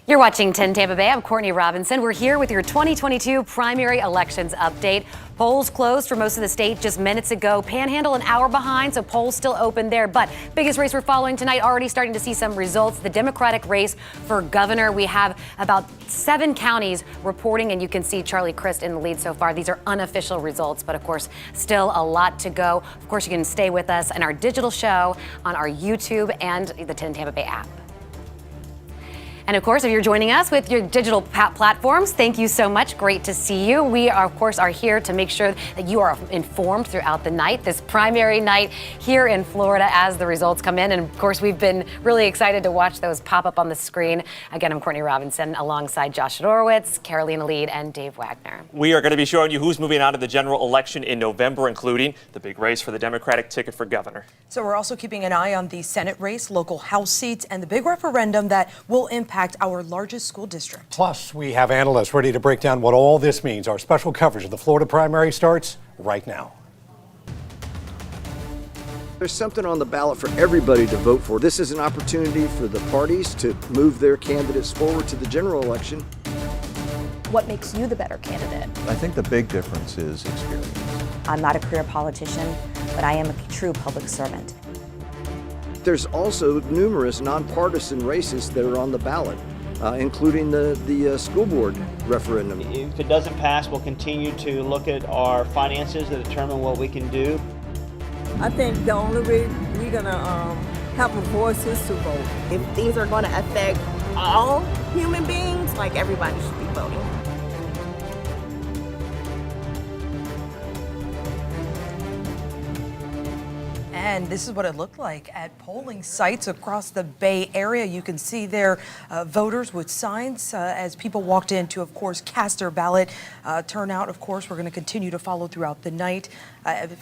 You're watching 10 Tampa Bay. I'm Courtney Robinson. We're here with your 2022 primary elections update. Polls closed for most of the state just minutes ago. Panhandle an hour behind, so polls still open there. But biggest race we're following tonight, already starting to see some results. The Democratic race for governor. We have about 7 counties reporting, and you can see Charlie Crist in the lead so far. These are unofficial results, but of course, still a lot to go. Of course, you can stay with us in our digital show on our YouTube and the 10 Tampa Bay app. And of course, if you're joining us with your digital platforms, thank you so much. Great to see you. We, of course, are here to make sure that you are informed throughout the night, this primary night here in Florida as the results come in. And of course, we've been really excited to watch those pop up on the screen. Again, I'm Courtney Robinson alongside Josh Dorowitz, Carolina Lead, and Dave Wagner. We are going to be showing you who's moving on to the general election in November, including the big race for the Democratic ticket for governor. So we're also keeping an eye on the Senate race, local House seats, and the big referendum that will impact our largest school district. Plus, we have analysts ready to break down what all this means. Our special coverage of the Florida primary starts right now. There's something on the ballot for everybody to vote for. This is an opportunity for the parties to move their candidates forward to the general election. What makes you the better candidate? I think the big difference is experience. I'm not a career politician, but I am a true public servant. There's also numerous nonpartisan races that are on the ballot, including the school board referendum. If it doesn't pass, we'll continue to look at our finances to determine what we can do. I think the only way we're going to have a voice is to vote. If things are going to affect all human beings, like everybody should be voting. And this is what it looked like at polling sites across the Bay Area. You can see there voters with signs as people walked in to, of course, cast their ballot. Turnout, of course, we're going to continue to follow throughout the night.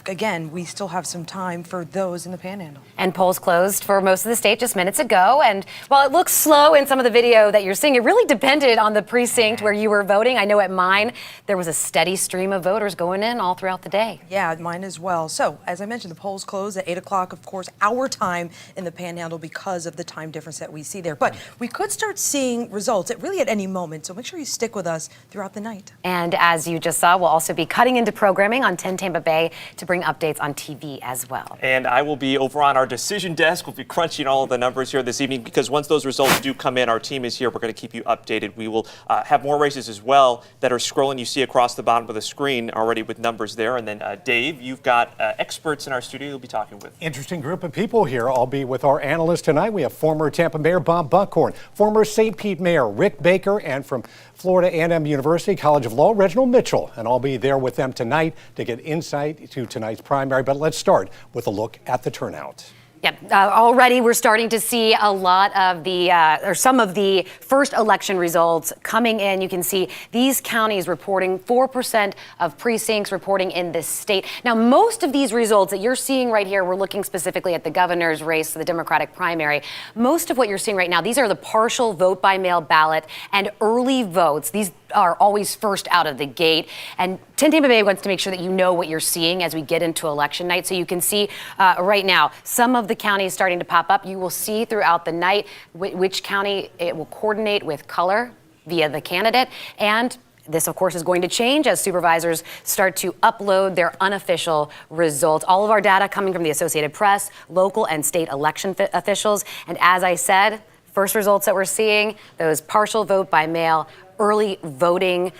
Again, we still have some time for those in the Panhandle. And polls closed for most of the state just minutes ago. And while it looks slow in some of the video that you're seeing, it really depended on the precinct where you were voting. I know at mine, there was a steady stream of voters going in all throughout the day. Yeah, mine as well. So, as I mentioned, the polls closed at 8 o'clock, of course, our time in the Panhandle because of the time difference that we see there. But we could start seeing results at any moment. So make sure you stick with us throughout the night. And as you just saw, we'll also be cutting into programming on 10 Tampa Bay to bring updates on TV as well. And I will be over on our decision desk. We'll be crunching all of the numbers here this evening because once those results do come in, our team is here. We're going to keep you updated. We will have more races as well that are scrolling. You see across the bottom of the screen already with numbers there. And then Dave, you've got experts in our studio you'll be talking with. Interesting group of people here. I'll be with our analysts tonight. We have former Tampa Mayor Bob Buckhorn, former St. Pete Mayor Rick Baker, and from Florida A&M University College of Law, Reginald Mitchell. And I'll be there with them tonight to get insight to tonight's primary. But let's start with a look at the turnout. Yep. Already we're starting to see a lot of the, or some of the first election results coming in. You can see these counties reporting 4% of precincts reporting in this state. Now, most of these results that you're seeing right here, we're looking specifically at the governor's race, the Democratic primary. Most of what you're seeing right now, these are the partial vote by mail ballot and early votes. These are always first out of the gate. And 10 Tampa Bay wants to make sure that you know what you're seeing as we get into election night. So you can see right now, some of the counties starting to pop up. You will see throughout the night which county it will coordinate with color via the candidate. And this, of course, is going to change as supervisors start to upload their unofficial results. All of our data coming from the Associated Press, local and state election officials. And as I said, first results that we're seeing, those partial vote by mail, early voting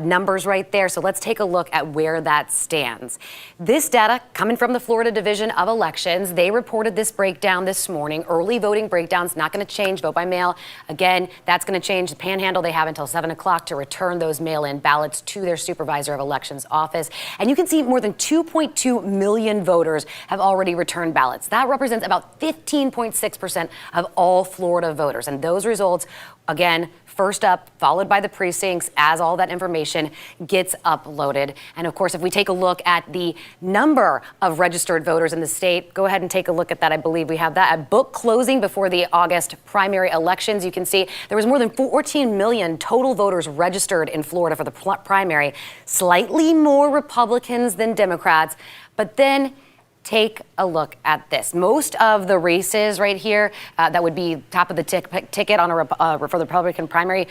numbers right there. So let's take a look at where that stands. This data coming from the Florida Division of Elections. They reported this breakdown this morning. Early voting breakdowns not going to change. Vote by mail. Again, that's going to change. The Panhandle, they have until 7 o'clock to return those mail-in ballots to their supervisor of elections office. And you can see more than 2.2 million voters have already returned ballots. That represents about 15.6% of all Florida voters. And those results, again, first up, followed by the precincts as all that information gets uploaded. And of course, if we take a look at the number of registered voters in the state, go ahead and take a look at that. I believe we have that at book closing before the August primary elections. You can see there was more than 14 million total voters registered in Florida for the primary, slightly more Republicans than Democrats. But then Take a look at this. Most of the races right here that would be top of the ticket on for the Republican primary,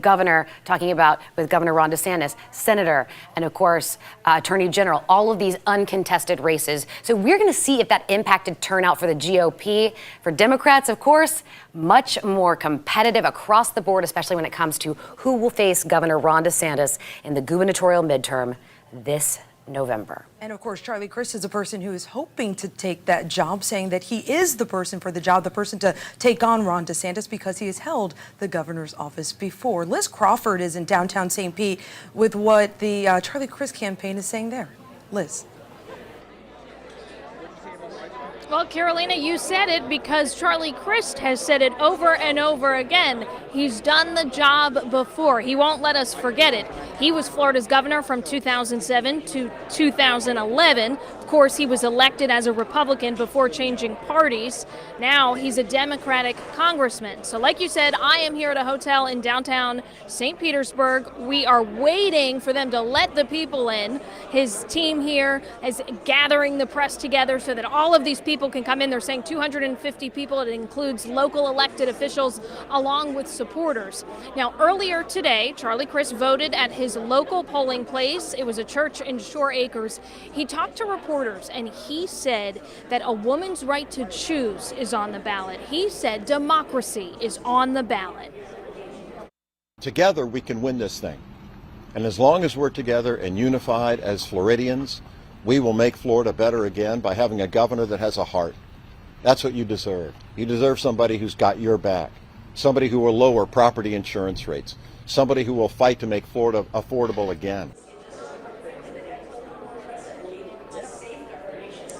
governor, talking about with Governor Ron DeSantis, senator, and of course, attorney general, all of these uncontested races. So we're going to see if that impacted turnout for the GOP. For Democrats, of course, much more competitive across the board, especially when it comes to who will face Governor Ron DeSantis in the gubernatorial midterm this November. And of course, Charlie Crist is a person who is hoping to take that job, saying that he is the person for the job, the person to take on Ron DeSantis because he has held the governor's office before. Liz Crawford is in downtown St. Pete with what the Charlie Crist campaign is saying there. Liz. Well, Carolina, you said it because Charlie Crist has said it over and over again. He's done the job before. He won't let us forget it. He was Florida's governor from 2007 to 2011. Of course, he was elected as a Republican before changing parties. Now he's a Democratic congressman. So like you said, I am here at a hotel in downtown St. Petersburg. We are waiting for them to let the people in. His team here is gathering the press together so that all of these people can come in. They're saying 250 people. It includes local elected officials along with supporters. Now, earlier today, Charlie Crist voted at his local polling place. It was a church in Shore Acres. He talked to reporters and he said that a woman's right to choose is on the ballot. He said democracy is on the ballot. Together we can win this thing. And as long as we're together and unified as Floridians, we will make Florida better again by having a governor that has a heart. That's what you deserve. You deserve somebody who's got your back, somebody who will lower property insurance rates, somebody who will fight to make Florida affordable again.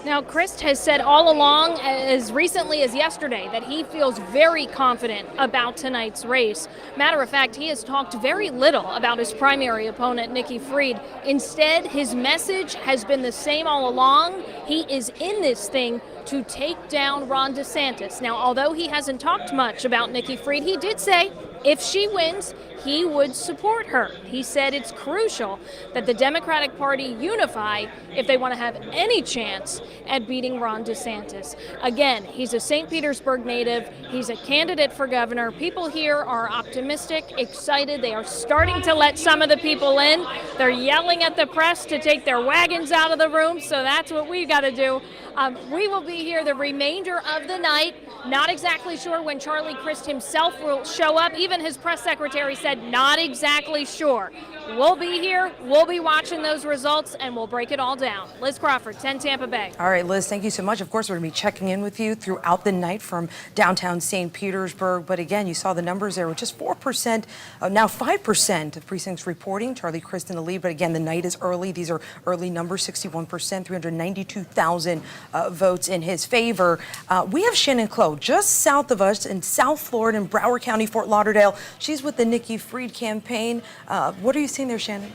Now, Crist has said all along, as recently as yesterday, that he feels very confident about tonight's race. Matter of fact, he has talked very little about his primary opponent, Nikki Fried. Instead, his message has been the same all along. He is in this thing to take down Ron DeSantis. Now, although he hasn't talked much about Nikki Fried, he did say if she wins, he would support her. He said it's crucial that the Democratic Party unify if they want to have any chance at beating Ron DeSantis. Again, he's a St. Petersburg native. He's a candidate for governor. People here are optimistic, excited. They are starting to let some of the people in. They're yelling at the press to take their wagons out of the room, so that's what we've got to do. We will be here the remainder of the night. Not exactly sure when Charlie Crist himself will show up. Even his press secretary said not exactly sure. We'll be here, we'll be watching those results, and we'll break it all down. Liz Crawford, 10 Tampa Bay. All right, Liz, thank you so much. Of course, we're going to be checking in with you throughout the night from downtown St. Petersburg. But again, you saw the numbers there with just 4%, now 5% of precincts reporting. Charlie Crist in the lead, but again, the night is early. These are early numbers, 61%, 392,000 votes in his favor. We have Shannon Clow just south of us in South Florida in Broward County, Fort Lauderdale. She's with the Nikki Fried campaign. What are you seeing there, Shannon?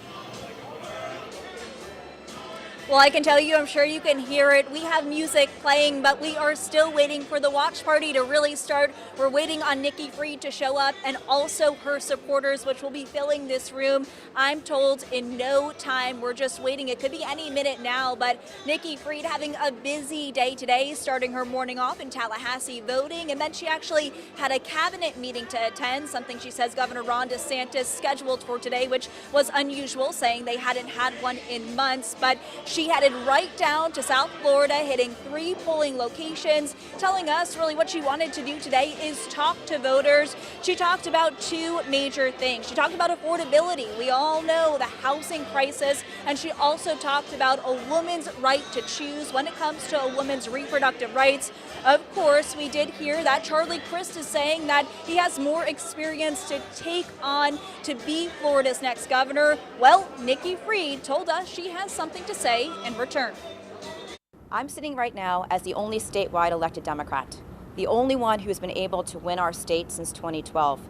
Well, I can tell you, I'm sure you can hear it. We have music playing, but we are still waiting for the watch party to really start. We're waiting on Nikki Fried to show up and also her supporters, which will be filling this room. I'm told in no time. We're just waiting. It could be any minute now, but Nikki Fried having a busy day today, starting her morning off in Tallahassee voting, and then she actually had a cabinet meeting to attend, something she says Governor Ron DeSantis scheduled for today, which was unusual, saying they hadn't had one in months, but she headed right down to South Florida, hitting 3 polling locations, telling us really what she wanted to do today is talk to voters. She talked about 2 major things. She talked about affordability. We all know the housing crisis, and she also talked about a woman's right to choose when it comes to a woman's reproductive rights. Of course, we did hear that Charlie Crist is saying that he has more experience to take on to be Florida's next governor. Well, Nikki Fried told us she has something to say in return. I'm sitting right now as the only statewide elected Democrat, the only one who has been able to win our state since 2012,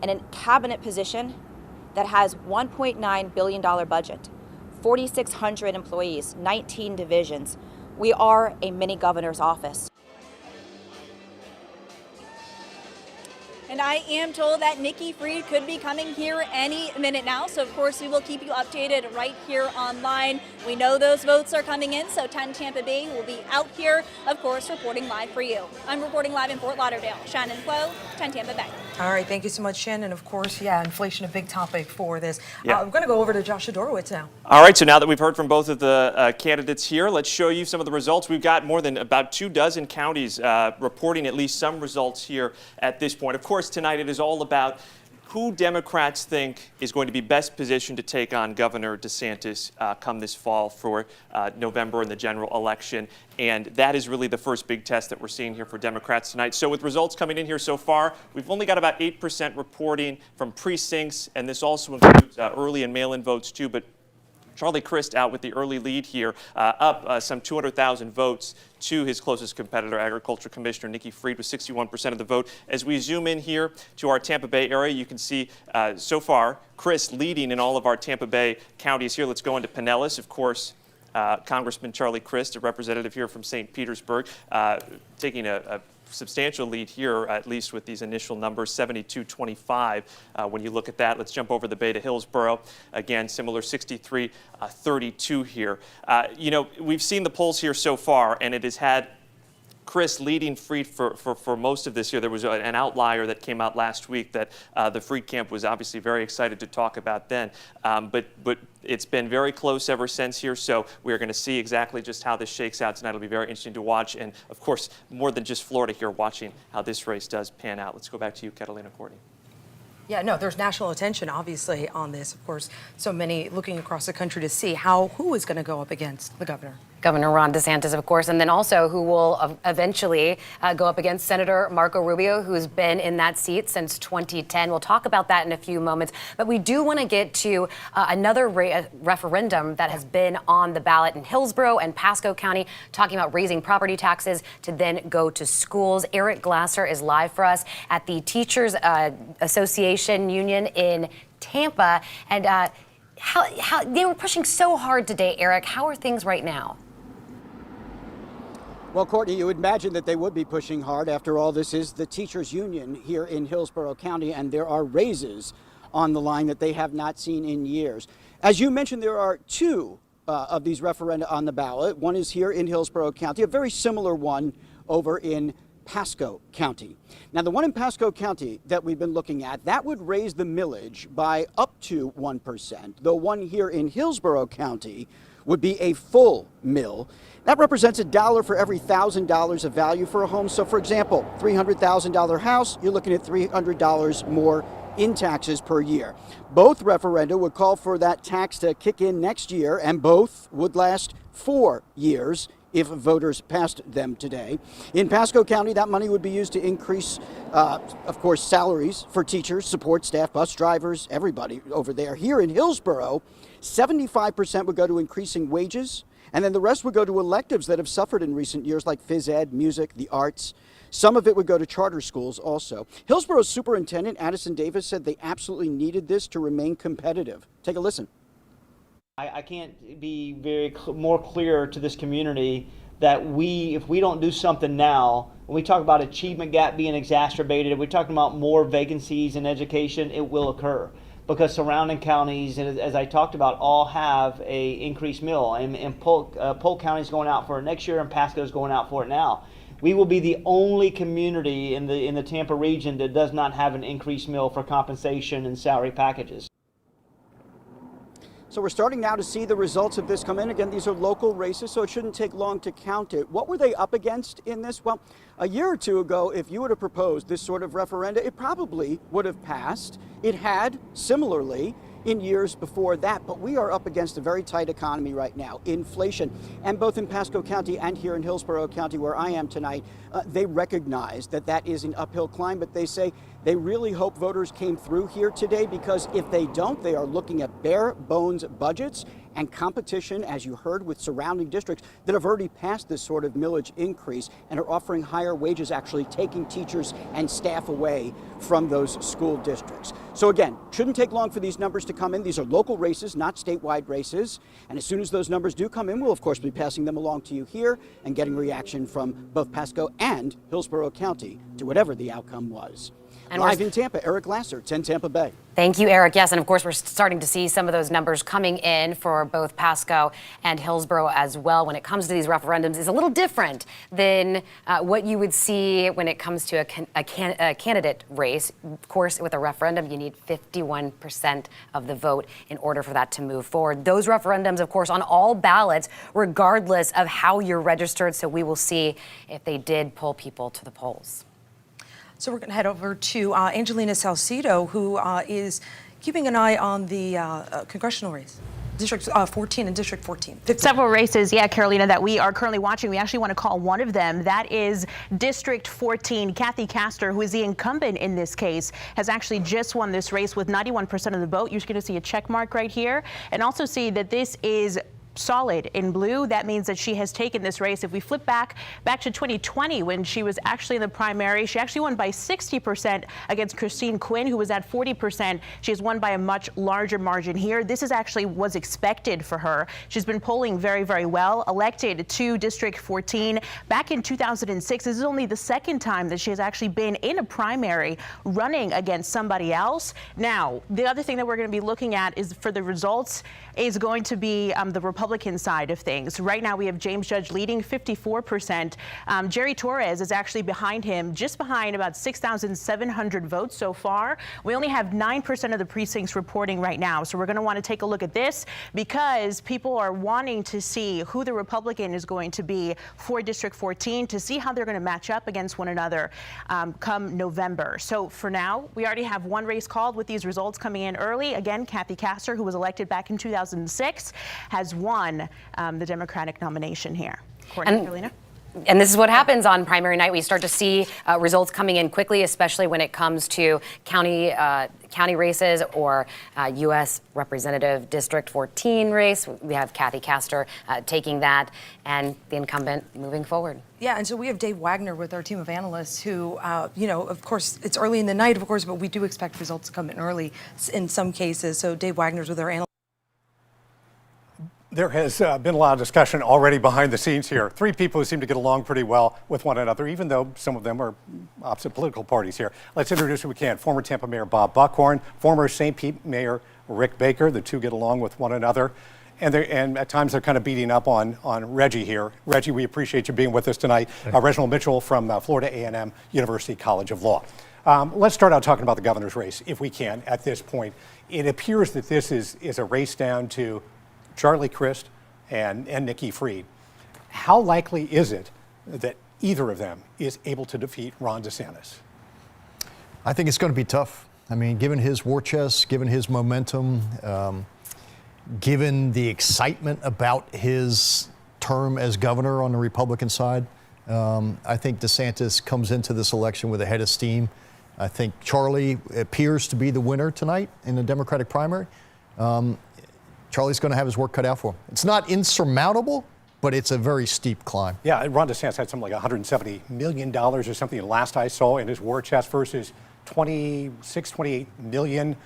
in a cabinet position that has $1.9 billion budget, 4,600 employees, 19 divisions. We are a mini governor's office. And I am told that Nikki Fried could be coming here any minute now. So, of course, we will keep you updated right here online. We know those votes are coming in, so 10 Tampa Bay will be out here, of course, reporting live for you. I'm reporting live in Fort Lauderdale. Shannon Flo, 10 Tampa Bay. All right, thank you so much, Shannon. Of course, yeah, inflation a big topic for this. Yeah. I'm going to go over to Josh Adorowitz now. All right, so now that we've heard from both of the candidates here, let's show you some of the results. We've got more than about 24 counties reporting at least some results here at this point. Of course, tonight it is all about who Democrats think is going to be best positioned to take on Governor DeSantis come this fall for November in the general election. And that is really the first big test that we're seeing here for Democrats tonight. So with results coming in here so far, we've only got about 8% reporting from precincts, and this also includes early and mail-in votes too. But Charlie Crist out with the early lead here, up some 200,000 votes to his closest competitor, Agriculture Commissioner Nikki Fried, with 61% of the vote. As we zoom in here to our Tampa Bay area, you can see so far Crist leading in all of our Tampa Bay counties here. Let's go into Pinellas, of course. Congressman Charlie Crist, a representative here from St. Petersburg, taking a substantial lead here, at least with these initial numbers, 72-25. When you look at that, let's jump over the Bay to Hillsborough. Again, similar 63-32 here. You know, we've seen the polls here so far, and it has had Crist leading Fried for most of this year. There was an outlier that came out last week that the Fried camp was obviously very excited to talk about then. But it's been very close ever since here, so we're going to see exactly just how this shakes out tonight. It'll be very interesting to watch, and of course, more than just Florida here, watching how this race does pan out. Let's go back to you, Catalina Courtney. Yeah, no, there's national attention, obviously, on this. Of course, so many looking across the country to see who is going to go up against the governor. Governor Ron DeSantis, of course, and then also who will eventually go up against Senator Marco Rubio, who's been in that seat since 2010. We'll talk about that in a few moments, but we do want to get to another referendum that has been on the ballot in Hillsborough and Pasco County, talking about raising property taxes to then go to schools. Eric Glasser is live for us at the Teachers Association Union in Tampa, and how they were pushing so hard today. Eric, how are things right now? Well, Courtney, you would imagine that they would be pushing hard. After all, this is the teachers union here in Hillsborough County, and there are raises on the line that they have not seen in years. As you mentioned, there are two of these referenda on the ballot. One is here in Hillsborough County, a very similar one over in Pasco County. Now, the one in Pasco County that we've been looking at, that would raise the millage by up to 1%. The one here in Hillsborough County would be a full mill. That represents $1 for every $1,000 of value for a home. So, for example, $300,000 house, you're looking at $300 more in taxes per year. Both referenda would call for that tax to kick in next year, and both would last 4 years if voters passed them today. In Pasco County, that money would be used to increase, of course, salaries for teachers, support staff, bus drivers, everybody over there. Here in Hillsborough, 75% would go to increasing wages, and then the rest would go to electives that have suffered in recent years, like phys ed, music, the arts. Some of it would go to charter schools also. Hillsborough's superintendent, Addison Davis, said they absolutely needed this to remain competitive. Take a listen. I can't be more clear to this community that if we don't do something now, when we talk about achievement gap being exacerbated, if we're talking about more vacancies in education, it will occur. Because surrounding counties, as I talked about, all have a increased mill, and Polk County is going out for it next year, and Pasco is going out for it now. We will be the only community in the Tampa region that does not have an increased mill for compensation and salary packages. So we're starting now to see the results of this come in. Again, these are local races, so it shouldn't take long to count it. What were they up against in this? Well, a year or two ago, if you would have proposed this sort of referenda, it probably would have passed. It had, similarly, in years before that, but we are up against a very tight economy right now. Inflation, and both in Pasco County and here in Hillsborough County, where I am tonight, they recognize that that is an uphill climb, but they say they really hope voters came through here today, because if they don't, they are looking at bare bones budgets and competition, as you heard, with surrounding districts that have already passed this sort of millage increase and are offering higher wages, actually taking teachers and staff away from those school districts. So again, shouldn't take long for these numbers to come in. These are local races, not statewide races. And as soon as those numbers do come in, we'll of course be passing them along to you here and getting reaction from both Pasco and Hillsborough County to whatever the outcome was. And Live in Tampa, Eric Lasser, 10 Tampa Bay. Thank you, Eric. Yes, and of course, we're starting to see some of those numbers coming in for both Pasco and Hillsborough as well. When it comes to these referendums, is a little different than what you would see when it comes to a candidate race. Of course, with a referendum, you need 51% of the vote in order for that to move forward. Those referendums, of course, on all ballots, regardless of how you're registered. So we will see if they did pull people to the polls. So we're going to head over to Angelina Salcido, who is keeping an eye on the congressional race. District 14 and District 14. 15. Several races, yeah, Carolina, that we are currently watching. We actually want to call one of them. That is District 14. Kathy Castor, who is the incumbent in this case, has actually just won this race with 91% of the vote. You're going to see a check mark right here, and also see that this is solid in blue. That means that she has taken this race. If we flip back to 2020, when she was actually in the primary, she actually won by 60% against Christine Quinn, who was at 40%. She has won by a much larger margin here. This is actually was expected for her. She's been polling very, very well. Elected to District 14 back in 2006. This is only the second time that she has actually been in a primary running against somebody else. Now, the other thing that we're going to be looking at is for the results is going to be the Republican side of things. Right now, we have James Judge leading 54%. Jerry Torres is actually behind him, just behind about 6,700 votes so far. We only have 9% of the precincts reporting right now. So we're going to want to take a look at this because people are wanting to see who the Republican is going to be for District 14 to see how they're going to match up against one another come November. So for now, we already have one race called with these results coming in early. Again, Kathy Castor, who was elected back in 2006, has won the Democratic nomination here. Carolina? And this is what happens on primary night. We start to see results coming in quickly, especially when it comes to county races or U.S. Representative District 14 race. We have Kathy Castor taking that and the incumbent moving forward. Yeah, and so we have Dave Wagner with our team of analysts who, of course, it's early in the night, of course, but we do expect results to come in early in some cases. So Dave Wagner's with our analysts. There has been a lot of discussion already behind the scenes here. Three people who seem to get along pretty well with one another, even though some of them are opposite political parties here. Let's introduce who we can. Former Tampa Mayor Bob Buckhorn, former St. Pete Mayor Rick Baker. The two get along with one another. And at times they're kind of beating up on Reggie here. Reggie, we appreciate you being with us tonight. Reginald Mitchell from Florida A&M University College of Law. Let's start out talking about the governor's race, if we can, at this point. It appears that this is a race down to Charlie Crist and Nikki Fried. How likely is it that either of them is able to defeat Ron DeSantis? I think it's going to be tough. I mean, given his war chest, given his momentum, given the excitement about his term as governor on the Republican side, I think DeSantis comes into this election with a head of steam. I think Charlie appears to be the winner tonight in the Democratic primary. Charlie's going to have his work cut out for him. It's not insurmountable, but it's a very steep climb. Yeah, Ron DeSantis had something like $170 million or something last I saw in his war chest versus 28 million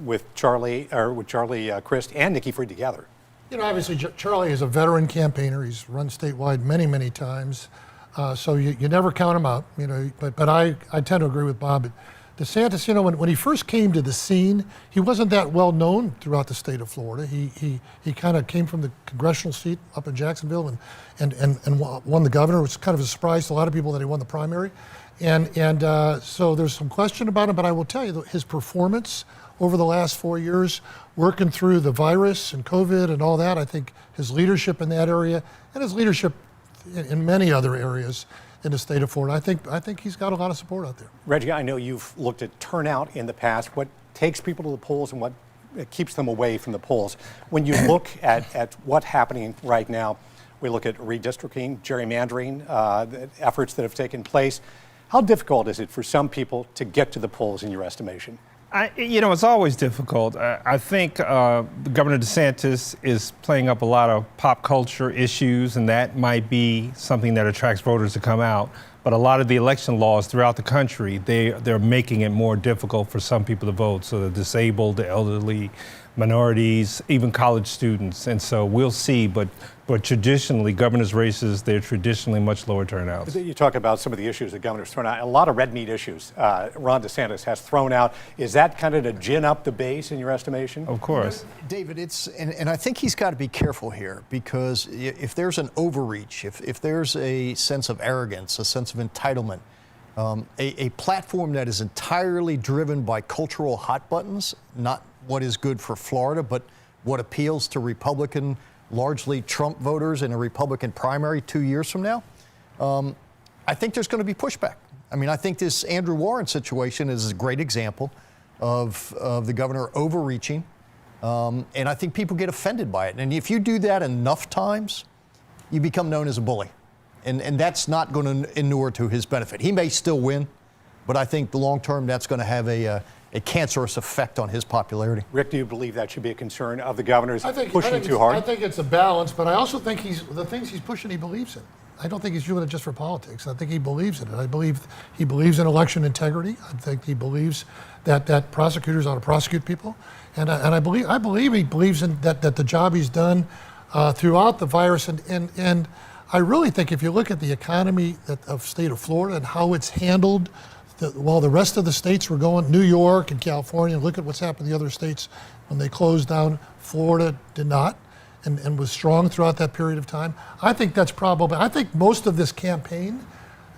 with Charlie Crist and Nikki Fried together. You know, obviously Charlie is a veteran campaigner. He's run statewide many, many times. So you never count him out, but I tend to agree with Bob. DeSantis, when he first came to the scene, he wasn't that well known throughout the state of Florida. He kind of came from the congressional seat up in Jacksonville and won the governor. It was kind of a surprise to a lot of people that he won the primary. And so there's some question about him, but I will tell you his performance over the last 4 years, working through the virus and COVID and all that, I think his leadership in that area and his leadership in many other areas in the state of Florida, I think he's got a lot of support out there. Reggie, I know you've looked at turnout in the past. What takes people to the polls and what keeps them away from the polls? When you look at what's happening right now, we look at redistricting, gerrymandering, the efforts that have taken place. How difficult is it for some people to get to the polls in your estimation? It's always difficult. I think Governor DeSantis is playing up a lot of pop culture issues, and that might be something that attracts voters to come out. But a lot of the election laws throughout the country, they're making it more difficult for some people to vote. So the disabled, the elderly, minorities, even college students. And so we'll see, but traditionally, governor's races, they're traditionally much lower turnouts. You talk about some of the issues the governor's thrown out, a lot of red meat issues Ron DeSantis has thrown out. Is that kind of to gin up the base in your estimation? Of course. David, and I think he's got to be careful here, because if there's an overreach, if there's a sense of arrogance, a sense of entitlement, a platform that is entirely driven by cultural hot buttons, not what is good for Florida, but what appeals to Republican, largely Trump voters in a Republican primary 2 years from now, I think there's going to be pushback. I mean, I think this Andrew Warren situation is a great example of the governor overreaching, and I think people get offended by it. And if you do that enough times, you become known as a bully. And that's not going to inure to his benefit. He may still win, but I think the long term that's going to have a cancerous effect on his popularity. Rick, do you believe that should be a concern of the governor's pushing I too hard? I think it's a balance, but I also think the things he's pushing, he believes in. I don't think he's doing it just for politics. I think he believes in it. I believe he believes in election integrity. I think he believes that prosecutors ought to prosecute people, and I believe he believes in that the job he's done throughout the virus, and I really think if you look at the economy of state of Florida and how it's handled, while the rest of the states were going, New York and California, look at what's happened in the other states when they closed down. Florida did not, and was strong throughout that period of time. I think that's probably, I think most of this campaign,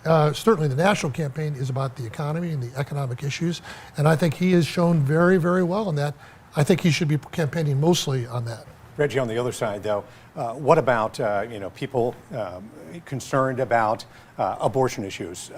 certainly the national campaign, is about the economy and the economic issues, and I think he has shown very, very well in that. I think he should be campaigning mostly on that. Reggie, on the other side, though, what about people concerned about abortion issues,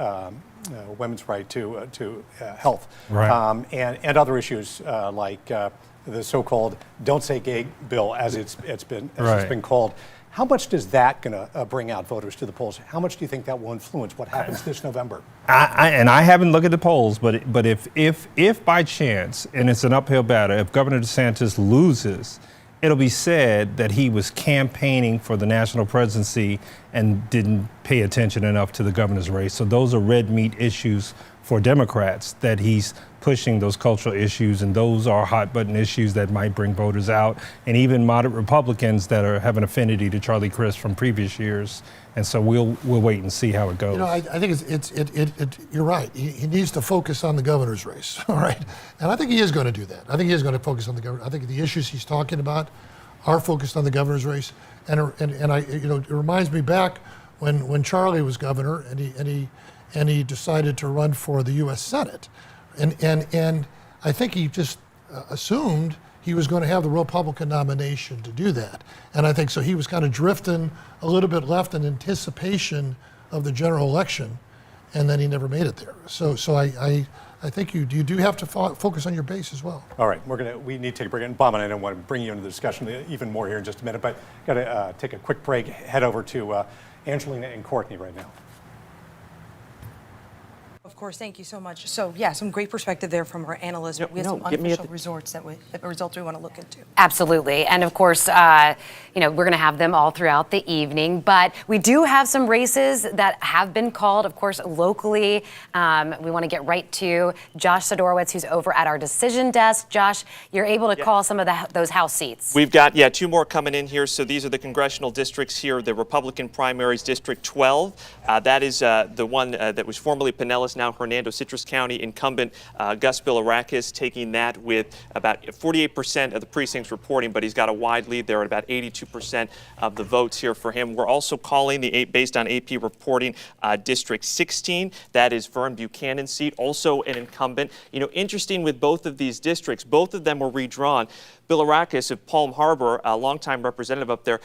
women's right to health, right. And other issues like the so-called "Don't Say Gay" bill, as it's been called? How much does that going to bring out voters to the polls? How much do you think that will influence what happens this November? I haven't looked at the polls, but if by chance, and it's an uphill battle, if Governor DeSantis loses, it'll be said that he was campaigning for the national presidency and didn't pay attention enough to the governor's race. So those are red meat issues for Democrats, that he's pushing those cultural issues, and those are hot button issues that might bring voters out, and even moderate Republicans that have an affinity to Charlie Crist from previous years. And so we'll wait and see how it goes. You know, I think you're right. He needs to focus on the governor's race, all right? And I think he is going to do that. I think he is going to focus on the governor. I think the issues he's talking about are focused on the governor's race. And it reminds me back when Charlie was governor and he decided to run for the U.S. Senate. And I think he just assumed he was going to have the Republican nomination to do that. And I think so he was kind of drifting a little bit left in anticipation of the general election, and then he never made it there. So I think you do have to focus on your base as well. All right, we need to take a break. And Bob, and I don't want to bring you into the discussion even more here in just a minute, but got to take a quick break, head over to Angelina and Courtney right now. Of course, thank you so much. So, yeah, some great perspective there from our analysts. We have some unofficial results we want to look into. Absolutely. And of course, we're going to have them all throughout the evening. But we do have some races that have been called, of course, locally. We want to get right to Josh Sidorowitz, who's over at our decision desk. Josh, you're able to call some of those House seats. We've got, two more coming in here. So these are the congressional districts here, the Republican primaries, District 12. That is the one that was formerly Pinellas, now Hernando Citrus County. Incumbent Gus Bilirakis taking that with about 48% of the precincts reporting, but he's got a wide lead there at about 82% of the votes here for him. We're also calling based on AP reporting, District 16. That is Vern Buchanan's seat, also an incumbent. Interesting with both of these districts, both of them were redrawn. Bilirakis of Palm Harbor, a longtime representative up there,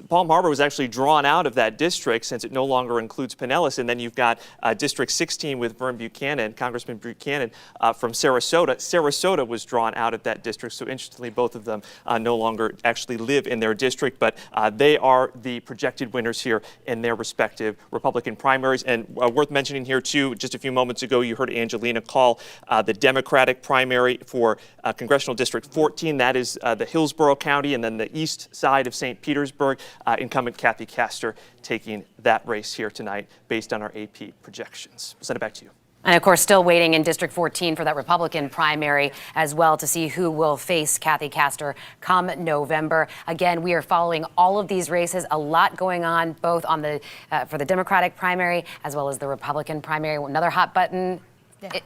Palm Harbor was actually drawn out of that district since it no longer includes Pinellas. And then you've got District 16 with Vern Buchanan, Congressman Buchanan from Sarasota. Sarasota was drawn out of that district. So interestingly, both of them no longer actually live in their district, but they are the projected winners here in their respective Republican primaries. And worth mentioning here too, just a few moments ago, you heard Angelina call the Democratic primary for Congressional District 14. That is the Hillsborough County and then the east side of St. Petersburg. Incumbent Kathy Castor taking that race here tonight based on our AP projections. We'll send it back to you. And of course, still waiting in District 14 for that Republican primary as well to see who will face Kathy Castor come November. Again, we are following all of these races. A lot going on, both on the for the Democratic primary as well as the Republican primary. Another hot button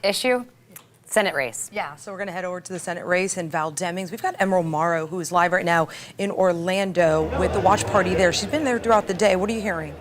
issue. Senate race. Yeah, so we're going to head over to the Senate race and Val Demings. We've got Emerald Morrow, who is live right now in Orlando with the watch party there. She's been there throughout the day. What are you hearing?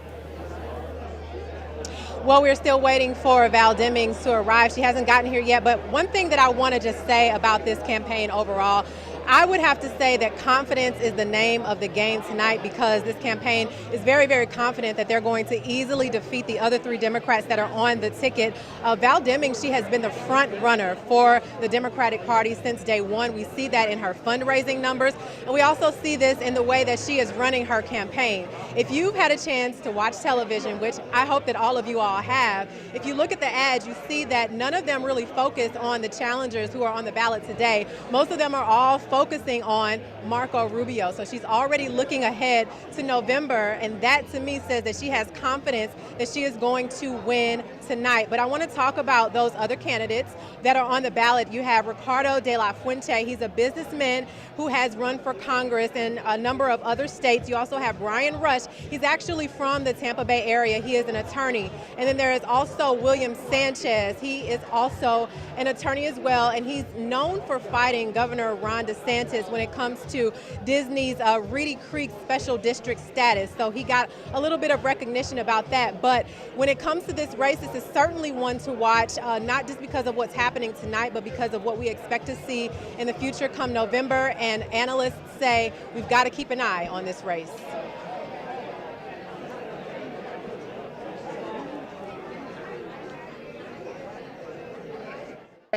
Well, we're still waiting for Val Demings to arrive. She hasn't gotten here yet, but one thing that I want to just say about this campaign overall, I would have to say that confidence is the name of the game tonight, because this campaign is very, very confident that they're going to easily defeat the other 3 Democrats that are on the ticket. Val Demings, she has been the front runner for the Democratic Party since day one. We see that in her fundraising numbers, and we also see this in the way that she is running her campaign. If you've had a chance to watch television, which I hope that all of you all have, if you look at the ads, you see that none of them really focus on the challengers who are on the ballot today. Most of them are all focusing on Marco Rubio. So she's already looking ahead to November, and that to me says that she has confidence that she is going to win tonight. But I want to talk about those other candidates that are on the ballot. You have Ricardo de la Fuente. He's a businessman who has run for Congress in a number of other states. You also have Brian Rush. He's actually from the Tampa Bay area. He is an attorney. And then there is also William Sanchez. He is also an attorney as well, and he's known for fighting Governor Ron DeSantis when it comes to Disney's Reedy Creek Special District status. So he got a little bit of recognition about that. But when it comes to this race, this is certainly one to watch, not just because of what's happening tonight, but because of what we expect to see in the future come November. And analysts say we've got to keep an eye on this race.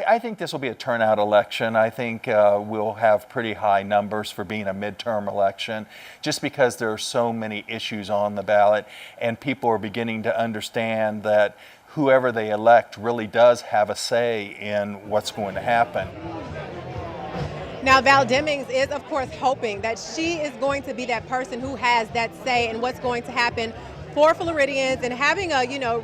I think this will be a turnout election. I think we'll have pretty high numbers for being a midterm election, just because there are so many issues on the ballot, and people are beginning to understand that whoever they elect really does have a say in what's going to happen. Now, Val Demings is, of course, hoping that she is going to be that person who has that say in what's going to happen for Floridians, and having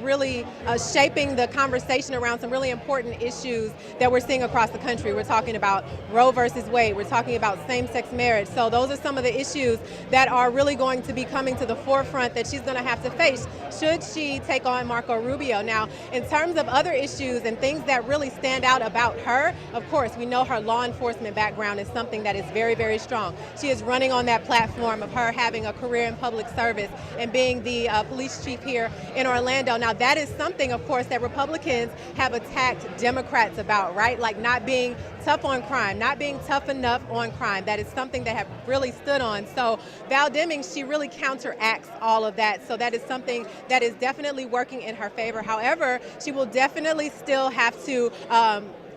really shaping the conversation around some really important issues that we're seeing across the country. We're talking about Roe versus Wade. We're talking about same-sex marriage. So those are some of the issues that are really going to be coming to the forefront that she's going to have to face should she take on Marco Rubio. Now, in terms of other issues and things that really stand out about her, of course, we know her law enforcement background is something that is very, very strong. She is running on that platform of her having a career in public service and being the police chief here in Orlando. Now, that is something, of course, that Republicans have attacked Democrats about, right? Like not being tough on crime, not being tough enough on crime. That is something that have really stood on. So Val Demings, she really counteracts all of that. So that is something that is definitely working in her favor. However, she will definitely still have to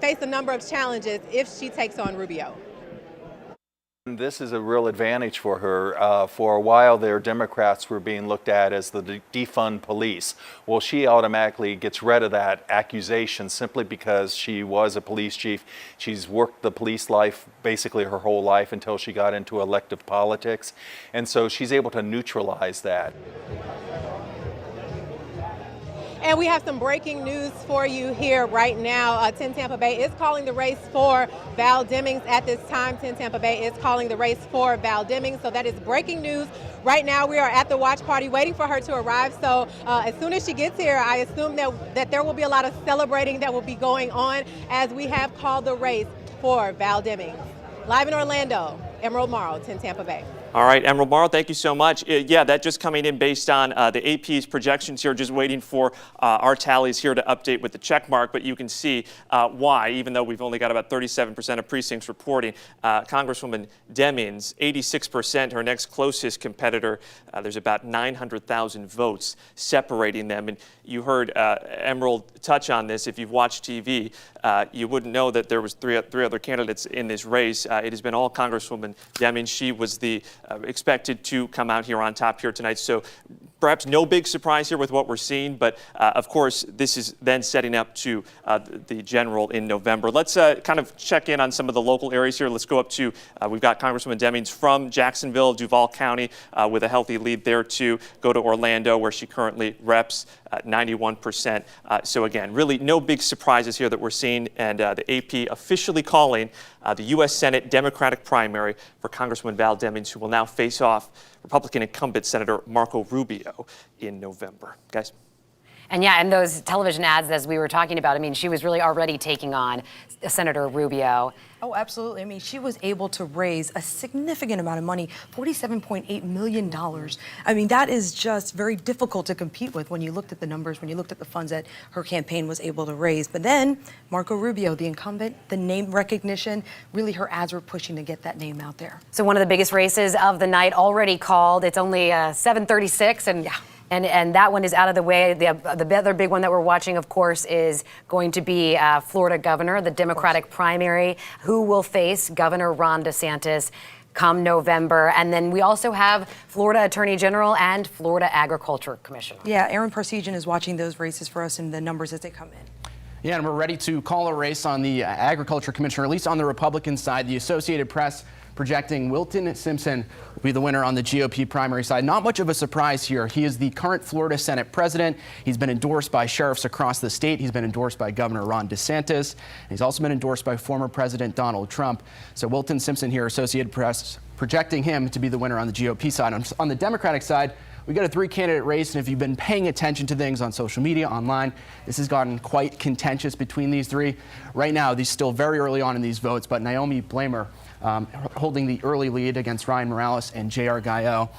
face a number of challenges if she takes on Rubio. This is a real advantage for her. For a while there, Democrats were being looked at as the defund police. Well, she automatically gets rid of that accusation simply because she was a police chief. She's worked the police life basically her whole life until she got into elective politics. And so she's able to neutralize that. And we have some breaking news for you here right now. 10 Tampa Bay is calling the race for Val Demings at this time. 10 Tampa Bay is calling the race for Val Demings. So that is breaking news. Right now we are at the watch party waiting for her to arrive. So as soon as she gets here, I assume that there will be a lot of celebrating that will be going on as we have called the race for Val Demings. Live in Orlando, Emerald Morrow, 10 Tampa Bay. All right, Emerald Morrow, thank you so much. Yeah, that just coming in based on the AP's projections here, just waiting for our tallies here to update with the check mark, but you can see why, even though we've only got about 37% of precincts reporting. Congresswoman Demings, 86%, her next closest competitor, there's about 900,000 votes separating them. And you heard Emerald touch on this. If you've watched TV, you wouldn't know that there was three other candidates in this race. It has been all Congresswoman Demings. She was the expected to come out here on top here tonight. So Perhaps no big surprise here with what we're seeing, but of course, this is then setting up to the general in November. Let's kind of check in on some of the local areas here. Let's go up to, we've got Congresswoman Demings from Jacksonville, Duval County, with a healthy lead there too. Go to Orlando, where she currently reps 91%. So again, really no big surprises here that we're seeing, and the AP officially calling the U.S. Senate Democratic primary for Congresswoman Val Demings, who will now face off Republican incumbent Senator Marco Rubio in November. Guys? And yeah, and those television ads, as we were talking about, I mean, she was really already taking on Senator Rubio. Oh, absolutely. I mean, she was able to raise a significant amount of money, $47.8 million. I mean, that is just very difficult to compete with when you looked at the numbers, when you looked at the funds that her campaign was able to raise. But then Marco Rubio, the incumbent, the name recognition, really her ads were pushing to get that name out there. So one of the biggest races of the night already called. It's only 7:36, and yeah. And that one is out of the way. The other big one that we're watching, of course, is going to be Florida governor, the Democratic primary, who will face Governor Ron DeSantis come November. And then we also have Florida Attorney General and Florida Agriculture Commissioner. Yeah, Aaron Parsegian is watching those races for us and the numbers as they come in. Yeah, and we're ready to call a race on the Agriculture Commissioner, at least on the Republican side. The Associated Press projecting Wilton Simpson will be the winner on the GOP primary side. Not much of a surprise here. He is the current Florida Senate president. He's been endorsed by sheriffs across the state. He's been endorsed by Governor Ron DeSantis. He's also been endorsed by former President Donald Trump. So Wilton Simpson here, Associated Press, projecting him to be the winner on the GOP side. On the Democratic side, we got a three-candidate race, and if you've been paying attention to things on social media, online, this has gotten quite contentious between these three. Right now, these still very early on in these votes, but Naomi Blamer holding the early lead against Ryan Morales and J.R. Gaillot.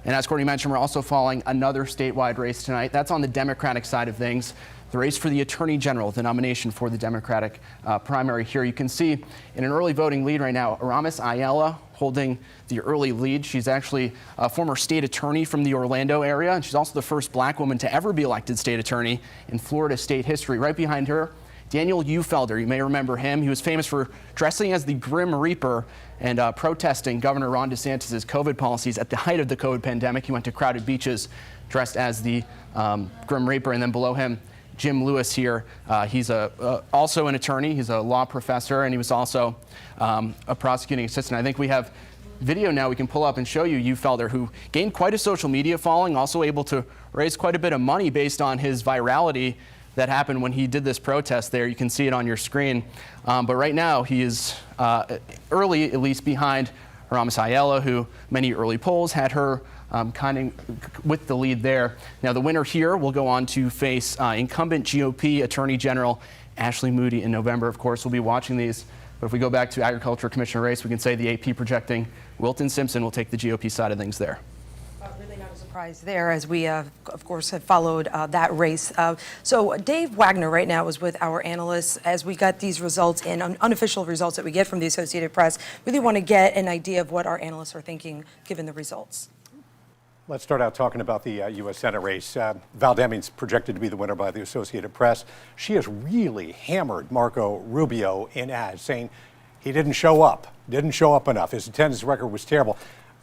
And as Courtney mentioned, we're also following another statewide race tonight. That's on the Democratic side of things. The race for the Attorney General, the nomination for the Democratic primary here. You can see in an early voting lead right now, Aramis Ayala holding the early lead. She's actually a former state attorney from the Orlando area, and she's also the first black woman to ever be elected state attorney in Florida state history. Right behind her, Daniel Ufelder, you may remember him. He was famous for dressing as the Grim Reaper and protesting Governor Ron DeSantis' COVID policies at the height of the COVID pandemic. He went to crowded beaches dressed as the Grim Reaper. And then below him, Jim Lewis here. He's also an attorney. He's a law professor, and he was also a prosecuting assistant. I think we have video now we can pull up and show you Ufelder, who gained quite a social media following, also able to raise quite a bit of money based on his virality that happened when he did this protest there. You can see it on your screen. But right now, he is early, at least behind Aramis Ayala, who many early polls had her kind of with the lead there. Now, the winner here will go on to face incumbent GOP Attorney General Ashley Moody in November. Of course, we'll be watching these. But if we go back to Agriculture Commissioner race, we can say the AP projecting Wilton Simpson will take the GOP side of things there. Really not a surprise there, as we, of course, have followed that race. So Dave Wagner right now is with our analysts as we got these results in, unofficial results that we get from the Associated Press. Really want to get an idea of what our analysts are thinking given the results. Let's start out talking about the U.S. Senate race. Val Demings projected to be the winner by the Associated Press. She has really hammered Marco Rubio in ads, saying he didn't show up enough. His attendance record was terrible.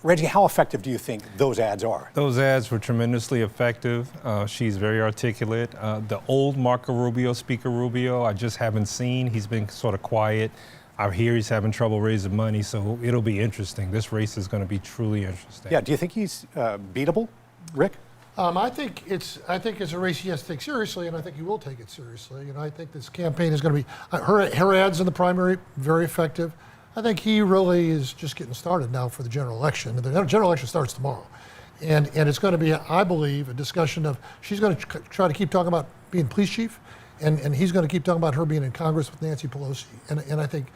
Reggie, how effective do you think those ads are? Those ads were tremendously effective. She's very articulate. The old Marco Rubio, Speaker Rubio, I just haven't seen. He's been sort of quiet. I hear he's having trouble raising money, so it'll be interesting. This race is going to be truly interesting. Yeah, do you think he's beatable, Rick? I think it's a race he has to take seriously, and I think he will take it seriously. And I think this campaign is going to be her ads in the primary very effective. I think he really is just getting started now for the general election. The general election starts tomorrow, and it's going to be, I believe, a discussion of she's going to try to keep talking about being police chief, and he's going to keep talking about her being in Congress with Nancy Pelosi, and I think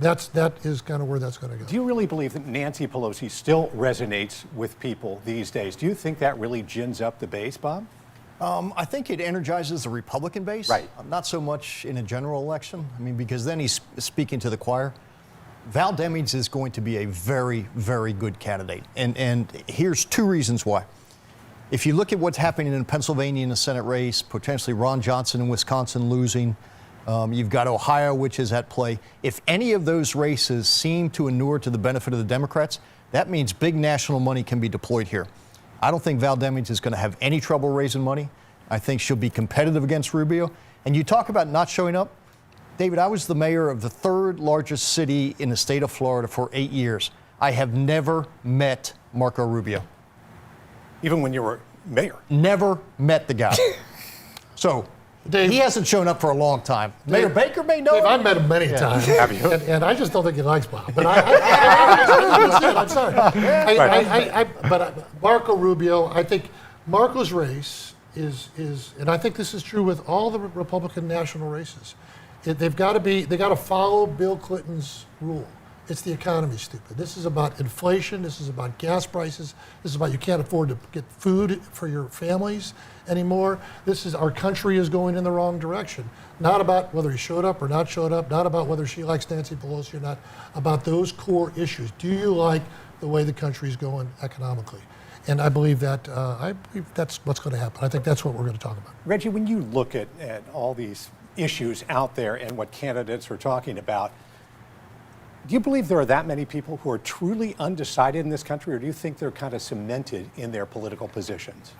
that is kind of where that's going to go. Do you really believe that Nancy Pelosi still resonates with people these days? Do you think that really gins up the base, Bob? I think it energizes the Republican base. Right. Not so much in a general election. I mean, because then he's speaking to the choir. Val Demings is going to be a very, very good candidate. And here's two reasons why. If you look at what's happening in Pennsylvania in the Senate race, potentially Ron Johnson in Wisconsin losing, you've got Ohio, which is at play. If any of those races seem to inure to the benefit of the Democrats, that means big national money can be deployed here. I don't think Val Demings is going to have any trouble raising money. I think she'll be competitive against Rubio. And you talk about not showing up. David, I was the mayor of the third largest city in the state of Florida for 8 years. I have never met Marco Rubio. Even when you were mayor? Never met the guy. So Dave, he hasn't shown up for a long time. Mayor Baker may know. Dave, I've met him many times. Have you? And I just don't think he likes Bob. But I'm sorry. But Marco Rubio, I think Marco's race is, and I think this is true with all the Republican national races. They've got to follow Bill Clinton's rule. It's the economy, stupid. This is about inflation. This is about gas prices. This is about you can't afford to get food for your families anymore. This is our country is going in the wrong direction. Not about whether he showed up or not showed up. Not about whether she likes Nancy Pelosi or not. About those core issues. Do you like the way the country is going economically? And I believe that's what's going to happen. I think that's what we're going to talk about. Reggie, when you look at all these issues out there and what candidates are talking about, do you believe there are that many people who are truly undecided in this country, or do you think they're kind of cemented in their political positions?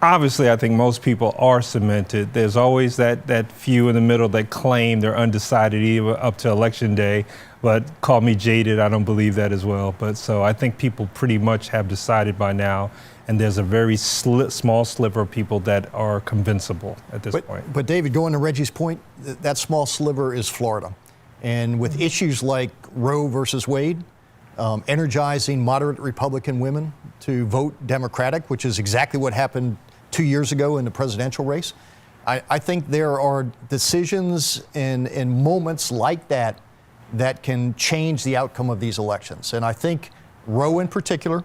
Obviously, I think most people are cemented. There's always that few in the middle that claim they're undecided even up to Election Day, but call me jaded, I don't believe that as well. But so I think people pretty much have decided by now, and there's a very small sliver of people that are convincible at this point. But David, going to Reggie's point, that small sliver is Florida. And with issues like Roe versus Wade, energizing moderate Republican women to vote Democratic, which is exactly what happened 2 years ago in the presidential race, I think there are decisions and moments like that that can change the outcome of these elections. And I think Roe in particular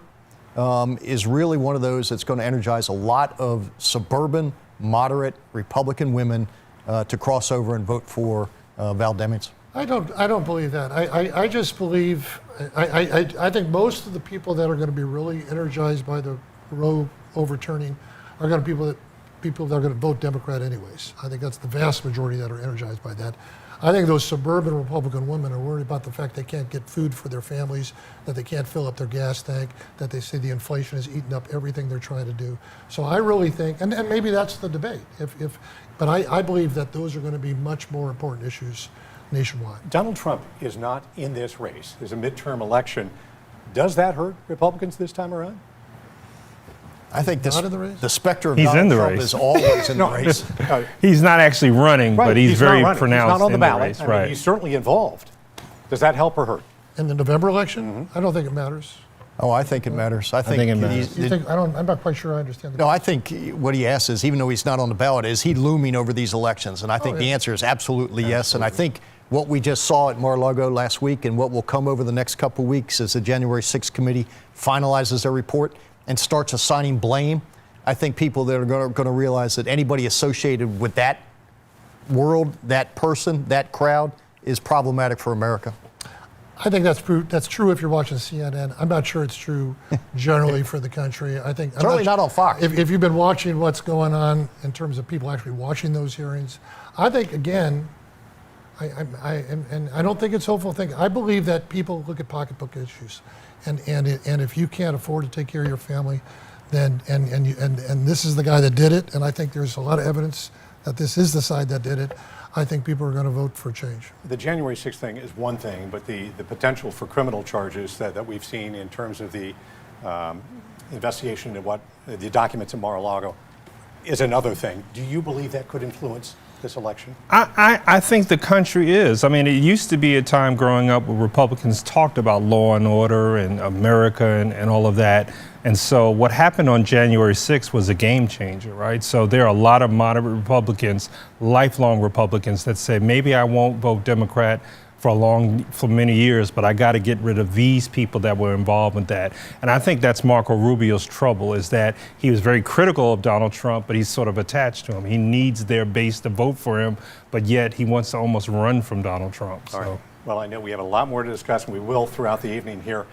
is really one of those that's going to energize a lot of suburban, moderate Republican women to cross over and vote for Val Demings. I don't believe that. I just believe, I think most of the people that are going to be really energized by the Roe overturning are going to be people that are going to vote Democrat anyways. I think that's the vast majority that are energized by that. I think those suburban Republican women are worried about the fact they can't get food for their families, that they can't fill up their gas tank, that they say the inflation has eaten up everything they're trying to do. So I really think, and maybe that's the debate, but I believe that those are going to be much more important issues nationwide. Donald Trump is not in this race. There's a midterm election. Does that hurt Republicans this time around? I think the specter of he's Donald in the Trump race. is always in the race. He's not actually running, Right, but he's very pronounced he's not on the in ballot. the race. I mean, Right. he's certainly involved. Does that help or hurt? In the November election, I don't think it matters. Oh, I think it matters. I think it matters. You think, I'm not quite sure I understand. No, I think what he asks is, even though he's not on the ballot, is he looming over these elections? And I think the answer is absolutely yes. And I think what we just saw at Mar-a-Lago last week and what will come over the next couple of weeks as the January 6th committee finalizes their report and starts assigning blame, I think people that are going to realize that anybody associated with that world, that person, that crowd is problematic for America. I think that's true if you're watching CNN. I'm not sure it's true generally for the country. I think Certainly not on Fox. If you've been watching what's going on in terms of people actually watching those hearings, I think again, I don't think it's hopeful thinking. I believe that people look at pocketbook issues, and if you can't afford to take care of your family, then and this is the guy that did it, and I think there's a lot of evidence that this is the side that did it. I think people are going to vote for change. The January 6th thing is one thing, but the potential for criminal charges that we've seen in terms of the investigation into what the documents in Mar-a-Lago is another thing. Do you believe that could influence this election? I think the country is. I mean, it used to be a time growing up where Republicans talked about law and order and America and all of that. And so what happened on January 6th was a game changer, right? So there are a lot of moderate Republicans, lifelong Republicans that say, maybe I won't vote Democrat for many years, but I got to get rid of these people that were involved with that. And I think that's Marco Rubio's trouble, is that he was very critical of Donald Trump, but he's sort of attached to him. He needs their base to vote for him, but yet he wants to almost run from Donald Trump. All right. Well, I know we have a lot more to discuss, and we will throughout the evening here.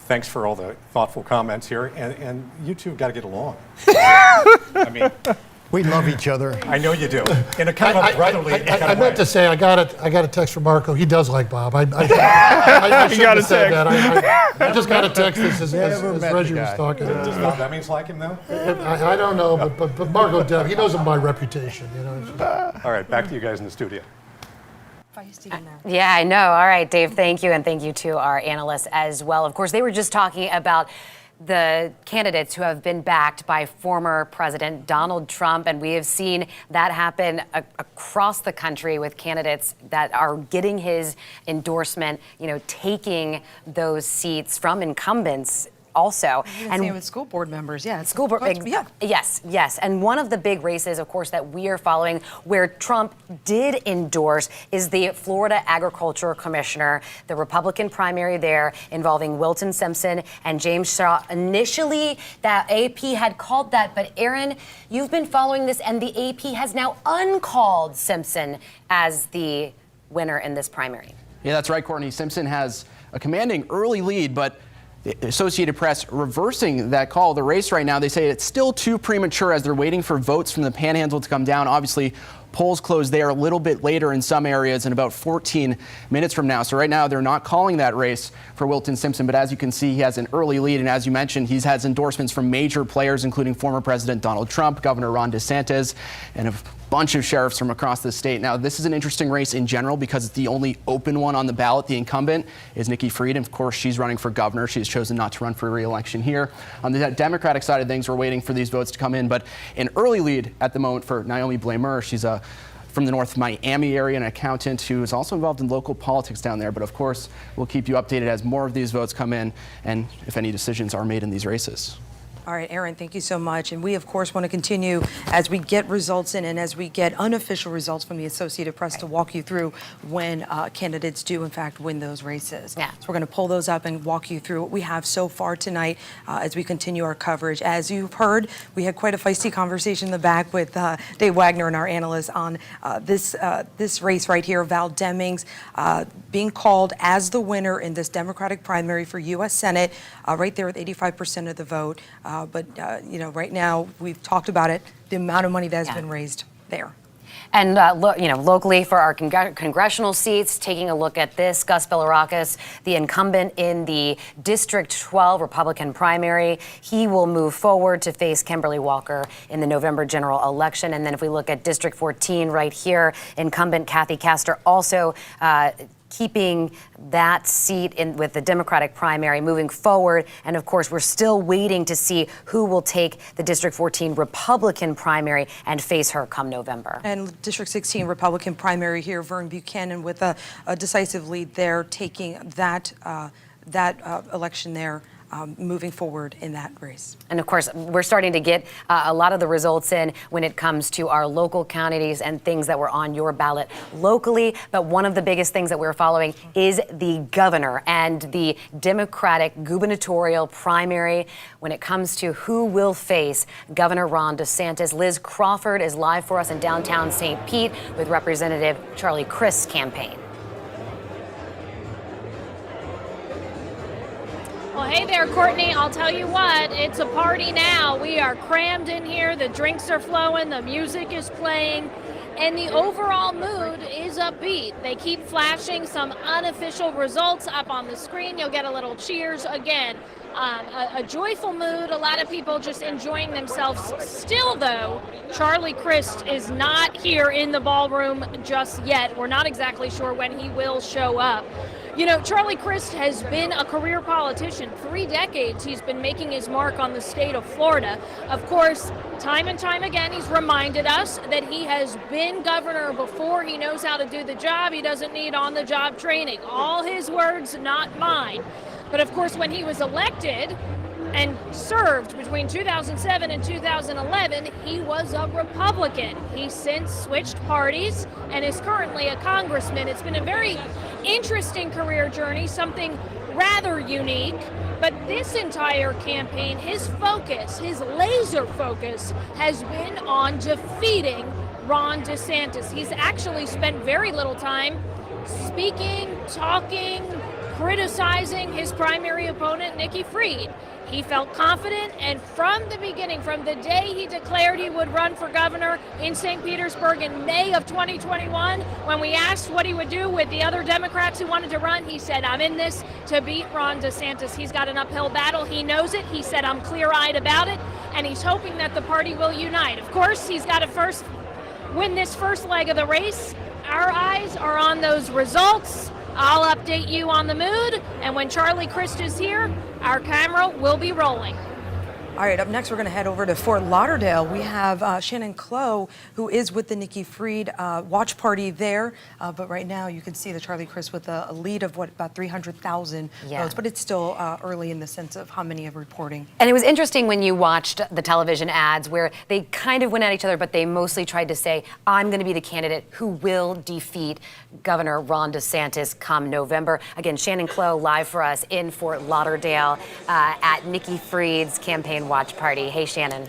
Thanks for all the thoughtful comments here, and you two got to get along. I mean, We love each other. I know you do. In a kind of brotherly kind of I way. meant to say I got a text from Marco. He does like Bob. I shouldn't got a have said text. that. I just got a text as Never met the Reggie was guy. talking. Does Val Demings like him, though? I don't know, but Marco, he knows of my reputation. You know. All right, back to you guys in the studio. Yeah, I know. All right, Dave, thank you. And thank you to our analysts as well. Of course, they were just talking about the candidates who have been backed by former President Donald Trump. And we have seen that happen across the country with candidates that are getting his endorsement, taking those seats from incumbents also. And with school board members, yeah. School board, yes. And one of the big races, of course, that we are following where Trump did endorse is the Florida Agriculture Commissioner, the Republican primary there involving Wilton Simpson and James Shaw. Initially, that AP had called that, but Aaron, you've been following this, and the AP has now uncalled Simpson as the winner in this primary. Yeah, that's right, Courtney. Simpson has a commanding early lead, but the Associated Press reversing that call. The race right now, they say it's still too premature as they're waiting for votes from the Panhandle to come down. Obviously, polls close there a little bit later in some areas in about 14 minutes from now. So right now, they're not calling that race for Wilton Simpson. But as you can see, he has an early lead. And as you mentioned, he has endorsements from major players, including former President Donald Trump, Governor Ron DeSantis, and a bunch of sheriffs from across the state. Now, this is an interesting race in general because it's the only open one on the ballot. The incumbent is Nikki Fried. And of course, she's running for governor. She's chosen not to run for re-election here. On the Democratic side of things, we're waiting for these votes to come in. But an early lead at the moment for Naomi Blamer. She's from the North Miami area, an accountant who is also involved in local politics down there. But of course, we'll keep you updated as more of these votes come in and if any decisions are made in these races. All right, Aaron, thank you so much. And we, of course, want to continue as we get results in and as we get unofficial results from the Associated Press to walk you through when candidates do, in fact, win those races. Yeah. So we're going to pull those up and walk you through what we have so far tonight as we continue our coverage. As you've heard, we had quite a feisty conversation in the back with Dave Wagner and our analysts on this race right here, Val Demings being called as the winner in this Democratic primary for U.S. Senate, right there with 85% of the vote. But right now, we've talked about it, the amount of money that has been raised there. And, locally for our congressional seats, taking a look at this, Gus Bilirakis, the incumbent in the District 12 Republican primary, he will move forward to face Kimberly Walker in the November general election. And then if we look at District 14 right here, incumbent Kathy Castor also keeping that seat in with the Democratic primary moving forward. And of course, we're still waiting to see who will take the District 14 Republican primary and face her come November. And District 16 Republican primary here, Vern Buchanan with a decisive lead there, taking that election there. Moving forward in that race. And of course, we're starting to get a lot of the results in when it comes to our local counties and things that were on your ballot locally. But one of the biggest things that we're following is the governor and the Democratic gubernatorial primary when it comes to who will face Governor Ron DeSantis. Liz Crawford is live for us in downtown St. Pete with Representative Charlie Crist's campaign. Well, hey there, Courtney. I'll tell you what, it's a party now. We are crammed in here. The drinks are flowing. The music is playing. And the overall mood is upbeat. They keep flashing some unofficial results up on the screen. You'll get a little cheers again. A joyful mood, a lot of people just enjoying themselves. Still, though, Charlie Crist is not here in the ballroom just yet. We're not exactly sure when he will show up. Charlie Crist has been a career politician. 3 decades he's been making his mark on the state of Florida. Of course, time and time again, he's reminded us that he has been governor before. He knows how to do the job. He doesn't need on-the-job training. All his words, not mine. But of course, when he was elected and served between 2007 and 2011, he was a Republican. He's since switched parties and is currently a congressman. It's been a very interesting career journey, something rather unique. But this entire campaign, his focus, his laser focus, has been on defeating Ron DeSantis. He's actually spent very little time speaking, talking, criticizing his primary opponent, Nikki Fried. He felt confident, and from the beginning, from the day he declared he would run for governor in St. Petersburg in May of 2021, when we asked what he would do with the other Democrats who wanted to run, he said, I'm in this to beat Ron DeSantis. He's got an uphill battle. He knows it. He said, I'm clear-eyed about it, and he's hoping that the party will unite. Of course, he's got to first win this first leg of the race. Our eyes are on those results. I'll update you on the mood, and when Charlie Crist is here, our camera will be rolling. All right, up next, we're going to head over to Fort Lauderdale. We have Shannon Clow, who is with the Nikki Fried watch party there. But right now, you can see the Charlie Crist with a lead of, about 300,000 votes. But it's still early in the sense of how many are reporting. And it was interesting when you watched the television ads where they kind of went at each other, but they mostly tried to say, I'm going to be the candidate who will defeat Governor Ron DeSantis come November. Again, Shannon Clow live for us in Fort Lauderdale at Nikki Fried's campaign watch party. Hey, Shannon.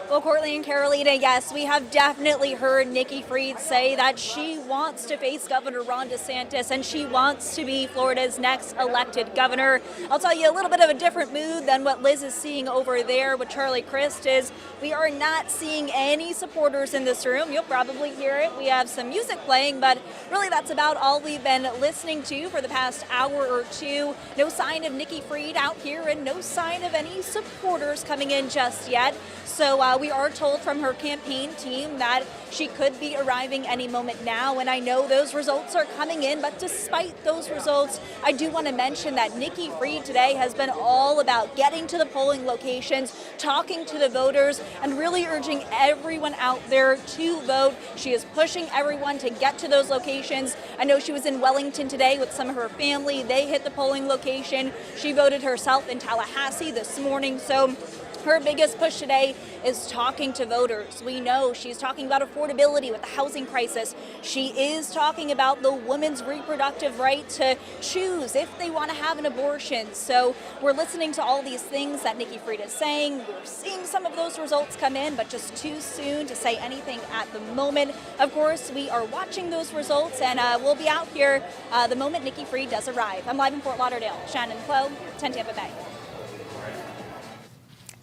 Well, Courtney and Carolina, yes, we have definitely heard Nikki Fried say that she wants to face Governor Ron DeSantis and she wants to be Florida's next elected governor. I'll tell you a little bit of a different mood than what Liz is seeing over there with Charlie Crist is we are not seeing any supporters in this room. You'll probably hear it. We have some music playing, but really that's about all we've been listening to for the past hour or two. No sign of Nikki Fried out here and no sign of any supporters coming in just yet. So we are told from her campaign team that she could be arriving any moment now, and I know those results are coming in, but despite those results, I do want to mention that Nikki Fried today has been all about getting to the polling locations, talking to the voters, and really urging everyone out there to vote. She is pushing everyone to get to those locations. I know she was in Wellington today with some of her family. They hit the polling location. She voted herself in Tallahassee this morning, so her biggest push today is talking to voters. We know she's talking about affordability with the housing crisis. She is talking about the woman's reproductive right to choose if they want to have an abortion. So we're listening to all these things that Nikki Fried is saying. We're seeing some of those results come in, but just too soon to say anything at the moment. Of course, we are watching those results, and we'll be out here the moment Nikki Fried does arrive. I'm live in Fort Lauderdale. Shannon Clow, 10 Tampa Bay.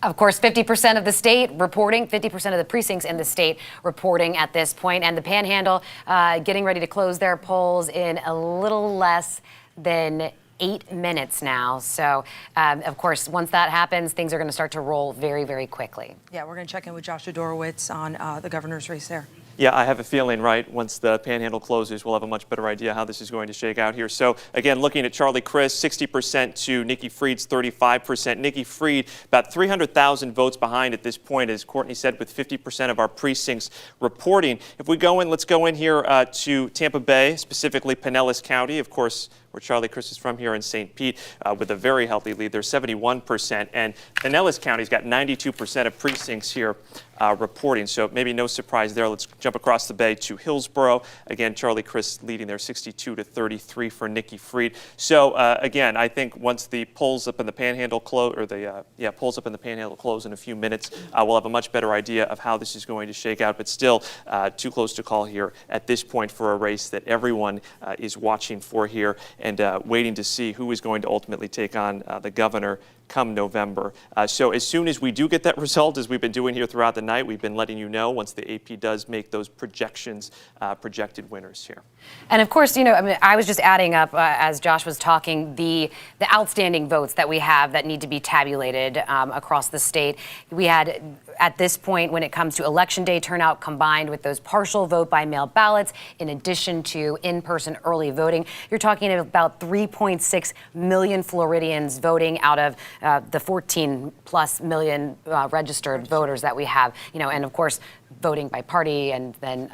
Of course, 50% of the state reporting, 50% of the precincts in the state reporting at this point, and the Panhandle getting ready to close their polls in a little less than 8 minutes now. So, of course, once that happens, things are going to start to roll very, very quickly. Yeah, we're going to check in with Joshua Dorowitz on the governor's race there. Yeah, I have a feeling, right, once the Panhandle closes, we'll have a much better idea how this is going to shake out here. So, again, looking at Charlie Crist, 60% to Nikki Fried's 35%. Nikki Fried, about 300,000 votes behind at this point, as Courtney said, with 50% of our precincts reporting. If we go in, let's go in here to Tampa Bay, specifically Pinellas County, of course, where Charlie Crist is from here in St. Pete, with a very healthy lead. There's 71%, and Pinellas County's got 92% of precincts here reporting, so maybe no surprise there. Let's jump across the bay to Hillsborough. Again, Charlie Crist leading there 62-33 for Nikki Fried. So again, I think once the polls up in the Panhandle close, or the polls up in the Panhandle close in a few minutes, we'll have a much better idea of how this is going to shake out. But still, too close to call here at this point for a race that everyone is watching for here and waiting to see who is going to ultimately take on the governor come November. So as soon as we do get that result, as we've been doing here throughout the night, we've been letting you know once the AP does make those projections, projected winners here. And of course, you know, I mean, I was just adding up as Josh was talking the outstanding votes that we have that need to be tabulated across the state. We had at this point, when it comes to election day turnout combined with those partial vote by mail ballots, in addition to in-person early voting, you're talking about 3.6 million Floridians voting out of the 14 plus million registered voters that we have, you know, and of course, voting by party, and then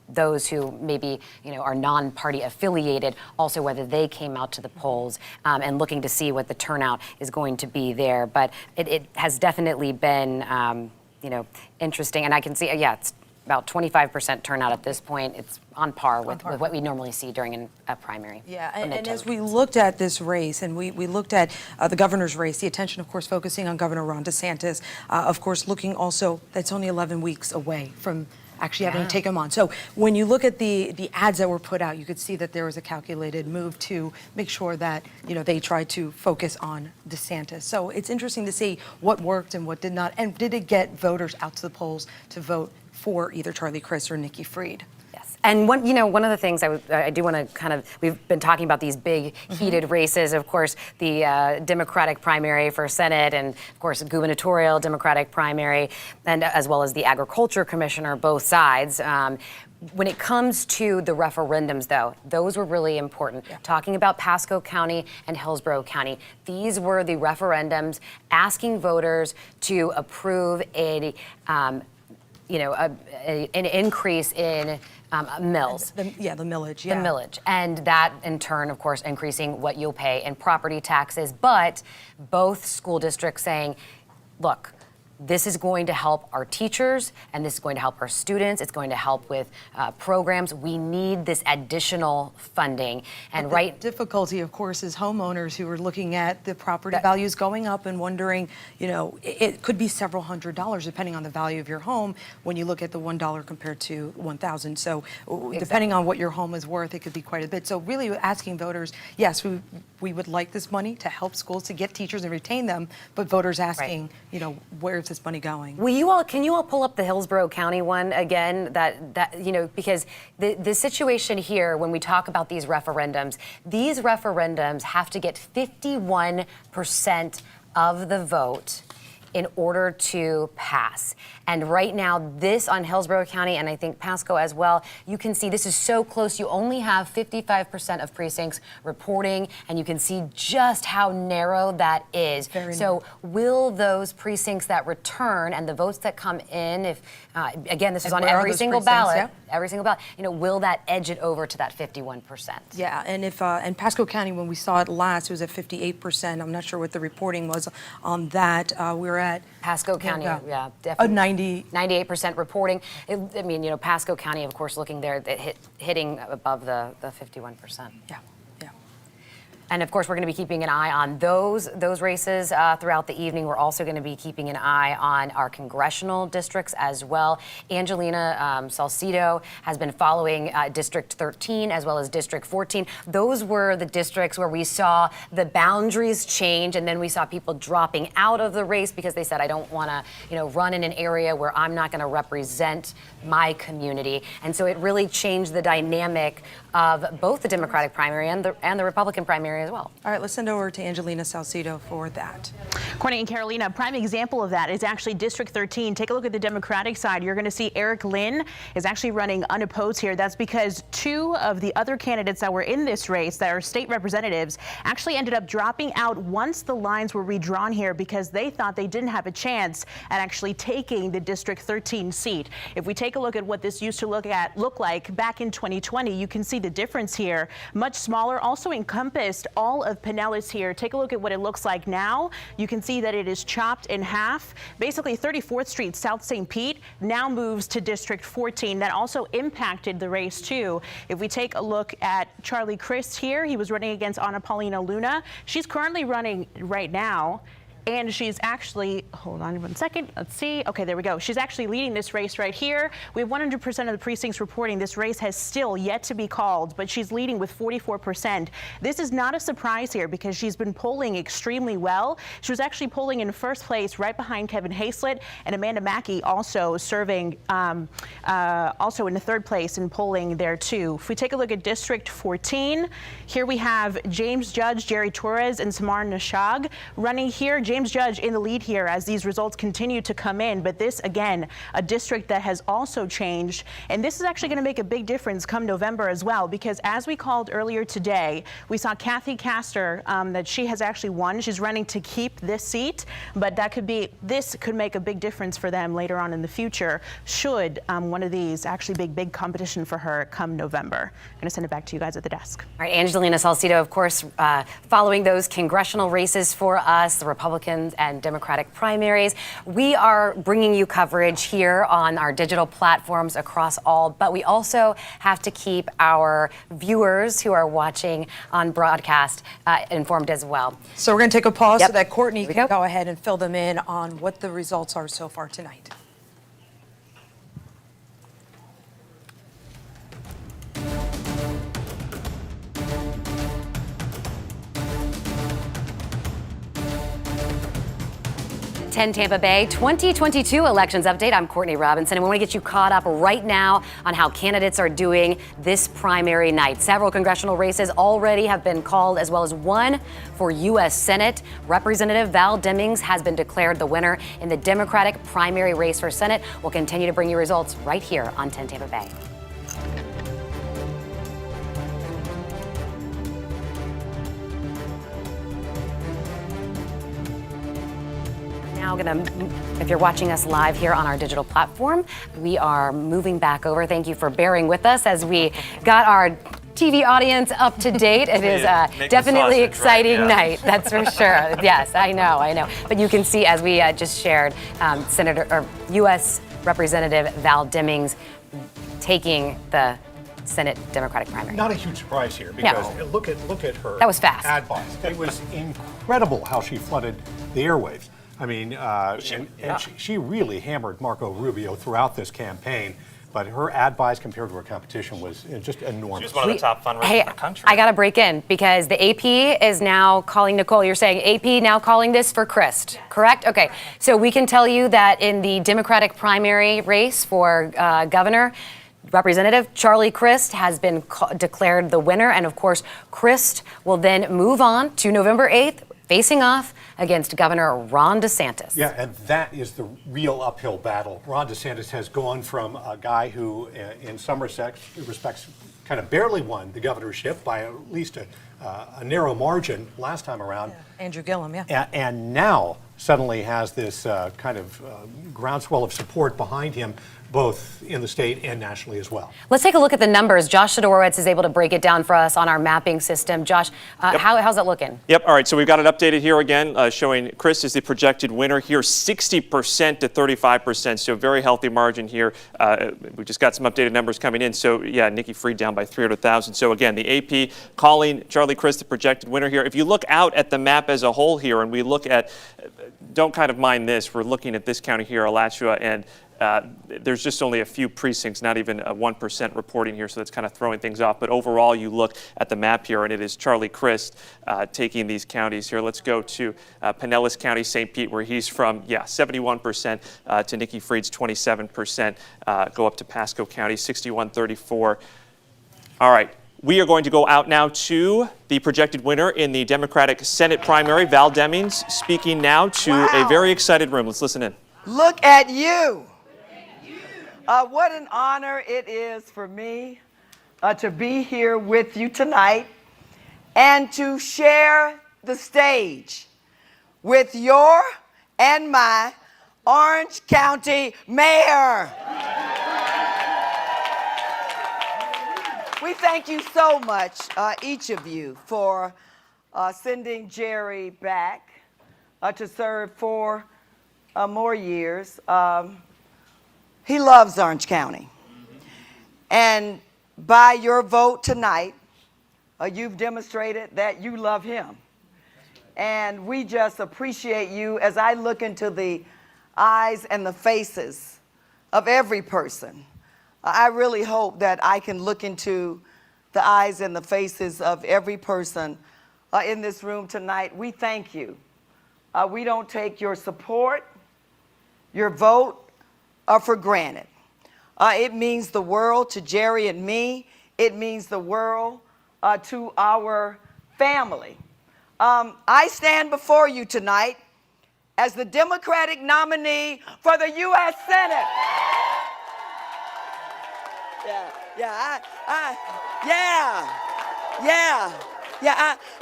those who maybe, you know, are non-party affiliated, also whether they came out to the polls, and looking to see what the turnout is going to be there. But it has definitely been, you know, interesting. And I can see, yeah, it's about 25% turnout at this point. It's on par with what we normally see during a primary. Yeah, and as we looked at this race, and we looked at the governor's race, the attention, of course, focusing on Governor Ron DeSantis, of course, looking also, that's only 11 weeks away from actually having to take them on. So when you look at the ads that were put out, you could see that there was a calculated move to make sure that, they tried to focus on DeSantis. So it's interesting to see what worked and what did not, and did it get voters out to the polls to vote for either Charlie Crist or Nikki Fried. And one of the things I do want to we've been talking about these big heated races, of course, the Democratic primary for Senate and, of course, gubernatorial Democratic primary, and as well as the agriculture commissioner, both sides. When it comes to the referendums, though, those were really important. Talking about Pasco County and Hillsborough County, these were the referendums asking voters to approve an increase in mills. The millage, The millage. And that, in turn, of course, increasing what you'll pay in property taxes. But both school districts saying, look, this is going to help our teachers, and this is going to help our students. It's going to help with programs. We need this additional funding. And the difficulty, of course, is homeowners who are looking at the property values going up and wondering, it could be several $100s depending on the value of your home when you look at the $1 compared to $1,000. So depending on what your home is worth, it could be quite a bit. So really asking voters, yes, we would like this money to help schools to get teachers and retain them, but voters asking, where's this money going? Can you all pull up the Hillsborough County one again? Because the situation here, when we talk about these referendums have to get 51% of the vote in order to pass. And right now, this on Hillsborough County, and I think Pasco as well, you can see this is so close. You only have 55% of precincts reporting, and you can see just how narrow that is. So will those precincts that return and the votes that come in, if, again, this is on every single ballot, will that edge it over to that 51%? Yeah, and if in Pasco County, when we saw it last, it was at 58%. I'm not sure what the reporting was on that. We were at Pasco County, definitely. 98% reporting. Pasco County, of course, looking there, hitting above the 51%. Yeah. And of course, we're going to be keeping an eye on those races throughout the evening. We're also going to be keeping an eye on our congressional districts as well. Angelina Salcido has been following District 13 as well as District 14. Those were the districts where we saw the boundaries change, and then we saw people dropping out of the race because they said, I don't want to, run in an area where I'm not going to represent my community. And so it really changed the dynamic of both the Democratic primary and the Republican primary as well. All right, let's send over to Angelina Salcido for that. Courtney and Carolina, a prime example of that is actually District 13. Take a look at the Democratic side. You're going to see Eric Lynn is actually running unopposed here. That's because two of the other candidates that were in this race that are state representatives actually ended up dropping out once the lines were redrawn here because they thought they didn't have a chance at actually taking the District 13 seat. If we take a look at what this used to look like back in 2020, you can see the difference here. Much smaller, also encompassed all of Pinellas here. Take a look at what it looks like now. You can see that it is chopped in half. Basically, 34th Street, South St. Pete, now moves to District 14. That also impacted the race, too. If we take a look at Charlie Crist here, he was running against Ana Paulina Luna. She's currently running right now. And she's actually, hold on one second, let's see. Okay, there we go. She's actually leading this race right here. We have 100% of the precincts reporting this race has still yet to be called, but she's leading with 44%. This is not a surprise here because she's been polling extremely well. She was actually polling in first place right behind Kevin Hayslett, and Amanda Mackey also serving also in the third place in polling there too. If we take a look at District 14, here we have James Judge, Jerry Torres, and Samar Nashag running here. James Judge in the lead here as these results continue to come in. But this, again, a district that has also changed. And this is actually going to make a big difference come November as well, because as we called earlier today, we saw Kathy Castor that she has actually won. She's running to keep this seat, but this could make a big difference for them later on in the future should one of these actually be a big competition for her come November. I'm going to send it back to you guys at the desk. All right, Angelina Salcido, of course, following those congressional races for us, the Republicans and Democratic primaries. We are bringing you coverage here on our digital platforms across all, but we also have to keep our viewers who are watching on broadcast informed as well. So we're going to take a pause so that Courtney can go ahead and fill them in on what the results are so far tonight. 10 Tampa Bay 2022 elections update. I'm Courtney Robinson, and we want to get you caught up right now on how candidates are doing this primary night. Several congressional races already have been called, as well as one for U.S. Senate. Representative Val Demings has been declared the winner in the Democratic primary race for Senate. We'll continue to bring you results right here on 10 Tampa Bay. Now if you're watching us live here on our digital platform, we are moving back over. Thank you for bearing with us as we got our TV audience up to date. It is a definitely exciting night, that's for sure. Yes, I know. But you can see, as we just shared, U.S. Representative Val Demings taking the Senate Democratic primary. Not a huge surprise here, because look at her. That was fast. Ad buys. It was incredible how she flooded the airwaves. I mean, she really hammered Marco Rubio throughout this campaign, but her ad buys compared to her competition was just enormous. She's one of the top fundraisers in the country. I got to break in because the AP is now calling, Nicole, you're saying AP now calling this for Crist, correct? Okay, so we can tell you that in the Democratic primary race for governor, Representative Charlie Crist has been declared the winner, and of course, Crist will then move on to November 8th, facing off against Governor Ron DeSantis. Yeah, and that is the real uphill battle. Ron DeSantis has gone from a guy who, in some respects, kind of barely won the governorship by at least a narrow margin last time around. Yeah. Andrew Gillum, yeah. And now suddenly has this kind of groundswell of support behind him, both in the state and nationally as well. Let's take a look at the numbers. Josh Sidorowicz is able to break it down for us on our mapping system. Josh, how's it looking? Yep. All right. So we've got it updated here again, showing Crist is the projected winner here, 60% to 35%. So very healthy margin here. We just got some updated numbers coming in. So yeah, Nikki Fried down by 300,000. So again, the AP calling Charlie Crist the projected winner here. If you look out at the map as a whole here, and we look at, don't kind of mind this, we're looking at this county here, Alachua, and there's just only a few precincts, not even a 1% reporting here, so that's kind of throwing things off. But overall, you look at the map here, and it is Charlie Crist taking these counties here. Let's go to Pinellas County, St. Pete, where he's from. Yeah, 71% to Nikki Fried's 27%. Go up to Pasco County, 61-34. All right. We are going to go out now to the projected winner in the Democratic Senate primary, Val Demings, speaking now to a very excited room. Let's listen in. Look at you. What an honor it is for me to be here with you tonight and to share the stage with your and my Orange County Mayor. We thank you so much, each of you, for sending Jerry back to serve 4 more years. He loves Orange County. And by your vote tonight, you've demonstrated that you love him. And we just appreciate you. As I look into the eyes and the faces of every person, I really hope that I can look into the eyes and the faces of every person in this room tonight. We thank you. We don't take your support, your vote, for granted. It means the world to Jerry and me. It means the world to our family. I stand before you tonight as the Democratic nominee for the U.S. Senate.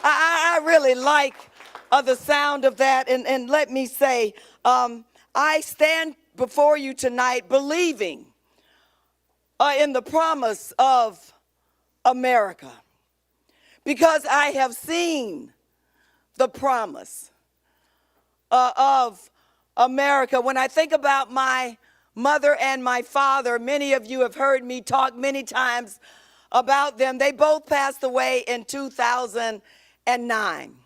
I really like the sound of that. And let me say, I stand before you tonight believing in the promise of America, because I have seen the promise of America. When I think about my mother and my father, many of you have heard me talk many times about them. They both passed away in 2009,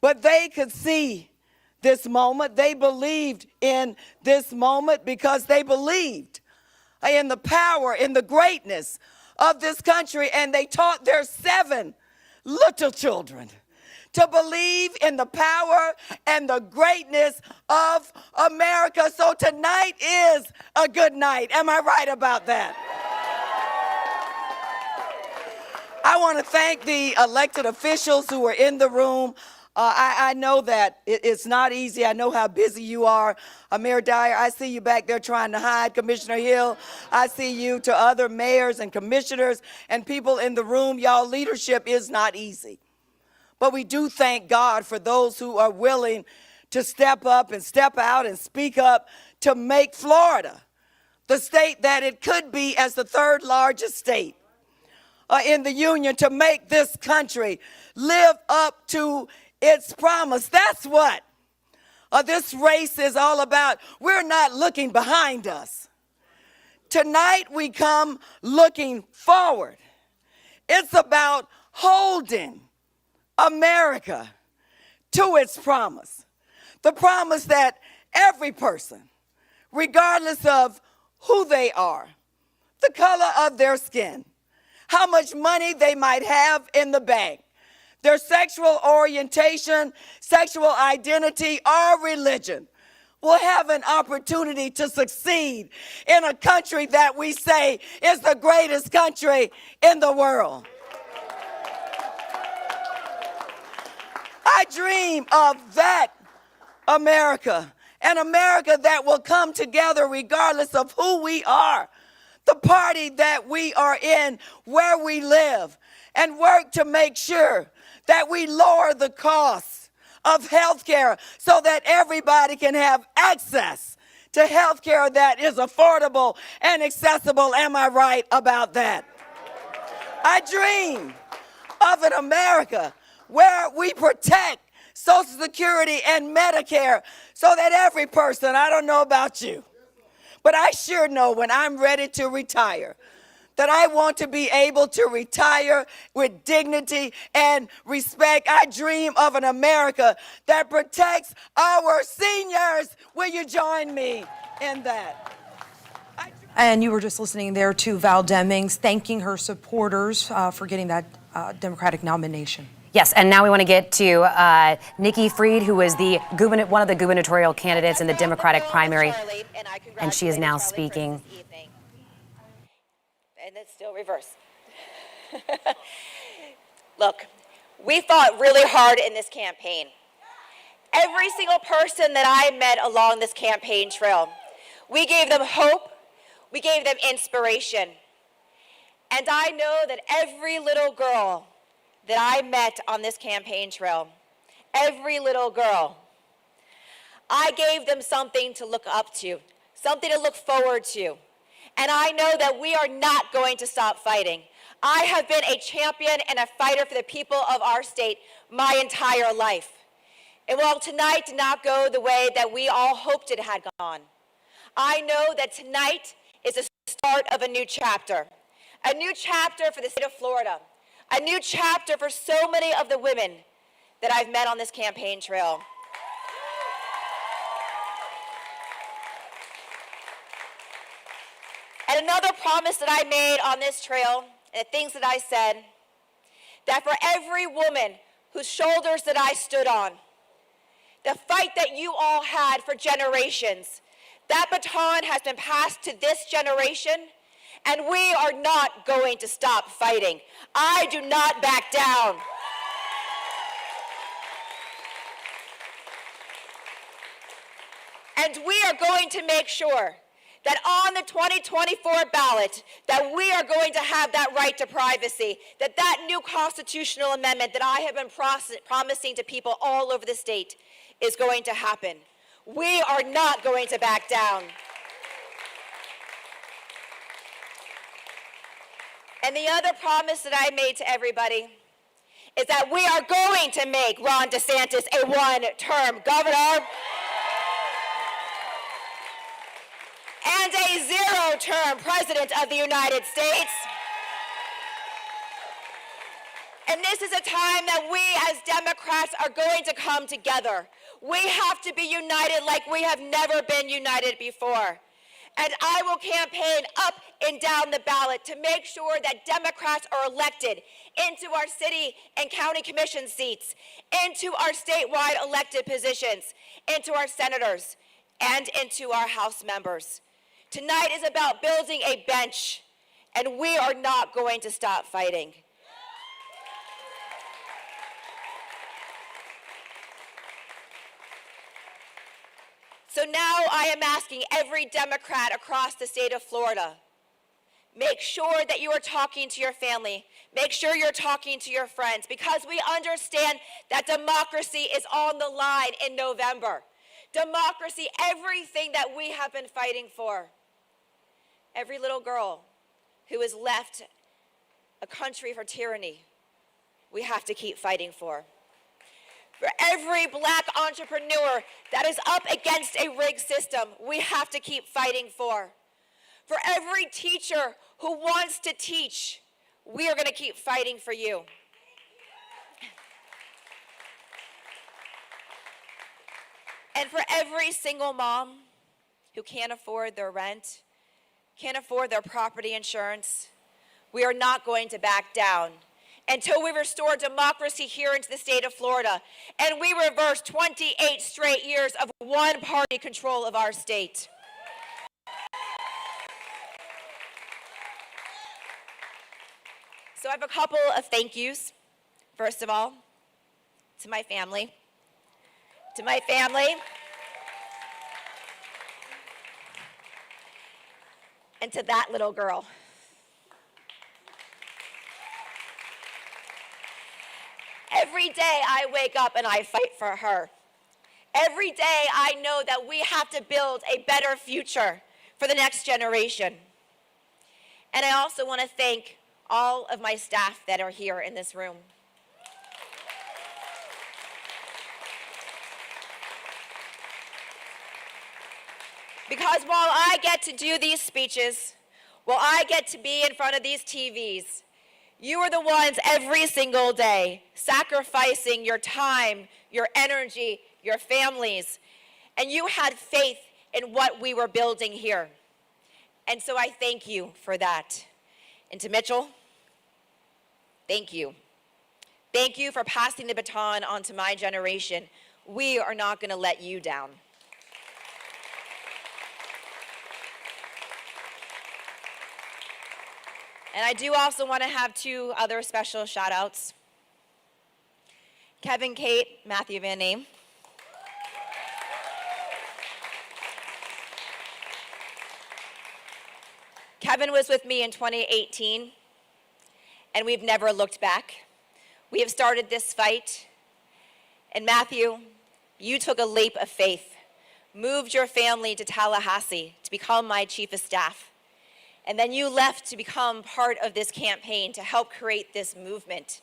but they could see this moment. They believed in this moment because they believed in the power, in the greatness of this country, and they taught their 7 little children to believe in the power and the greatness of America. So tonight is a good night. Am I right about that? I want to thank the elected officials who are in the room. I know that it's not easy. I know how busy you are. Mayor Dyer, I see you back there trying to hide. Commissioner Hill, I see you. To other mayors and commissioners and people in the room, y'all, leadership is not easy. But we do thank God for those who are willing to step up and step out and speak up to make Florida the state that it could be as the third largest state in the union, to make this country live up to its promise. That's what this race is all about. We're not looking behind us. Tonight we come looking forward. It's about holding America to its promise. The promise that every person, regardless of who they are, the color of their skin, how much money they might have in the bank, their sexual orientation, sexual identity, or religion, will have an opportunity to succeed in a country that we say is the greatest country in the world. I dream of that America, an America that will come together regardless of who we are, the party that we are in, where we live, and work to make sure that we lower the costs of health care so that everybody can have access to health care that is affordable and accessible. Am I right about that? I dream of an America where we protect Social Security and Medicare so that every person, I don't know about you, but I sure know when I'm ready to retire, that I want to be able to retire with dignity and respect. I dream of an America that protects our seniors. Will you join me in that? And you were just listening there to Val Demings thanking her supporters for getting that Democratic nomination. Yes, and now we want to get to Nikki Fried, who is one of the gubernatorial candidates in the Democratic primary, and she is now speaking. And it's still reverse. Look, we fought really hard in this campaign. Every single person that I met along this campaign trail, we gave them hope, we gave them inspiration. And I know that every little girl that I met on this campaign trail, every little girl, I gave them something to look up to, something to look forward to. And I know that we are not going to stop fighting. I have been a champion and a fighter for the people of our state my entire life. And while tonight did not go the way that we all hoped it had gone, I know that tonight is the start of a new chapter for the state of Florida, a new chapter for so many of the women that I've met on this campaign trail. And another promise that I made on this trail, and the things that I said, that for every woman whose shoulders that I stood on, the fight that you all had for generations, that baton has been passed to this generation, and we are not going to stop fighting. I do not back down. And we are going to make sure that on the 2024 ballot, that we are going to have that right to privacy, that new constitutional amendment that I have been promising to people all over the state is going to happen. We are not going to back down. And the other promise that I made to everybody is that we are going to make Ron DeSantis a one-term governor and a zero-term president of the United States. And this is a time that we as Democrats are going to come together. We have to be united like we have never been united before. And I will campaign up and down the ballot to make sure that Democrats are elected into our city and county commission seats, into our statewide elected positions, into our senators, and into our House members. Tonight is about building a bench, and we are not going to stop fighting. So now I am asking every Democrat across the state of Florida, make sure that you are talking to your family. Make sure you're talking to your friends, because we understand that democracy is on the line in November. Democracy, everything that we have been fighting for. Every little girl who has left a country for tyranny, we have to keep fighting for. For every black entrepreneur that is up against a rigged system, we have to keep fighting for. For every teacher who wants to teach, we are going to keep fighting for you. And for every single mom who can't afford their rent, can't afford their property insurance, we are not going to back down until we restore democracy here into the state of Florida, and we reverse 28 straight years of one-party control of our state. So I have a couple of thank yous. First of all, to my family. To my family. And to that little girl. Every day I wake up and I fight for her. Every day I know that we have to build a better future for the next generation. And I also want to thank all of my staff that are here in this room. Because while I get to do these speeches, while I get to be in front of these TVs, you are the ones every single day sacrificing your time, your energy, your families, and you had faith in what we were building here. And so I thank you for that. And to Mitchell, thank you. Thank you for passing the baton on to my generation. We are not going to let you down. And I do also want to have two other special shout outs. Kevin, Kate, Matthew Van Name. Kevin was with me in 2018, and we've never looked back. We have started this fight, and Matthew, you took a leap of faith, moved your family to Tallahassee to become my chief of staff. And then you left to become part of this campaign to help create this movement.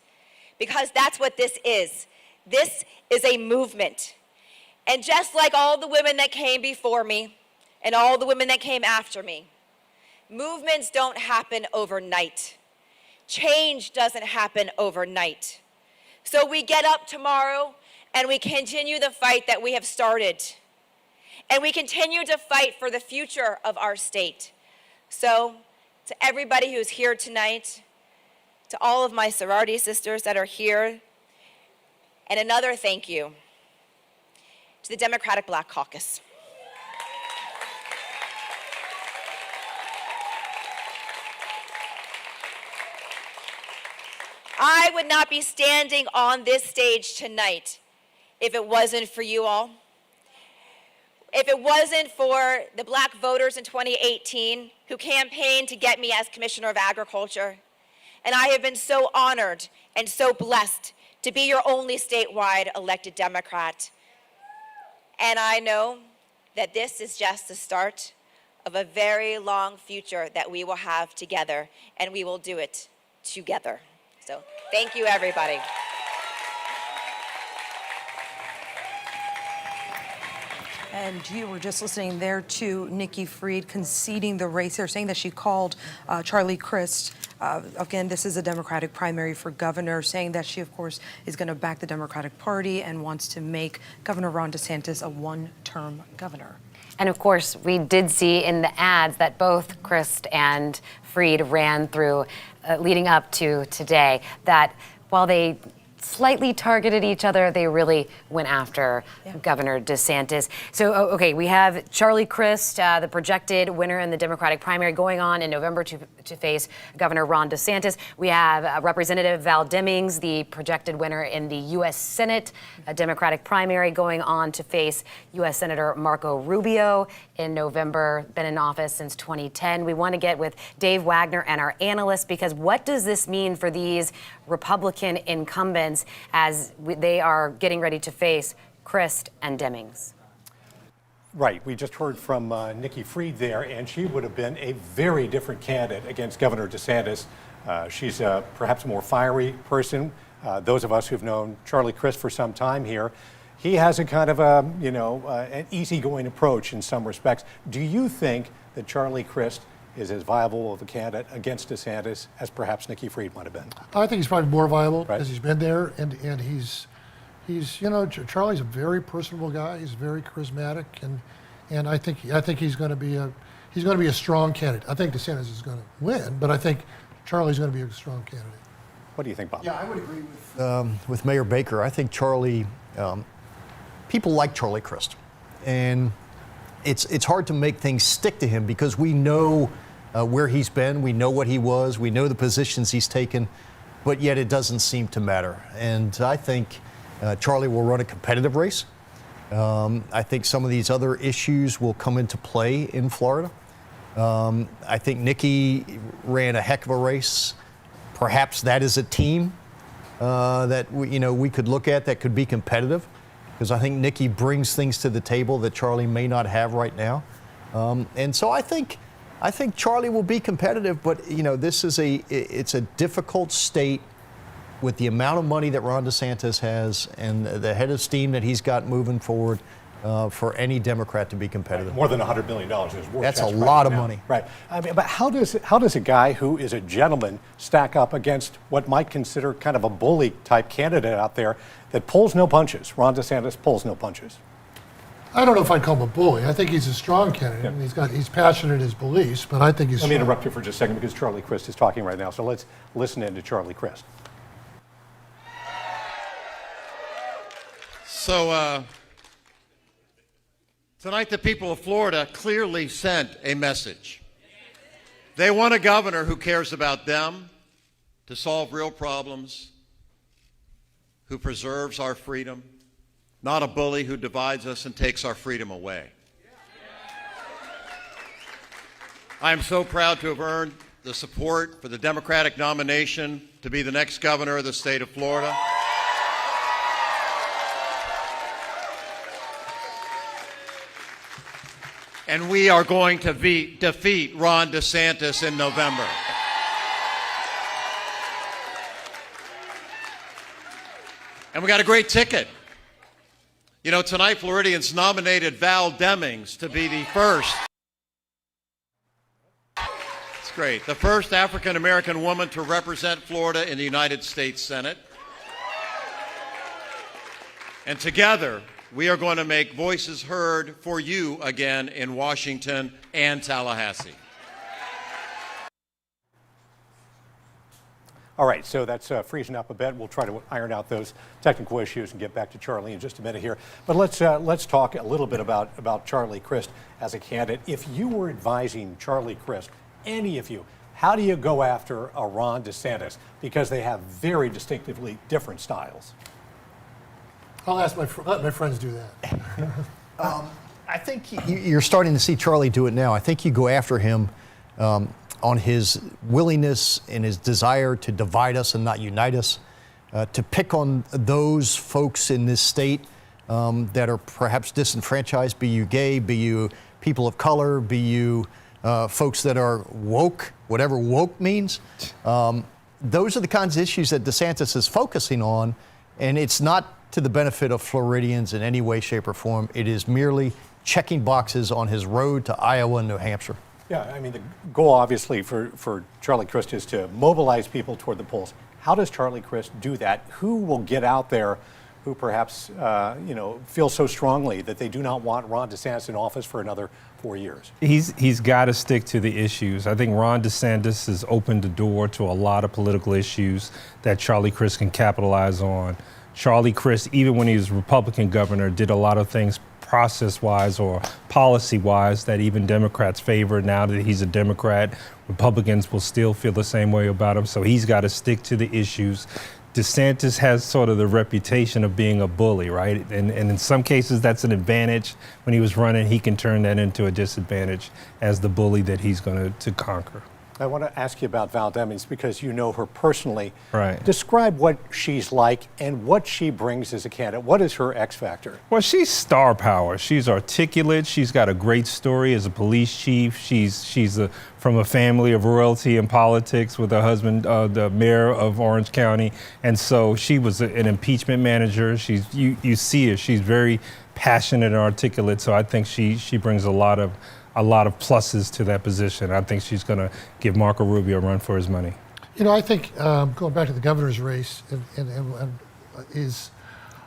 Because that's what this is. This is a movement. And just like all the women that came before me and all the women that came after me, movements don't happen overnight. Change doesn't happen overnight. So we get up tomorrow and we continue the fight that we have started. And we continue to fight for the future of our state. So, to everybody who's here tonight, to all of my sorority sisters that are here, and another thank you to the Democratic Black Caucus. I would not be standing on this stage tonight if it wasn't for you all. If it wasn't for the black voters in 2018 who campaigned to get me as Commissioner of Agriculture. And I have been so honored and so blessed to be your only statewide elected Democrat. And I know that this is just the start of a very long future that we will have together, and we will do it together. So thank you, everybody. And you were just listening there to Nikki Fried conceding the race. They're saying that she called Charlie Crist. Again, this is a Democratic primary for governor, saying that she, of course, is going to back the Democratic Party and wants to make Governor Ron DeSantis a one-term governor. And of course, we did see in the ads that both Crist and Fried ran through leading up to today, that while they slightly targeted each other, they really went after Governor DeSantis. So, okay, we have Charlie Crist, the projected winner in the Democratic primary, going on in November to face Governor Ron DeSantis. We have Representative Val Demings, the projected winner in the U.S. Senate Democratic primary, going on to face U.S. Senator Marco Rubio in November, been in office since 2010. We want to get with Dave Wagner and our analysts, because what does this mean for these Republican incumbents as they are getting ready to face Crist and Demings? Right. We just heard from Nikki Fried there, and she would have been a very different candidate against Governor DeSantis. She's perhaps a more fiery person. Those of us who've known Charlie Crist for some time here, he has a kind of a, an easygoing approach in some respects. Do you think that Charlie Crist is as viable of a candidate against DeSantis as perhaps Nikki Fried might have been? I think he's probably more viable because he's been there, and he's Charlie's a very personable guy. He's very charismatic, and I think he's going to be a strong candidate. I think DeSantis is going to win, but I think Charlie's going to be a strong candidate. What do you think, Bob? Yeah, I would agree with Mayor Baker. I think Charlie, people like Charlie Crist, and it's hard to make things stick to him because we know where he's been, we know what he was, we know the positions he's taken, but yet it doesn't seem to matter. And I think Charlie will run a competitive race. I think some of these other issues will come into play in Florida. I think Nikki ran a heck of a race. Perhaps that is a team that we could look at that could be competitive, because I think Nikki brings things to the table that Charlie may not have right now. And so I think Charlie will be competitive, but this is it's a difficult state with the amount of money that Ron DeSantis has and the head of steam that he's got moving forward for any Democrat to be competitive. More than $100 billion is worth. That's a lot of money. Right. I mean, but how does a guy who is a gentleman stack up against what might consider kind of a bully type candidate out there that pulls no punches? Ron DeSantis pulls no punches. I don't know if I'd call him a bully. I think he's a strong candidate, and he's passionate in his beliefs, but I think he's Let me interrupt you for just a second because Charlie Crist is talking right now, so let's listen in to Charlie Crist. So tonight the people of Florida clearly sent a message. They want a governor who cares about them, to solve real problems, who preserves our freedom, not a bully who divides us and takes our freedom away. I am so proud to have earned the support for the Democratic nomination to be the next governor of the state of Florida. And we are going to defeat Ron DeSantis in November. And we got a great ticket. Tonight Floridians nominated Val Demings to be the first. It's great. The first African-American woman to represent Florida in the United States Senate. And together, we are going to make voices heard for you again in Washington and Tallahassee. All right, so that's freezing up a bit. We'll try to iron out those technical issues and get back to Charlie in just a minute here. But let's talk a little bit about Charlie Crist as a candidate. If you were advising Charlie Crist, any of you, how do you go after a Ron DeSantis? Because they have very distinctively different styles. I'll let my friends do that. I think you're starting to see Charlie do it now. I think you go after him on his willingness and his desire to divide us and not unite us, to pick on those folks in this state that are perhaps disenfranchised, be you gay, be you people of color, be you folks that are woke, whatever woke means. Those are the kinds of issues that DeSantis is focusing on, and it's not to the benefit of Floridians in any way, shape, or form. It is merely checking boxes on his road to Iowa and New Hampshire. Yeah, I mean, the goal obviously for Charlie Crist is to mobilize people toward the polls. How does Charlie Crist do that? Who will get out there who perhaps, feel so strongly that they do not want Ron DeSantis in office for another 4 years? He's got to stick to the issues. I think Ron DeSantis has opened the door to a lot of political issues that Charlie Crist can capitalize on. Charlie Crist, even when he was Republican governor, did a lot of things process-wise or policy-wise that even Democrats favor. Now that he's a Democrat, Republicans will still feel the same way about him. So he's got to stick to the issues. DeSantis has sort of the reputation of being a bully, right? And in some cases, that's an advantage. When he was running, he can turn that into a disadvantage as the bully that he's going to conquer. I want to ask you about Val Demings because you know her personally. Right. Describe what she's like and what she brings as a candidate. What is her X factor? Well, she's star power. She's articulate. She's got a great story as a police chief. She's from a family of royalty in politics with her husband, the mayor of Orange County. And so she was an impeachment manager. You see her. She's very passionate and articulate. So I think she brings a lot of pluses to that position. I think she's going to give Marco Rubio a run for his money. You know, I think going back to the governor's race,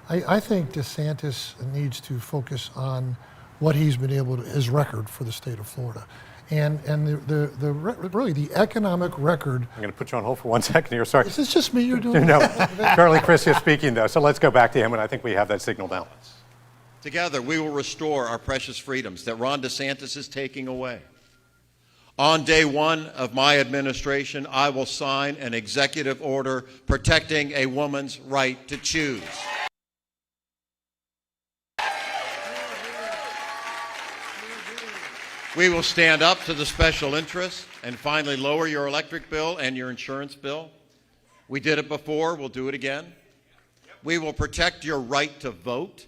I think DeSantis needs to focus on what he's been able to, his record for the state of Florida. And really the economic record. I'm going to put you on hold for 1 second here. Sorry. Is this just me you're doing? No, Charlie Crist is speaking though. So let's go back to him, and I think we have that signal now. Together, we will restore our precious freedoms that Ron DeSantis is taking away. On day one of my administration, I will sign an executive order protecting a woman's right to choose. We will stand up to the special interests and finally lower your electric bill and your insurance bill. We did it before, we'll do it again. We will protect your right to vote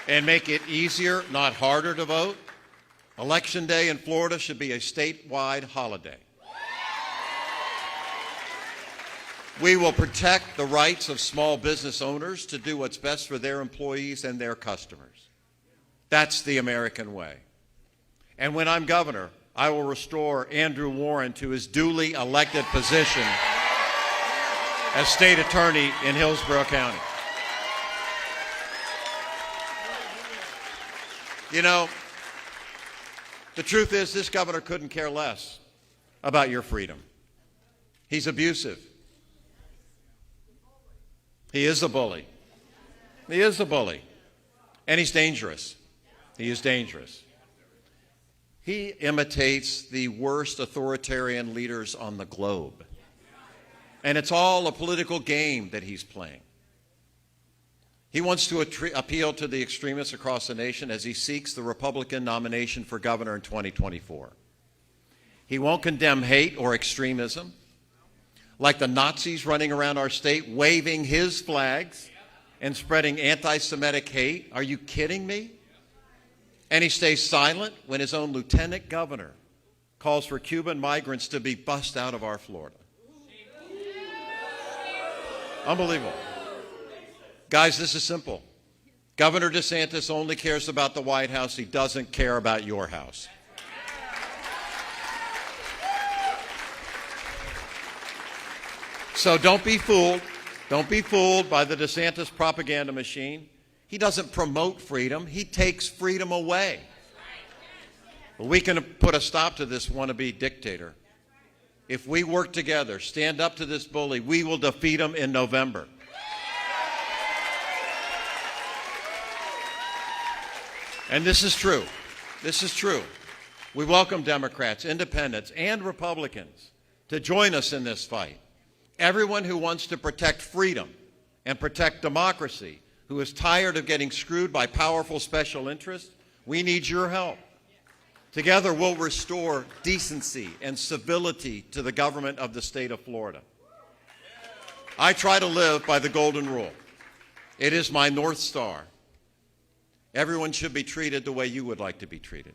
and make it easier, not harder, to vote. Election day in Florida should be a statewide holiday. We will protect the rights of small business owners to do what's best for their employees and their customers. That's the American way. And when I'm governor, I will restore Andrew Warren to his duly elected position as state attorney in Hillsborough County. You know, the truth is this governor couldn't care less about your freedom. He's abusive. He is a bully. He is a bully. And he's dangerous. He is dangerous. He imitates the worst authoritarian leaders on the globe. And it's all a political game that he's playing. He wants to appeal to the extremists across the nation as he seeks the Republican nomination for governor in 2024. He won't condemn hate or extremism, like the Nazis running around our state waving his flags and spreading anti-Semitic hate. Are you kidding me? And he stays silent when his own lieutenant governor calls for Cuban migrants to be bussed out of our Florida. Unbelievable. Guys, this is simple. Governor DeSantis only cares about the White House. He doesn't care about your house. So don't be fooled. Don't be fooled by the DeSantis propaganda machine. He doesn't promote freedom. He takes freedom away. But we can put a stop to this wannabe dictator. If we work together, stand up to this bully, we will defeat him in November. And this is true. This is true. We welcome Democrats, independents, and Republicans to join us in this fight. Everyone who wants to protect freedom and protect democracy, who is tired of getting screwed by powerful special interests, we need your help. Together, we'll restore decency and civility to the government of the state of Florida. I try to live by the golden rule. It is my North Star. Everyone should be treated the way you would like to be treated.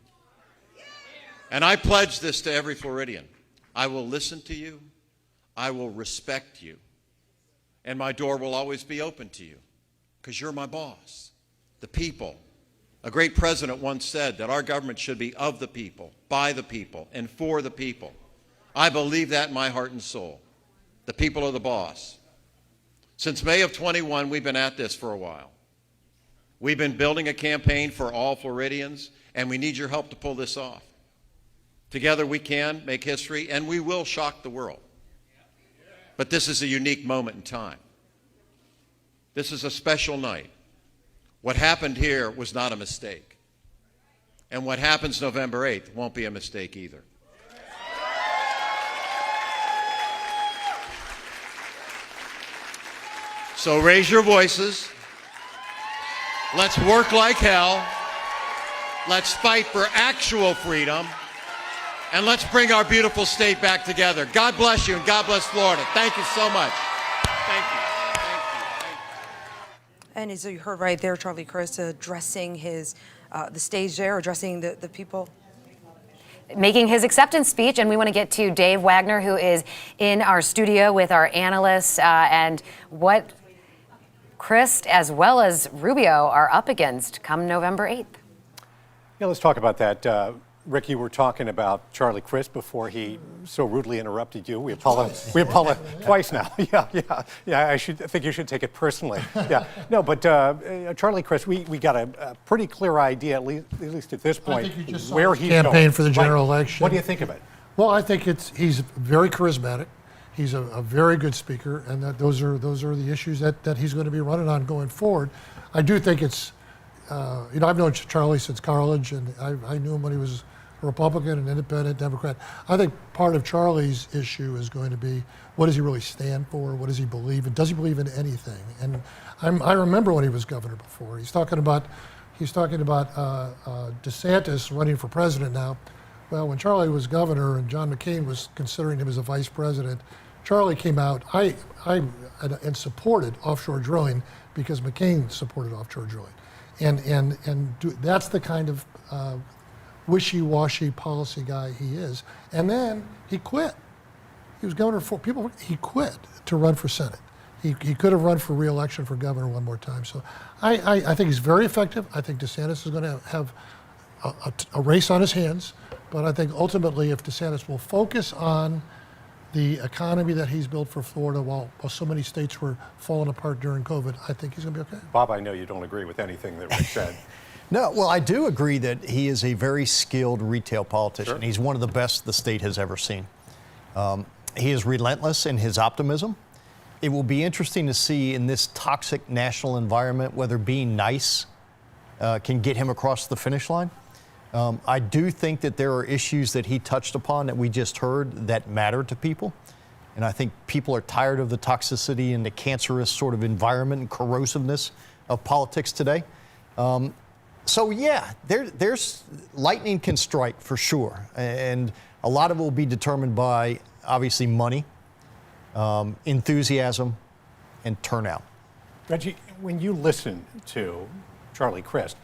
And I pledge this to every Floridian. I will listen to you. I will respect you. And my door will always be open to you because you're my boss. the people. A great president once said that our government should be of the people, by the people, and for the people. I believe that in my heart and soul. The people are the boss. Since May of 21, we've been at this for a while. We've been building a campaign for all Floridians, and we need your help to pull this off. Together we can make history, and we will shock the world. But this is a unique moment in time. This is a special night. What happened here was not a mistake. And what happens November 8th won't be a mistake either. So raise your voices. Let's work like hell. Let's fight for actual freedom. And let's bring our beautiful state back together. God bless you and God bless Florida. Thank you so much. Thank you. And as you heard right there, Charlie Crist addressing the stage there, addressing the people. Making his acceptance speech, and we want to get to Dave Wagner, who is in our studio with our analysts, and what Crist as well as Rubio are up against come November 8th. Yeah, let's talk about that. Rick, you were talking about Charlie Crist before he so rudely interrupted you. We apologize twice now. Yeah. I think you should take it personally. Yeah. No, but Charlie Crist, we got a pretty clear idea, at least at this point, I think you just saw where his he's campaign going. for the general election. What do you think of it? Well, I think he's very charismatic. He's a very good speaker, and that those are the issues that he's going to be running on going forward. I do think it's, I've known Charlie since college, and I knew him when he was a Republican and independent Democrat. I think part of Charlie's issue is going to be, what does he really stand for? What does he believe in? Does he believe in anything? And I remember when he was governor before. He's talking about DeSantis running for president now. Well, when Charlie was governor and John McCain was considering him as a vice president, Charlie came out and supported offshore drilling because McCain supported offshore drilling, and that's the kind of wishy-washy policy guy he is. And then he quit. He was governor for people. He quit to run for Senate. He could have run for re-election for governor one more time. So I think he's very effective. I think DeSantis is going to have a race on his hands. But I think ultimately, if DeSantis will focus on the economy that he's built for Florida while so many states were falling apart during COVID, I think he's going to be okay. Bob, I know you don't agree with anything that Rick said. No, well, I do agree that he is a very skilled retail politician. Sure. He's one of the best the state has ever seen. He is relentless in his optimism. It will be interesting to see in this toxic national environment whether being nice can get him across the finish line. I do think that there are issues that he touched upon that we just heard that matter to people. And I think people are tired of the toxicity and the cancerous sort of environment and corrosiveness of politics today. So yeah, there's lightning can strike for sure. And a lot of it will be determined by obviously money, enthusiasm, and turnout. Reggie, when you listen to Charlie Crist,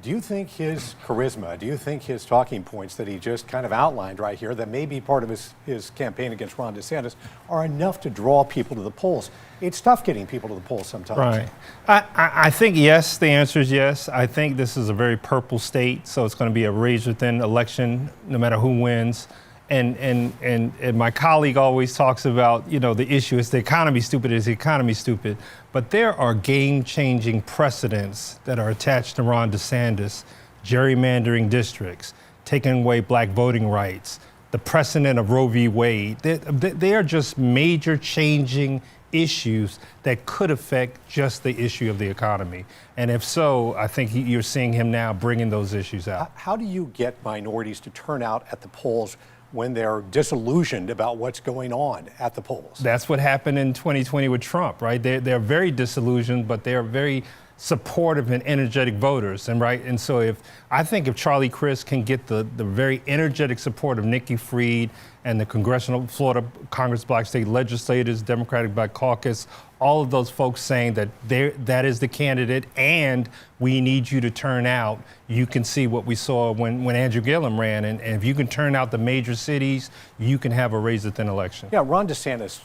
do you think his charisma, do you think his talking points that he just kind of outlined right here that may be part of his campaign against Ron DeSantis are enough to draw people to the polls? It's tough getting people to the polls sometimes. Right. I think yes, the answer is yes. I think this is a very purple state, so it's going to be a razor-thin election no matter who wins. And my colleague always talks about, the issue is the economy stupid, is the economy stupid? But there are game-changing precedents that are attached to Ron DeSantis, gerrymandering districts, taking away black voting rights, the precedent of Roe v. Wade. They are just major changing issues that could affect just the issue of the economy. And if so, I think you're seeing him now bringing those issues out. How do you get minorities to turn out at the polls when they're disillusioned about what's going on at the polls? That's what happened in 2020 with Trump, right? They're very disillusioned, but they're very supportive and energetic voters, and so I think if Charlie Crist can get the very energetic support of Nikki Fried and the Congressional Florida Congress Black State Legislators, Democratic Black Caucus, all of those folks saying that that is the candidate and we need you to turn out, you can see what we saw when Andrew Gillum ran. And if you can turn out the major cities, you can have a razor-thin election. Yeah, Ron DeSantis,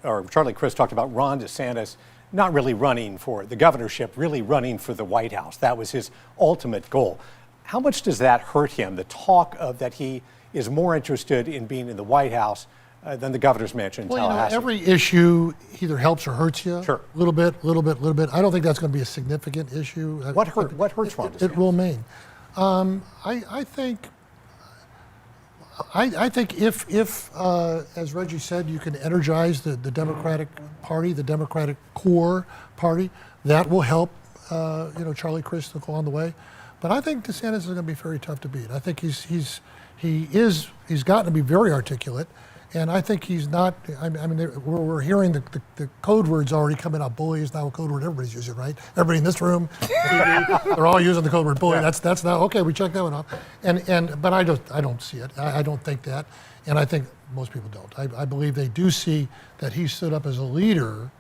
or Charlie Crist talked about Ron DeSantis not really running for the governorship, really running for the White House. That was his ultimate goal. How much does that hurt him, the talk of that he is more interested in being in the White House than the governor's mansion in Tallahassee? Every issue either helps or hurts you. Sure. A little bit. I don't think that's going to be a significant issue. What hurts Ron DeSantis? It will mean. I think if as Reggie said, you can energize the Democratic Party, the Democratic core party, that will help Charlie Crist to go on the way. But I think DeSantis is going to be very tough to beat. I think he's gotten to be very articulate. And I think he's not, I mean, we're hearing the code words already coming out. Bully is now a code word everybody's using, right? Everybody in this room, they're all using the code word bully. That's now, okay, we checked that one off. But I don't see it. I don't think that. And I think most people don't. I believe they do see that he stood up as a leader.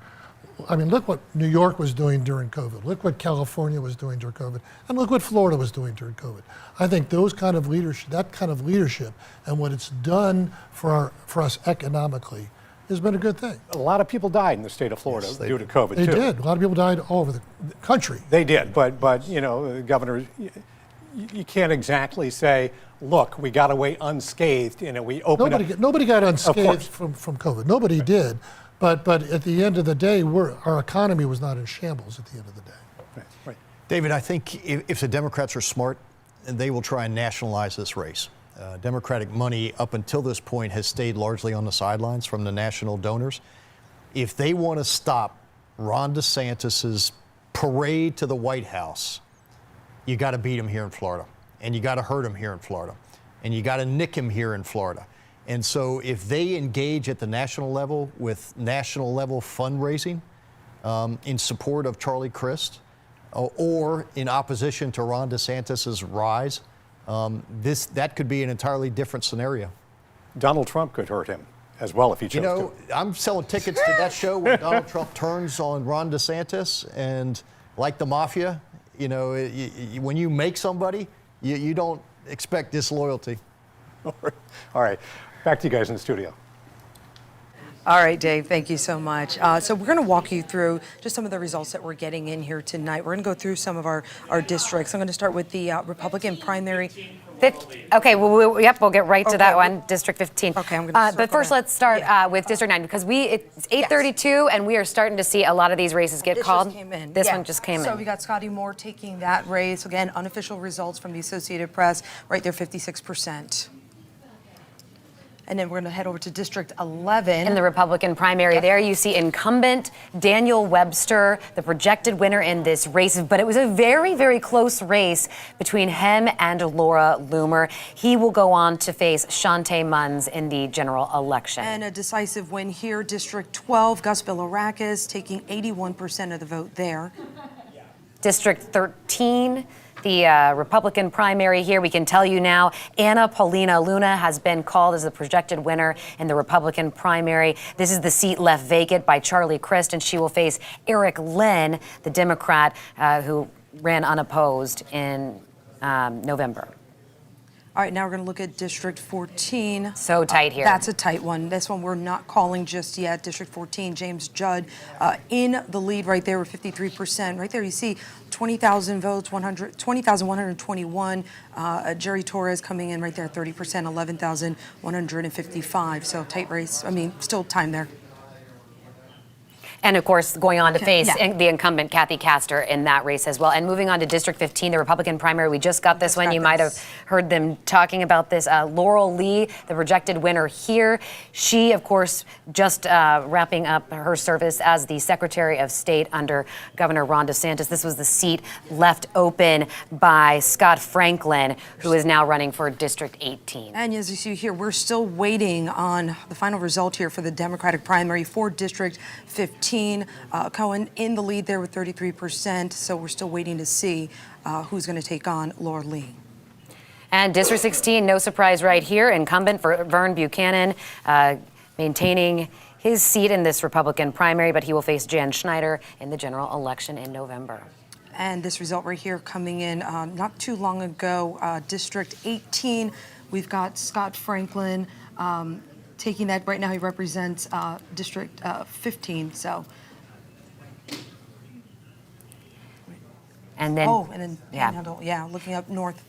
I mean, look what New York was doing during COVID. Look what California was doing during COVID. And look what Florida was doing during COVID. I think that kind of leadership and what it's done for us economically has been a good thing. A lot of people died in the state of Florida due to COVID, They too. did. A lot of people died all over the country. They did, but the governor, you can't exactly say, look, we got away unscathed, we opened up. Nobody got unscathed from COVID. Nobody did. But at the end of the day, our economy was not in shambles at the end of the day. Right. David, I think if the Democrats are smart, they will try and nationalize this race. Democratic money up until this point has stayed largely on the sidelines from the national donors. If they want to stop Ron DeSantis's parade to the White House, you got to beat him here in Florida, and you got to hurt him here in Florida, and you got to nick him here in Florida. And so if they engage at the national level with national level fundraising in support of Charlie Crist or in opposition to Ron DeSantis's rise, that could be an entirely different scenario. Donald Trump could hurt him as well if he chose to. I'm selling tickets to that show when Donald Trump turns on Ron DeSantis, and like the mafia, when you make somebody, you don't expect disloyalty. All right. Back to you guys in the studio. All right, Dave, thank you so much. So we're going to walk you through just some of the results that we're getting in here tonight. We're going to go through some of our districts. I'm going to start with the Republican primary. Okay, we'll get right to that one, District 15. Okay, I'm going to but first, let's start with District 9 because it's 8:32 and we are starting to see a lot of these races get called. This one just came in. So we got Scotty Moore taking that race. Again, unofficial results from the Associated Press, right there, 56%. And then we're going to head over to District 11. In the Republican primary, there you see incumbent Daniel Webster, the projected winner in this race. But it was a very, very close race between him and Laura Loomer. He will go on to face Shantae Munns in the general election. And a decisive win here, District 12, Gus Bilirakis taking 81% of the vote there. District 13. The Republican primary here, we can tell you now, Anna Paulina Luna has been called as the projected winner in the Republican primary. This is the seat left vacant by Charlie Crist, and she will face Eric Lynn, the Democrat who ran unopposed in November. All right, now we're going to look at District 14. So tight here. That's a tight one. This one we're not calling just yet. District 14, James Judd in the lead right there with 53%. Right there you see 20,000 votes, 20,121. Jerry Torres coming in right there, 30%, 11,155. So tight race. I mean, still time there. And of course, going on to face the incumbent Kathy Castor in that race as well. And moving on to District 15, the Republican primary, we just got this one. You might have heard them talking about this. Laurel Lee, the projected winner here. She, of course, just wrapping up her service as the Secretary of State under Governor Ron DeSantis. This was the seat left open by Scott Franklin, who is now running for District 18. And as you see here, we're still waiting on the final result here for the Democratic primary for District 15. Cohen in the lead there with 33%, so we're still waiting to see who's going to take on Laura Lee. And District 16, no surprise right here, incumbent for Vern Buchanan, maintaining his seat in this Republican primary, but he will face Jan Schneider in the general election in November. And this result right here coming in not too long ago, District 18, we've got Scott Franklin taking that. Right now he represents District 15, so And then, and then Panhandle, looking up north.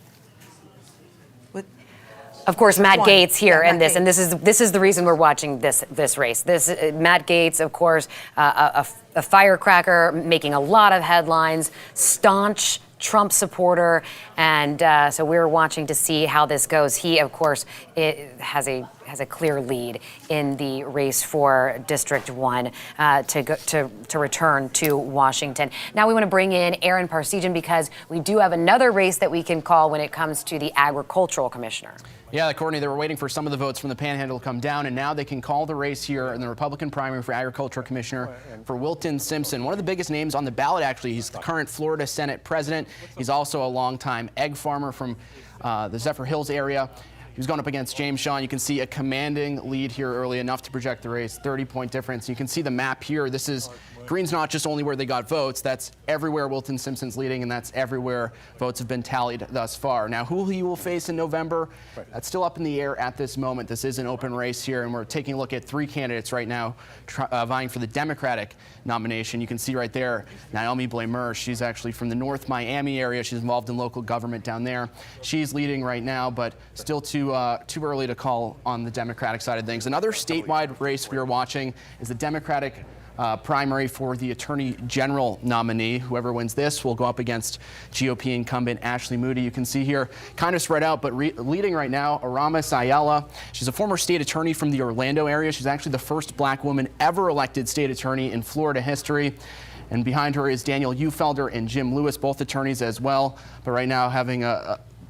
Of course, Matt One. Gaetz here Yeah, in Matt this, and this is the reason we're watching this race. Matt Gaetz, of course, a firecracker, making a lot of headlines, staunch Trump supporter, and so we're watching to see how this goes. He, of course, has a clear lead in the race for District 1 to return to Washington. Now we want to bring in Aaron Parsegian because we do have another race that we can call when it comes to the Agricultural Commissioner. Yeah, Courtney, they were waiting for some of the votes from the Panhandle to come down, and now they can call the race here in the Republican primary for Agricultural Commissioner for Wilton Simpson. One of the biggest names on the ballot, actually. He's the current Florida Senate president. He's also a longtime egg farmer from the Zephyr Hills area. He was going up against James Shaw. You can see a commanding lead here early, enough to project the race, 30-point difference. You can see the map here. This is green's not just only where they got votes. That's everywhere Wilton Simpson's leading, and that's everywhere votes have been tallied thus far. Now, who he will face in November, that's still up in the air at this moment. This is an open race here, and we're taking a look at three candidates right now vying for the Democratic nomination. You can see right there, Naomi Blamur. She's actually from the North Miami area. She's involved in local government down there. She's leading right now, but still too early to call on the Democratic side of things. Another statewide race we are watching is the Democratic primary for the Attorney General nominee. Whoever wins this will go up against GOP incumbent Ashley Moody. You can see here, kind of spread out, but leading right now, Aramis Ayala. She's a former state attorney from the Orlando area. She's actually the first black woman ever elected state attorney in Florida history. And behind her is Daniel Ufelder and Jim Lewis, both attorneys as well. But right now having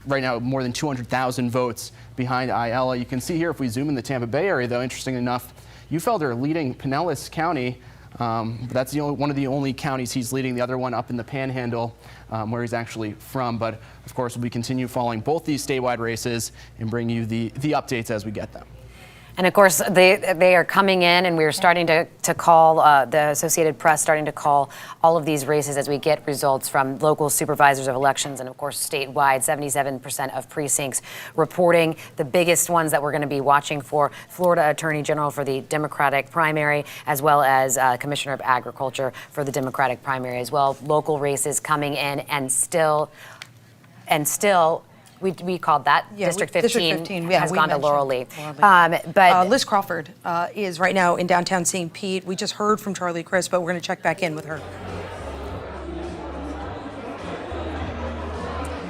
more than 200,000 votes behind Ayala. You can see here, if we zoom in the Tampa Bay area, though, interesting enough, Ufelder leading Pinellas County. That's one of the only counties he's leading. The other one up in the Panhandle, where he's actually from. But of course, we'll continue following both these statewide races and bring you the updates as we get them. And of course, they are coming in, and we're starting to call, the Associated Press starting to call all of these races as we get results from local supervisors of elections and, of course, statewide. 77% of precincts reporting. The biggest ones that we're going to be watching for: Florida Attorney General for the Democratic primary, as well as Commissioner of Agriculture for the Democratic primary as well. Local races coming in, and still. We called that District 15 has gone to Laurel Lee. But Liz Crawford is right now in downtown St. Pete. We just heard from Charlie Crist, but we're going to check back in with her.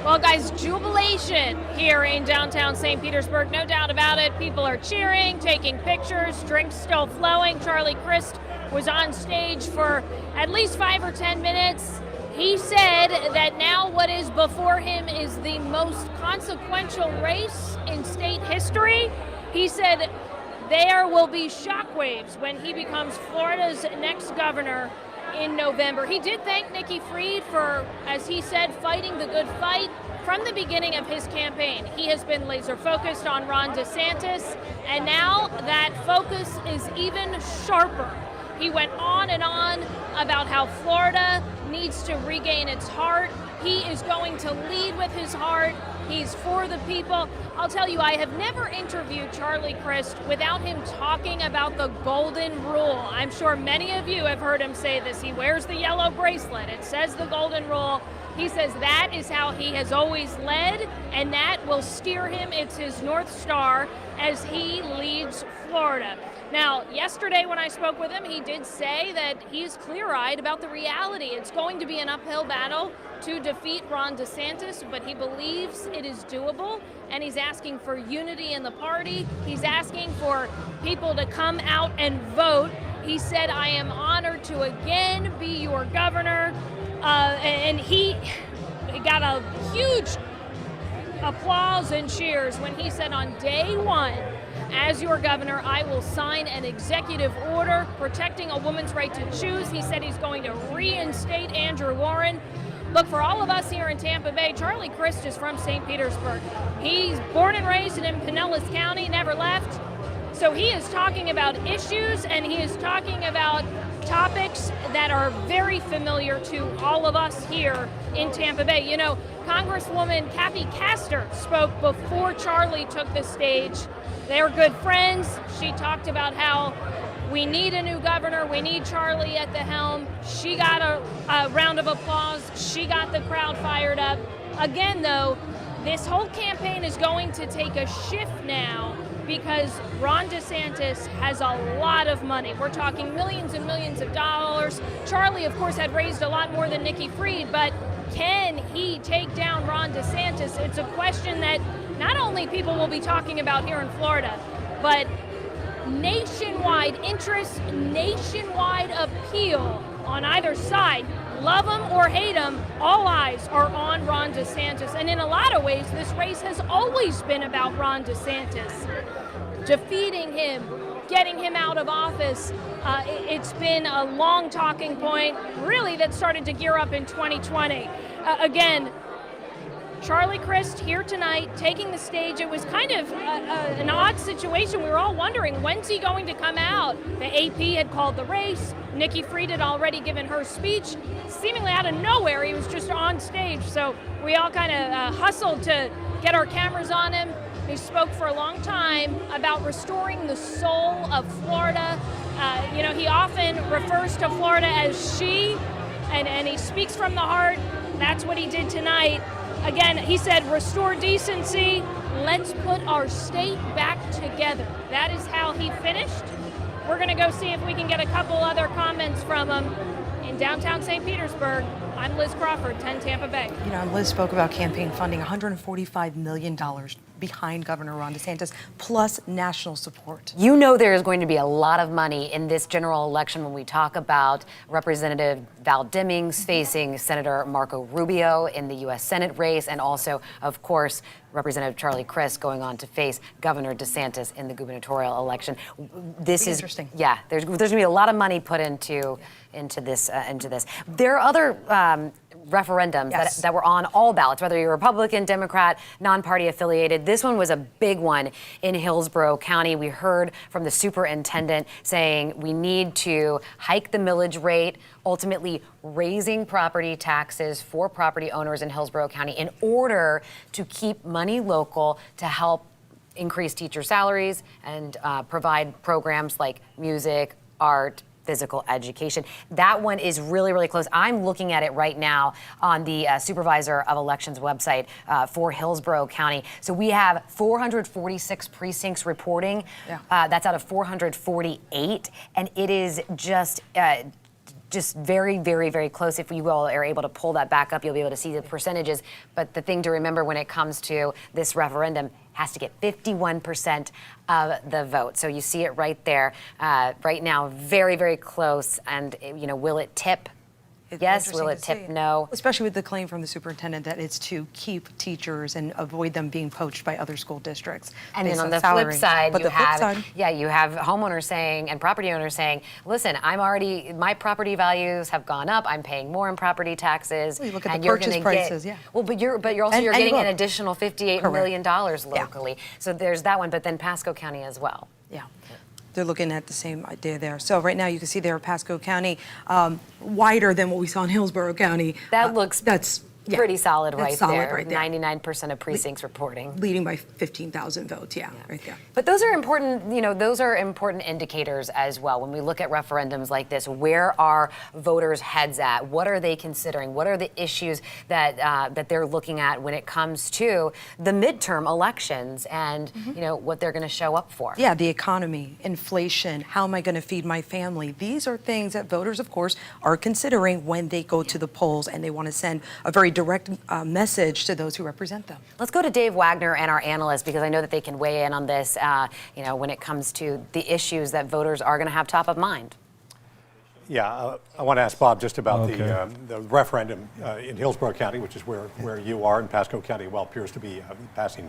Well, guys, jubilation here in downtown St. Petersburg. No doubt about it. People are cheering, taking pictures, drinks still flowing. Charlie Crist was on stage for at least 5 or 10 minutes. He said that now what is before him is the most consequential race in state history. He said there will be shockwaves when he becomes Florida's next governor in November. He did thank Nikki Fried for, as he said, fighting the good fight from the beginning of his campaign. He has been laser focused on Ron DeSantis, and now that focus is even sharper. He went on and on about how Florida needs to regain its heart. He is going to lead with his heart. He's for the people. I'll tell you, I have never interviewed Charlie Crist without him talking about the golden rule. I'm sure many of you have heard him say this. He wears the yellow bracelet. It says the golden rule. He says that is how he has always led, and that will steer him. It's his North Star as he leads Florida. Now, yesterday when I spoke with him, he did say that he's clear-eyed about the reality. It's going to be an uphill battle to defeat Ron DeSantis, but he believes it is doable, and he's asking for unity in the party. He's asking for people to come out and vote. He said, "I am honored to again be your governor," and he got a huge applause and cheers when he said on day one, "As your governor, I will sign an executive order protecting a woman's right to choose." He said he's going to reinstate Andrew Warren. Look, for all of us here in Tampa Bay, Charlie Crist is from St. Petersburg. He's born and raised in Pinellas County, never left. So he is talking about issues, and he is talking about topics that are very familiar to all of us here in Tampa Bay. You know, Congresswoman Kathy Castor spoke before Charlie took the stage. They were good friends. She talked about how we need a new governor. We need Charlie at the helm. She got a round of applause. She got the crowd fired up. Again, though, this whole campaign is going to take a shift now because Ron DeSantis has a lot of money. We're talking millions and millions of dollars. Charlie, of course, had raised a lot more than Nikki Fried, but can he take down Ron DeSantis? It's a question that not only people will be talking about here in Florida, but nationwide interest, nationwide appeal on either side. Love him or hate him, all eyes are on Ron DeSantis. And in a lot of ways, this race has always been about Ron DeSantis. Defeating him, getting him out of office, it's been a long talking point, really, that started to gear up in 2020. Again, Charlie Crist here tonight, taking the stage. It was kind of an odd situation. We were all wondering, when's he going to come out? The AP had called the race. Nikki Fried had already given her speech. Seemingly out of nowhere, he was just on stage. So we all kind of hustled to get our cameras on him. He spoke for a long time about restoring the soul of Florida. You know, he often refers to Florida as she, and he speaks from the heart. That's what he did tonight. Again, he said, restore decency. Let's put our state back together. That is how he finished. We're going to go see if we can get a couple other comments from him in downtown St. Petersburg. I'm Liz Crawford, 10 Tampa Bay. You know, Liz spoke about campaign funding, $145 million behind Governor Ron DeSantis, plus national support. You know there is going to be a lot of money in this general election when we talk about Representative Val Demings facing Senator Marco Rubio in the U.S. Senate race, and also, of course, Representative Charlie Crist going on to face Governor DeSantis in the gubernatorial election. This is interesting. Yeah, there's going to be a lot of money put into this. There are other referendums that were on all ballots, whether you're Republican, Democrat, non-party affiliated. This one was a big one in Hillsborough County. We heard from the superintendent saying we need to hike the millage rate, ultimately raising property taxes for property owners in Hillsborough County in order to keep money local to help increase teacher salaries and provide programs like music, art, physical education. That one is really, really close. I'm looking at it right now on the Supervisor of Elections website for Hillsborough County. So we have 446 precincts reporting. That's out of 448, and it is just very, very, very close. If you all are able to pull that back up, you'll be able to see the percentages. But the thing to remember when it comes to this referendum has to get 51% of the vote. So you see it right there. Right now, very, very close. And, you know, will it tip? Yes. Will it tip? No. Especially with the claim from the superintendent that it's to keep teachers and avoid them being poached by other school districts. And then on the flip side, you have homeowners saying and property owners saying, listen, my property values have gone up. I'm paying more in property taxes. Well, you look at the purchase prices, Well, but you're getting an additional $58 million locally. So there's that one, but then Pasco County as well. Yeah. They're looking at the same idea there. So right now you can see there Pasco County, wider than what we saw in Hillsborough County. That looks pretty solid right there. Right there. 99% of precincts reporting. Leading by 15,000 votes, right there. But those are important, those are important indicators as well. When we look at referendums like this, where are voters' heads at? What are they considering? What are the issues that they're looking at when it comes to the midterm elections and, what they're going to show up for? Yeah, the economy, inflation, how am I going to feed my family? These are things that voters, of course, are considering when they go to the polls and they want to send a very direct message to those who represent them. Let's go to Dave Wagner and our analysts, because I know that they can weigh in on this, when it comes to the issues that voters are going to have top of mind. Yeah, I want to ask Bob just about the referendum in Hillsborough County, which is where you are, and Pasco County, well, appears to be passing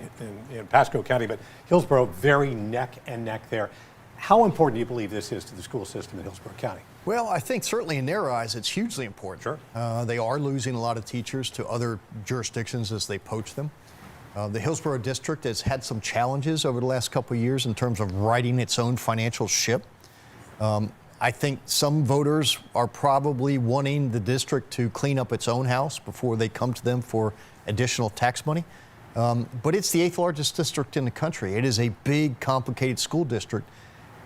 in Pasco County, but Hillsborough very neck and neck there. How important do you believe this is to the school system in Hillsborough County? Well, I think certainly in their eyes, it's hugely important. Sure. They are losing a lot of teachers to other jurisdictions as they poach them. The Hillsborough District has had some challenges over the last couple of years in terms of righting its own financial ship. I think some voters are probably wanting the district to clean up its own house before they come to them for additional tax money. But it's the 8th largest district in the country. It is a big, complicated school district.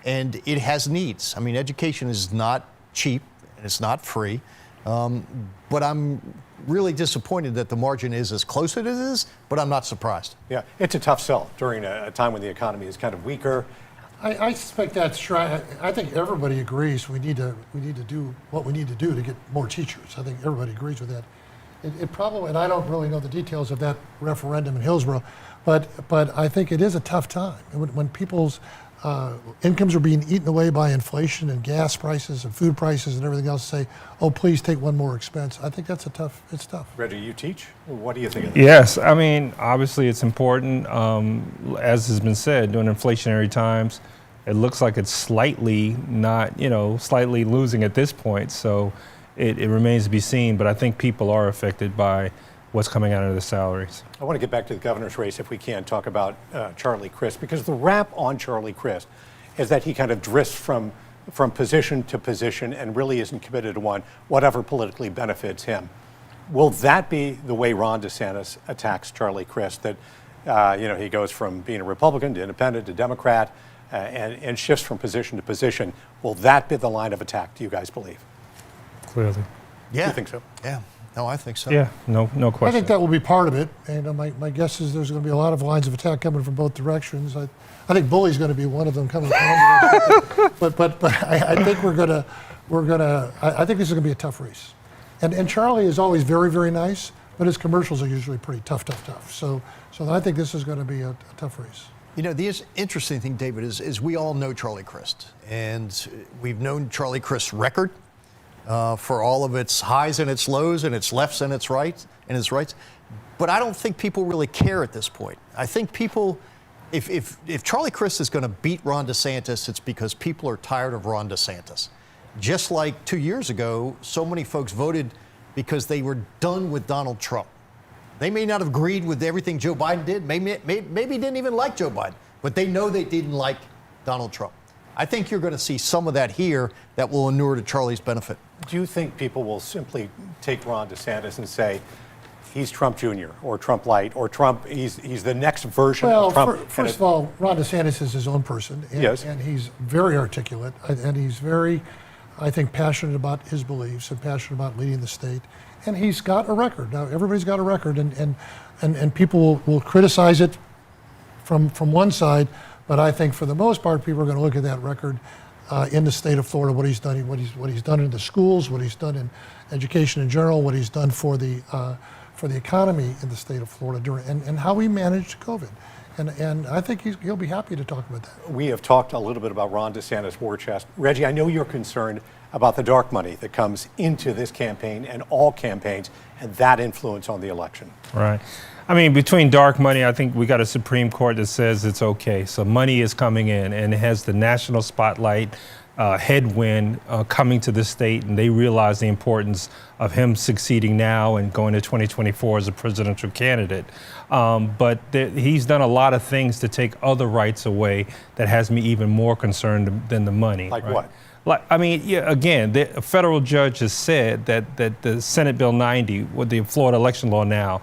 and it has needs. I mean, education is not cheap and it's not free, but I'm really disappointed that the margin is as close as it is, but I'm not surprised. Yeah, it's a tough sell during a time when the economy is kind of weaker. I suspect that's right. I think everybody agrees we need to do what we need to do to get more teachers. I think everybody agrees with that. It probably, and I don't really know the details of that referendum in Hillsborough, but I think it is a tough time. When people's incomes are being eaten away by inflation and gas prices and food prices and everything else, say, oh, please take one more expense. I think it's tough. Reggie, you teach? What do you think of this? Yes, I mean, obviously it's important. As has been said, during inflationary times, it looks like it's slightly losing at this point. So it remains to be seen, but I think people are affected by what's coming out of the salaries. I want to get back to the governor's race if we can, talk about Charlie Crist, because the rap on Charlie Crist is that he kind of drifts from position to position and really isn't committed to one, whatever politically benefits him. Will that be the way Ron DeSantis attacks Charlie Crist, that he goes from being a Republican to independent to Democrat and shifts from position to position? Will that be the line of attack, do you guys believe? Clearly. Yeah. You think so? Yeah. No, I think so. Yeah, no question. I think that will be part of it, and my guess is there's going to be a lot of lines of attack coming from both directions. I think bully's going to be one of them coming from one direction, but I think I think this is going to be a tough race, and Charlie is always very, very nice, but his commercials are usually pretty tough. So I think this is going to be a tough race. You know, the interesting thing, David, is we all know Charlie Crist, and we've known Charlie Crist's record. For all of its highs and its lows and its lefts and its rights. But I don't think people really care at this point. I think people, if Charlie Crist is going to beat Ron DeSantis, it's because people are tired of Ron DeSantis. Just like 2 years ago, so many folks voted because they were done with Donald Trump. They may not have agreed with everything Joe Biden did, maybe didn't even like Joe Biden, but they know they didn't like Donald Trump. I think you're going to see some of that here that will inure to Charlie's benefit. Do you think people will simply take Ron DeSantis and say, he's Trump Jr. or Trump Light or Trump, he's the next version of Trump? Well, first of all, Ron DeSantis is his own person, and he's very articulate, and he's very, I think, passionate about his beliefs and passionate about leading the state. And he's got a record. Now, everybody's got a record, and people will criticize it from one side, but I think for the most part, people are going to look at that record in the state of Florida, what he's done, what he's done in the schools, what he's done in education in general, what he's done for the economy in the state of Florida, and how he managed COVID. And I think he'll be happy to talk about that. We have talked a little bit about Ron DeSantis' war chest. Reggie, I know you're concerned about the dark money that comes into this campaign and all campaigns and that influence on the election. Right. I mean, between dark money, I think we got a Supreme Court that says it's okay. So money is coming in, and it has the national spotlight, headwind coming to the state, and they realize the importance of him succeeding now and going to 2024 as a presidential candidate. But he's done a lot of things to take other rights away that has me even more concerned than the money. Like right? what? I mean, yeah, again, a federal judge has said that the Senate Bill 90, with the Florida election law now,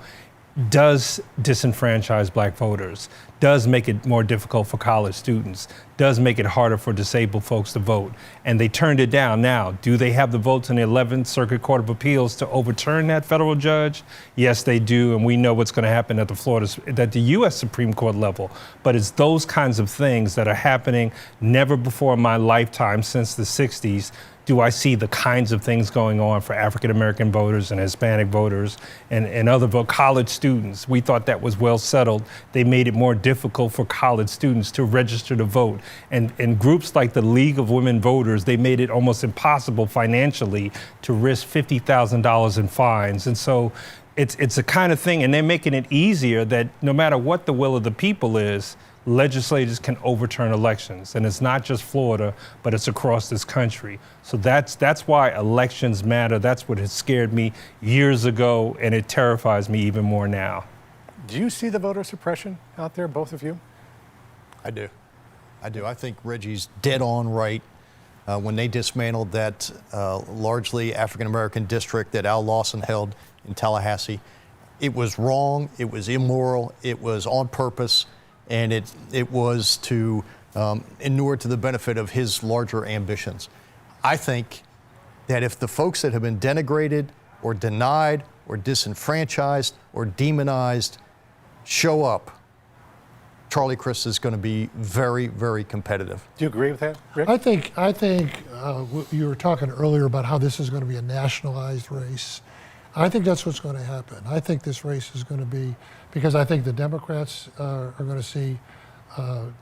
does disenfranchise black voters, does make it more difficult for college students, does make it harder for disabled folks to vote. And they turned it down. Now, do they have the votes in the 11th Circuit Court of Appeals to overturn that federal judge? Yes, they do. And we know what's going to happen at the U.S. Supreme Court level. But it's those kinds of things that are happening. Never before in my lifetime since the 60s do I see the kinds of things going on for African-American voters and Hispanic voters and other college students. We thought that was well settled. They made it more difficult for college students to register to vote. And groups like the League of Women Voters, they made it almost impossible financially to risk $50,000 in fines. And so it's a kind of thing, and they're making it easier that no matter what the will of the people is, legislators can overturn elections. And it's not just Florida, but it's across this country. So that's why elections matter. That's what has scared me years ago, and it terrifies me even more now. Do you see the voter suppression out there, both of you? I do. I think Reggie's dead on right. When they dismantled that largely African-American district that Al Lawson held in Tallahassee, it was wrong, it was immoral, it was on purpose, and it was to inure to the benefit of his larger ambitions. I think that if the folks that have been denigrated or denied or disenfranchised or demonized show up, Charlie Crist is going to be very, very competitive. Do you agree with that, Rick? I think you were talking earlier about how this is going to be a nationalized race. I think that's what's going to happen. I think this race is going to be, because I think the Democrats are going to see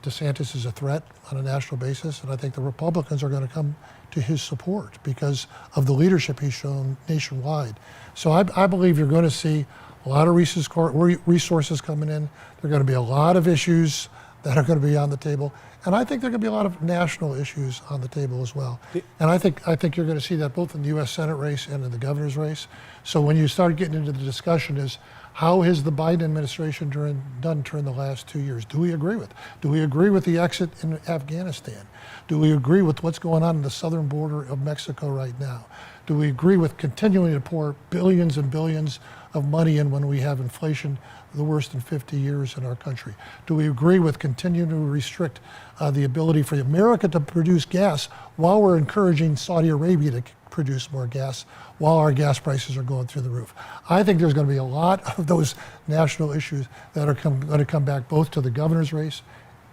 DeSantis as a threat on a national basis, and I think the Republicans are going to come to his support because of the leadership he's shown nationwide. So I believe you're going to see a lot of resources coming in. There are going to be a lot of issues that are going to be on the table, and I think there are going to be a lot of national issues on the table as well. And I think you're going to see that both in the U.S. Senate race and in the governor's race. So when you start getting into the discussion is, how has the Biden administration done during the last 2 years? Do we agree with? Do we agree with the exit in Afghanistan? Do we agree with what's going on in the southern border of Mexico right now? Do we agree with continuing to pour billions and billions of money in when we have inflation the worst in 50 years in our country? Do we agree with continuing to restrict the ability for America to produce gas while we're encouraging Saudi Arabia to produce more gas while our gas prices are going through the roof? I think there's going to be a lot of those national issues that are going to come back both to the governor's race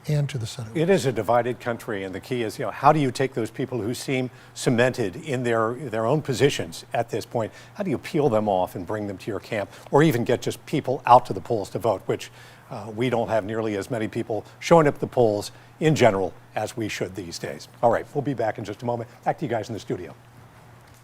and to the Senate. It is a divided country, and the key is, how do you take those people who seem cemented in their own positions at this point? How do you peel them off and bring them to your camp, or even get just people out to the polls to vote, which we don't have nearly as many people showing up at the polls in general as we should these days. All right, we'll be back in just a moment. Back to you guys in the studio.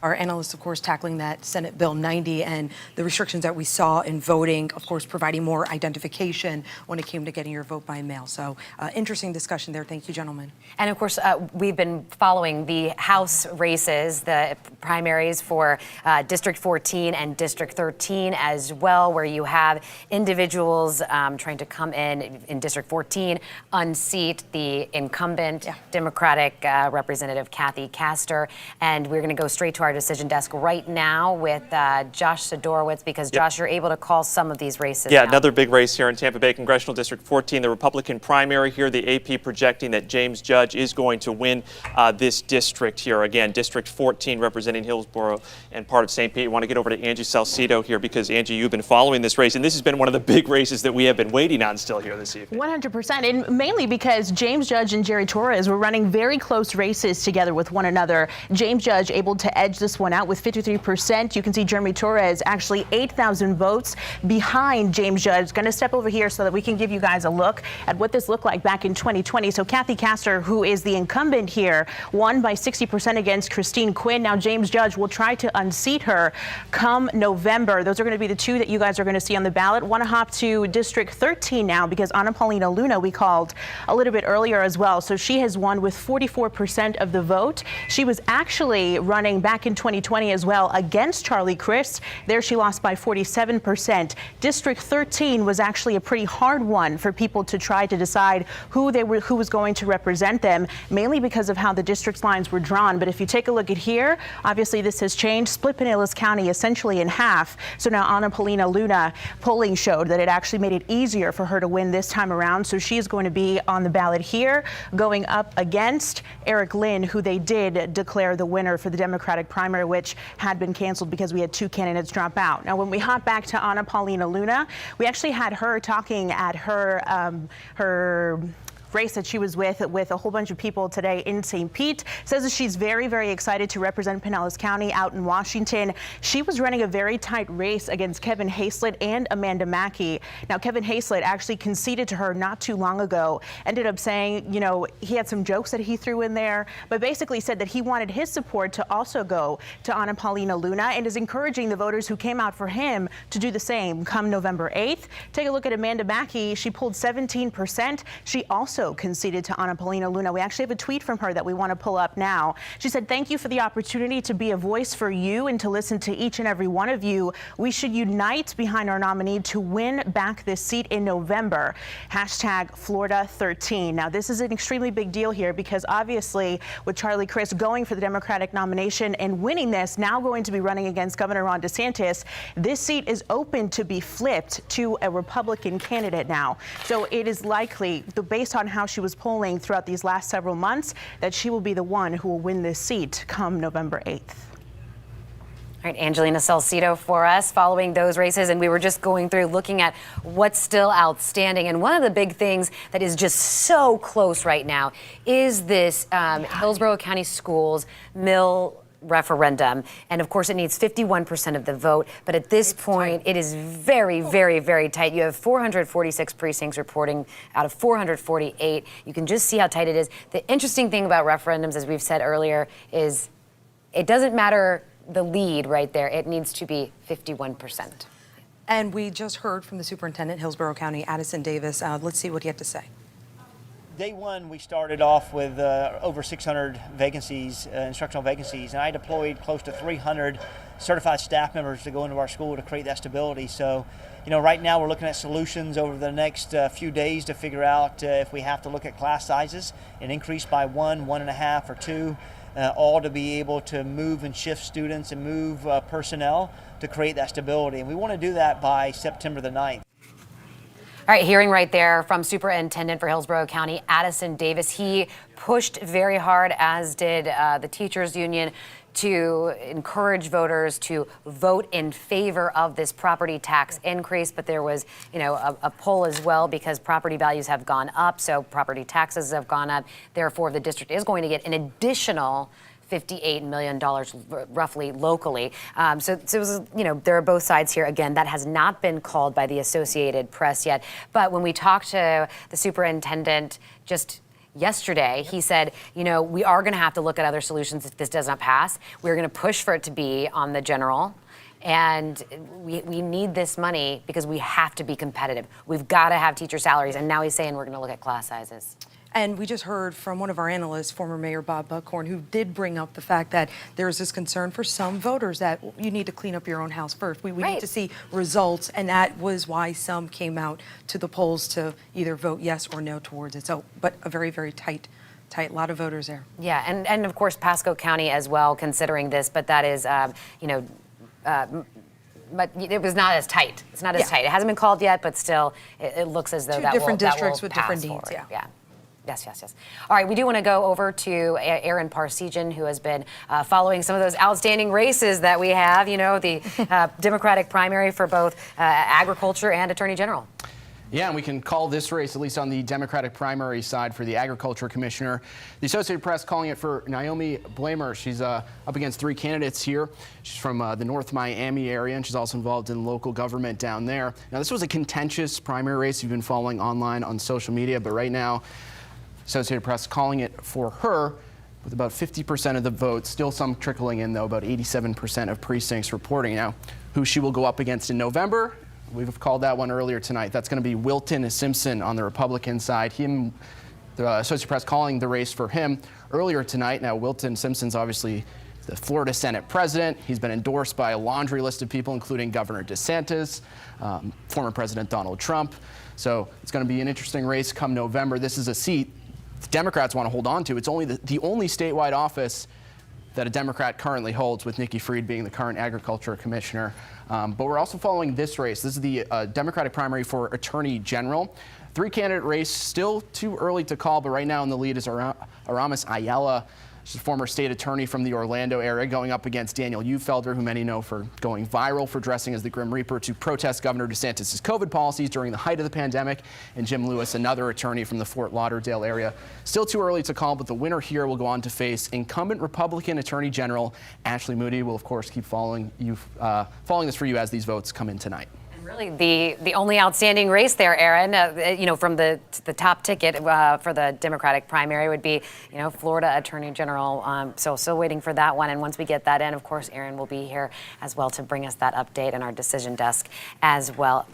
Our analysts, of course, tackling that Senate Bill 90 and the restrictions that we saw in voting, of course, providing more identification when it came to getting your vote by mail. So interesting discussion there. Thank you, gentlemen. And of course, we've been following the House races, the primaries for District 14 and District 13 as well, where you have individuals trying to come in District 14, unseat the incumbent Democratic Representative Kathy Castor. And we're going to go straight to our decision desk right now with Josh Sidorowitz, because Josh, you're able to call some of these races. Yeah, now. Another big race here in Tampa Bay, Congressional District 14, the Republican primary here. The AP projecting that James Judge is going to win this district here. Again, District 14 representing Hillsborough and part of St. Pete. I want to get over to Angie Salcido here because, Angie, you've been following this race, and this has been one of the big races that we have been waiting on still here this evening. 100%, and mainly because James Judge and Jerry Torres were running very close races together with one another. James Judge able to edge this one out with 53%. You can see Jeremy Torres actually 8,000 votes behind James Judge. Going to step over here so that we can give you guys a look at what this looked like back in 2020. So Kathy Castor, who is the incumbent here, won by 60% against Christine Quinn. Now James Judge will try to unseat her come November. Those are going to be the two that you guys are going to see on the ballot. Want to hop to District 13 now because Ana Paulina Luna we called a little bit earlier as well. So she has won with 44% of the vote. She was actually running back in 2020 as well against Charlie Crist. There she lost by 47%. District 13 was actually a pretty hard one for people to try to decide who was going to represent them, mainly because of how the district lines were drawn. But if you take a look at here, obviously this has changed. Split Pinellas County essentially in half. So now Ana Paulina Luna polling showed that it actually made it easier for her to win this time around. So she is going to be on the ballot here, going up against Eric Lynn, who they did declare the winner for the Democratic primary, which had been canceled because we had two candidates drop out. Now, when we hop back to Ana Paulina Luna, we actually had her talking at her race that she was with a whole bunch of people today in St. Pete. Says that she's very, very excited to represent Pinellas County out in Washington. She was running a very tight race against Kevin Hayslett and Amanda Mackey. Now, Kevin Hayslett actually conceded to her not too long ago, ended up saying, he had some jokes that he threw in there, but basically said that he wanted his support to also go to Ana Paulina Luna and is encouraging the voters who came out for him to do the same come November 8th. Take a look at Amanda Mackey. She pulled 17%. She also conceded to Ana Paulina Luna. We actually have a tweet from her that we want to pull up now. She said, "Thank you for the opportunity to be a voice for you and to listen to each and every one of you. We should unite behind our nominee to win back this seat in November. Hashtag Florida 13. Now, this is an extremely big deal here because obviously with Charlie Crist going for the Democratic nomination and winning this, now going to be running against Governor Ron DeSantis, this seat is open to be flipped to a Republican candidate now. So it is likely, based on how she was polling throughout these last several months, that she will be the one who will win this seat come November 8th. All right, Angelina Salcido for us following those races. And we were just going through looking at what's still outstanding. And one of the big things that is just so close right now is this Hillsborough County Schools mill referendum. And of course, it needs 51% of the vote. But at this point, it is very, very, very tight. You have 446 precincts reporting out of 448. You can just see how tight it is. The interesting thing about referendums, as we've said earlier, is it doesn't matter the lead right there. It needs to be 51%. And we just heard from the superintendent, Hillsborough County, Addison Davis. Let's see what he had to say. Day one, we started off with over 600 vacancies, instructional vacancies, and I deployed close to 300 certified staff members to go into our school to create that stability. So, you know, right now we're looking at solutions over the next few days to figure out if we have to look at class sizes and increase by 1, 1.5, or 2. All to be able to move and shift students and move personnel to create that stability. And we want to do that by September the 9th. All right, hearing right there from Superintendent for Hillsborough County, Addison Davis. He pushed very hard, as did the teachers union, to encourage voters to vote in favor of this property tax increase. But there was, you know, a poll as well, because property values have gone up, so property taxes have gone up. Therefore, the district is going to get an additional $58 million roughly locally. So it was, you know, there are both sides here. Again, that has not been called by the Associated Press yet. But when we talked to the superintendent just yesterday, he said, you know, we are going to have to look at other solutions if this does not pass. We're going to push for it to be on the general. And we need this money because we have to be competitive. We've got to have teacher salaries. And now he's saying we're going to look at class sizes. And we just heard from one of our analysts, former Mayor Bob Buckhorn, who did bring up the fact that there's this concern for some voters that you need to clean up your own house first. We need to see results, and that was why some came out to the polls to either vote yes or no towards it. So, but a very, very tight lot of voters there. Yeah, and of course Pasco County as well, considering this, but that is, you know, but it was not as tight. It's not as tight. It hasn't been called yet, but still, it looks as though Two that different will, districts that will with pass different needs. forward. Yeah. Yes. All right, we do want to go over to Aaron Parsegian, who has been following some of those outstanding races that we have, you know, the Democratic primary for both agriculture and Attorney General. Yeah, and we can call this race, at least on the Democratic primary side, for the Agriculture Commissioner. The Associated Press calling it for Naomi Blamer. She's up against 3 candidates here. She's from the North Miami area, and she's also involved in local government down there. Now, this was a contentious primary race you've been following online on social media, but right now, Associated Press calling it for her with about 50% of the votes, still some trickling in, though, about 87% of precincts reporting. Now, who she will go up against in November, we've called that one earlier tonight. That's going to be Wilton Simpson on the Republican side. The Associated Press calling the race for him earlier tonight. Now, Wilton Simpson's obviously the Florida Senate president. He's been endorsed by a laundry list of people, including Governor DeSantis, former President Donald Trump. So it's going to be an interesting race come November. This is a seat the Democrats want to hold on to. It's only the only statewide office that a Democrat currently holds, with Nikki Fried being the current agriculture commissioner. But we're also following this race. This is the Democratic primary for Attorney General. 3-candidate race, still too early to call, but right now in the lead is Aramis Ayala. She's a former state attorney from the Orlando area, going up against Daniel Ufelder, who many know for going viral for dressing as the Grim Reaper to protest Governor DeSantis' COVID policies during the height of the pandemic, and Jim Lewis, another attorney from the Fort Lauderdale area. Still too early to call, but the winner here will go on to face incumbent Republican Attorney General Ashley Moody. We'll, of course, keep following this for you as these votes come in tonight. Really, the only outstanding race there, Aaron, you know, from the top ticket for the Democratic primary would be, you know, Florida Attorney General. So still waiting for that one. And once we get that in, of course, Aaron will be here as well to bring us that update in our decision desk as well.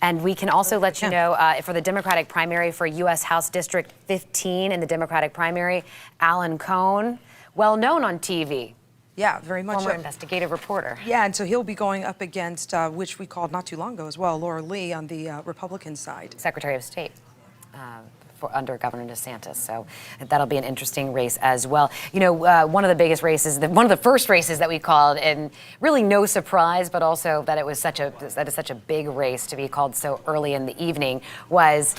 And we can also let you know for the Democratic primary for U.S. House District 15 in the Democratic primary, Alan Cohn, well known on TV. Yeah, very much. Former investigative reporter. Yeah, and so he'll be going up against, which we called not too long ago as well, Laura Lee on the Republican side. Secretary of State. Under Governor DeSantis. So that'll be an interesting race as well. You know, one of the biggest races, one of the first races that we called, and really no surprise, but also that it's such a big race to be called so early in the evening, was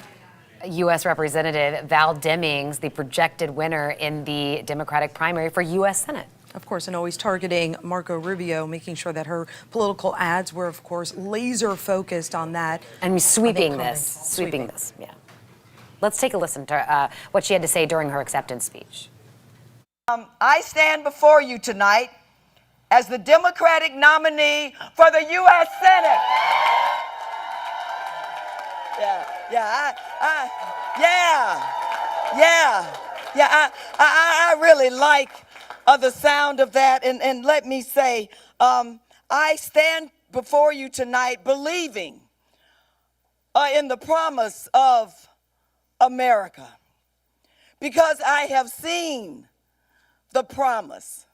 U.S. Representative Val Demings, the projected winner in the Democratic primary for U.S. Senate. Of course, and always targeting Marco Rubio, making sure that her political ads were, of course, laser focused on that. And sweeping this, yeah. Let's take a listen to what she had to say during her acceptance speech. I stand before you tonight as the Democratic nominee for the U.S. Senate. I really like the sound of that. And let me say, I stand before you tonight believing in the promise of America, because I have seen the promise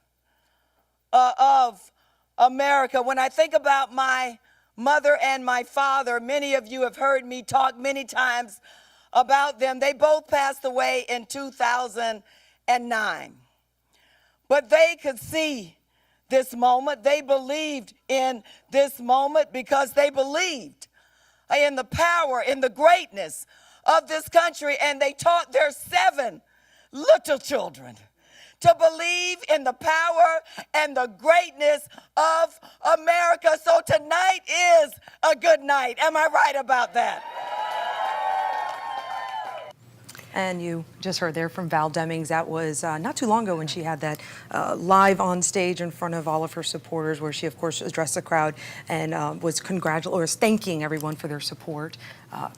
of America. When I think about my mother and my father, many of you have heard me talk many times about them. They both passed away in 2009. But they could see this moment. They believed in this moment because they believed in the power, in the greatness of this country. And they taught their 7 little children to believe in the power and the greatness of America. So tonight is a good night. Am I right about that? And you just heard there from Val Demings. That was not too long ago when she had that live on stage in front of all of her supporters, where she, of course, addressed the crowd and was thanking everyone for their support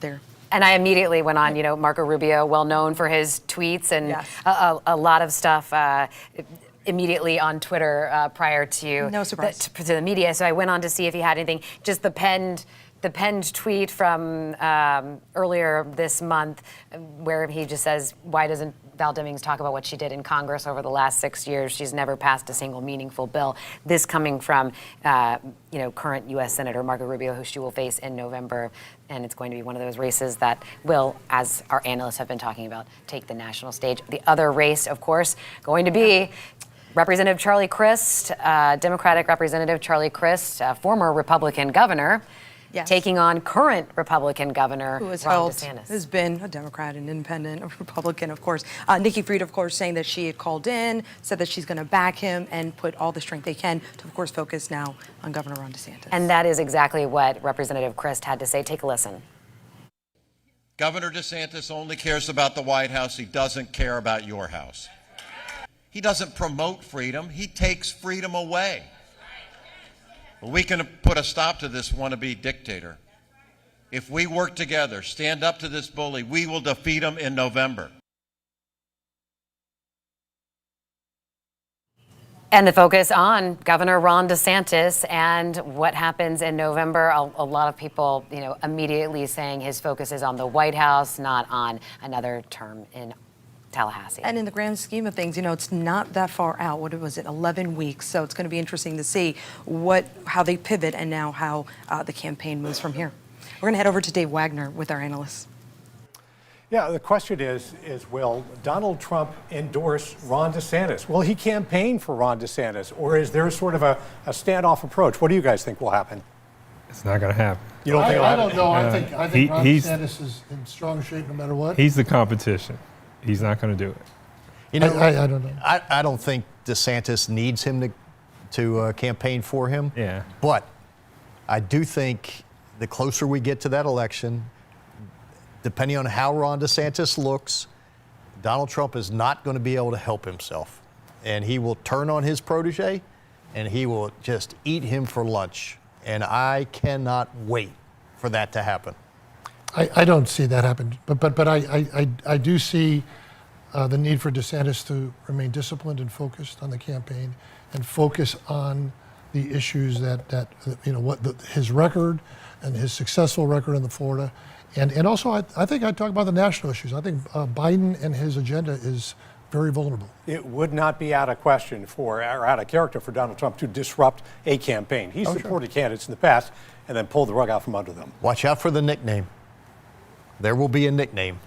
there. And I immediately went on, Marco Rubio, well known for his tweets and Yes. a lot of stuff immediately on Twitter prior to, No surprise. to the media. So I went on to see if he had anything. Just the penned tweet from earlier this month, where he just says, why doesn't Val Demings talk about what she did in Congress over the last 6 years? She's never passed a single meaningful bill. This coming from, current U.S. Senator Marco Rubio, who she will face in November. And it's going to be one of those races that will, as our analysts have been talking about, take the national stage. The other race, of course, going to be Representative Charlie Crist, Democratic Representative Charlie Crist, former Republican governor. Yes. Taking on current Republican Governor Who has Ron DeSantis. has been a Democrat, an independent, a Republican, of course. Nikki Fried, of course, saying that she had called in, said that she's going to back him and put all the strength they can to, of course, focus now on Governor Ron DeSantis. And that is exactly what Representative Crist had to say. Take a listen. Governor DeSantis only cares about the White House. He doesn't care about your house. He doesn't promote freedom. He takes freedom away. We can put a stop to this wannabe dictator. If we work together, stand up to this bully, we will defeat him in November. And the focus on Governor Ron DeSantis and what happens in November. A lot of people, immediately saying his focus is on the White House, not on another term in Tallahassee. And in the grand scheme of things, it's not that far out. What was it, 11 weeks? So it's going to be interesting to see how they pivot and now how the campaign moves from here. We're going to head over to Dave Wagner with our analysts. Yeah, the question is will Donald Trump endorse Ron DeSantis? Will he campaign for Ron DeSantis? Or is there sort of a standoff approach? What do you guys think will happen? It's not going to happen. You don't think I don't know. I think Ron DeSantis is in strong shape no matter what. He's the competition. He's not going to do it. I don't know. I don't think DeSantis needs him to campaign for him. Yeah. But I do think the closer we get to that election, depending on how Ron DeSantis looks, Donald Trump is not going to be able to help himself. And he will turn on his protege, and he will just eat him for lunch. And I cannot wait for that to happen. I don't see that happen, but I do see the need for DeSantis to remain disciplined and focused on the campaign and focus on the issues that his record and his successful record in the Florida, and also I think I'd talk about the national issues. I think Biden and his agenda is very vulnerable. It would not be out of question or out of character for Donald Trump to disrupt a campaign. He's supported candidates in the past and then pulled the rug out from under them. Watch out for the nickname. There will be a nickname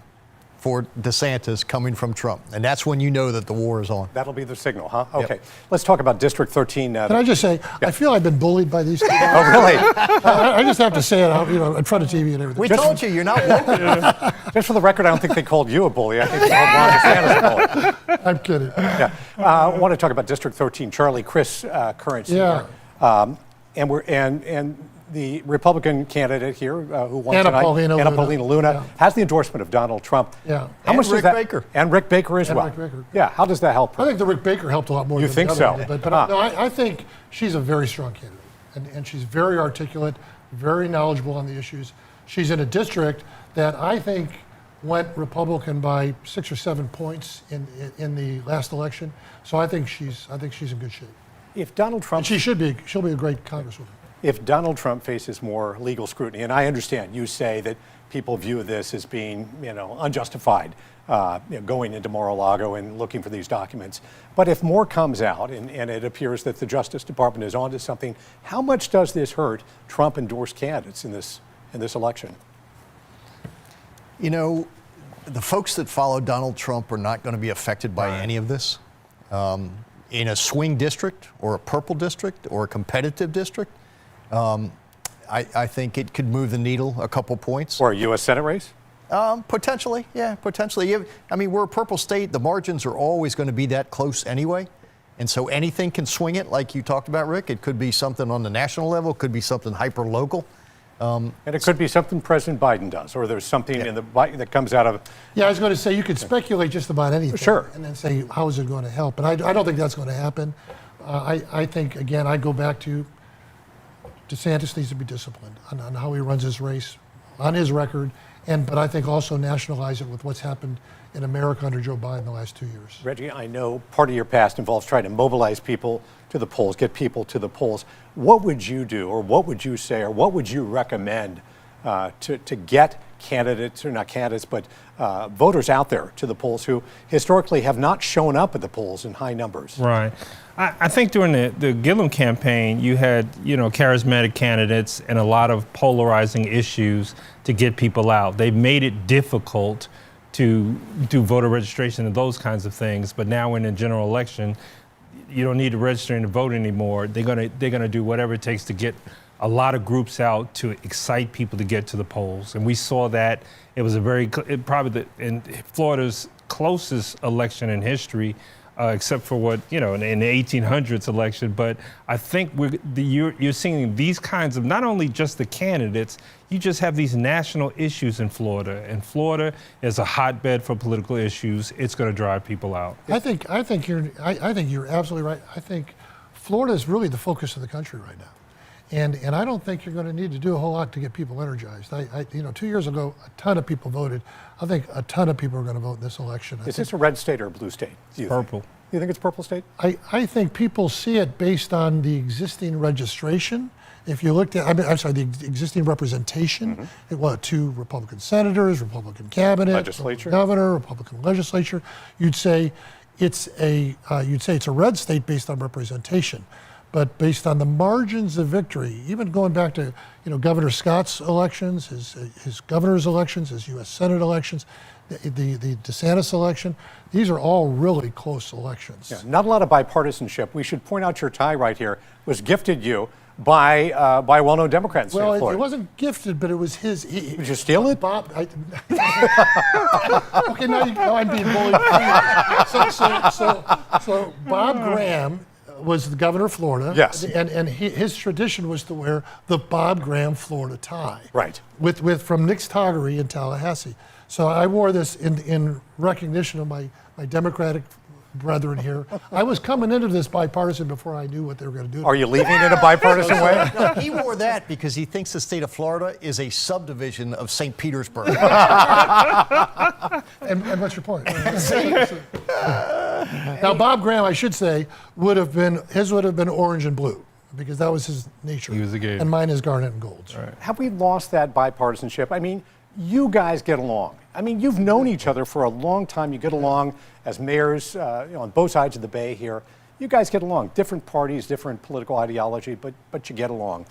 for DeSantis coming from Trump. And that's when you know that the war is on. That'll be the signal, huh? Okay. Let's talk about District 13. Can I just say, I feel I've been bullied by these people. Oh, really? I just have to say it out, in front of TV and everything. We told you, you're not welcome. Just for the record, I don't think they called you a bully. I think they called Ron DeSantis a bully. I'm kidding. Yeah. I want to talk about District 13. Charlie, Crist, current seat here. And the Republican candidate here who won tonight, Anna Paulina Luna, has the endorsement of Donald Trump. Yeah. How much Rick does that, Baker. And Rick Baker as well. Rick Baker. Yeah. How does that help her? I think the Rick Baker helped a lot more You than think the other so? did, but no, I think she's a very strong candidate. And she's very articulate, very knowledgeable on the issues. She's in a district that I think went Republican by 6 or 7 points in the last election. So I think she's in good shape. If Donald Trump, and she'll be a great congresswoman. If Donald Trump faces more legal scrutiny, and I understand you say that people view this as being, unjustified, going into Mar-a-Lago and looking for these documents. But if more comes out and it appears that the Justice Department is onto something, how much does this hurt Trump-endorsed candidates in this election? The folks that follow Donald Trump are not going to be affected by any of this. In a swing district or a purple district or a competitive district, I think it could move the needle a couple points. Or a U.S. Senate race? Potentially, yeah, potentially. We're a purple state. The margins are always going to be that close anyway. And so anything can swing it, like you talked about, Rick. It could be something on the national level. It could be something hyper-local. And it could be something President Biden does, or there's something in the that comes out of. Yeah, I was going to say you could speculate just about anything, sure, and then say how is it going to help. But I don't think that's going to happen. I think again I go back to DeSantis needs to be disciplined on how he runs his race, on his record, but I think also nationalize it with what's happened in America under Joe Biden the last 2 years. Reggie, I know part of your past involves trying to mobilize people to the polls, get people to the polls. What would you do, or what would you say, or what would you recommend to get candidates, or not candidates, but voters out there to the polls who historically have not shown up at the polls in high numbers? Right. I think during the Gillum campaign, you had, charismatic candidates and a lot of polarizing issues to get people out. They've made it difficult to do voter registration and those kinds of things. But now in a general election, you don't need to register and to vote anymore. They're gonna do whatever it takes to get a lot of groups out to excite people to get to the polls. And we saw that it was in Florida's closest election in history, except for what, in the 1800s election. But I think you're seeing these kinds of, not only just the candidates, you just have these national issues in Florida. And Florida is a hotbed for political issues. It's going to drive people out. I think you're absolutely right. I think Florida is really the focus of the country right now. And I don't think you're going to need to do a whole lot to get people energized. 2 years ago, a ton of people voted. I think a ton of people are going to vote in this election. Is this a red state or a blue state? Purple. You think it's purple state? I think people see it based on the existing registration. If you looked at, the existing representation, it was 2 Republican senators, Republican cabinet, legislature, Republican governor, Republican legislature. You'd say it's a red state based on representation. But based on the margins of victory, even going back to Governor Scott's elections, his governor's elections, his U.S. Senate elections, the DeSantis election, these are all really close elections. Yeah, not a lot of bipartisanship. We should point out your tie right here was gifted you by a well-known Democrat in Florida. Well, it wasn't gifted, but it was his. Did you steal it? Bob. Okay, now I'm being bullied. So Bob Graham was the governor of Florida. Yes. And his tradition was to wear the Bob Graham Florida tie. Right. From Nick's Toggery in Tallahassee. So I wore this in recognition of my Democratic brethren here. I was coming into this bipartisan before I knew what they were going to do. Are you leaving in a bipartisan way? No, he wore that because he thinks the state of Florida is a subdivision of St. Petersburg. And what's your point? Now, Bob Graham, I should say, would have been orange and blue because that was his nature. He was a gay. And mine is garnet and gold. Right. Have we lost that bipartisanship? I mean, you guys get along. I mean, you've known each other for a long time. You get along as mayors on both sides of the Bay here. You guys get along. Different parties, different political ideology, but you get along.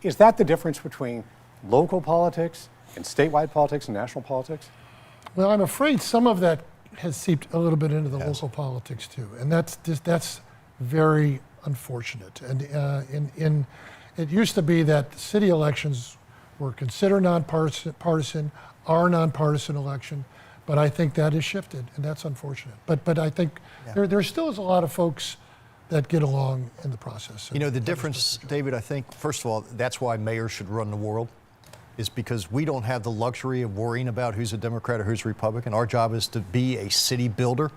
Is that the difference between local politics and statewide politics and national politics? Well, I'm afraid some of that has seeped a little bit into the local politics too, and that's very unfortunate. And it used to be that city elections were considered nonpartisan, are nonpartisan election, but I think that has shifted, and that's unfortunate. But I think there still is a lot of folks that get along in the process. You know, the difference, David, I think, first of all, that's why mayors should run the world, is because we don't have the luxury of worrying about who's a Democrat or who's a Republican. Our job is to be a city builder,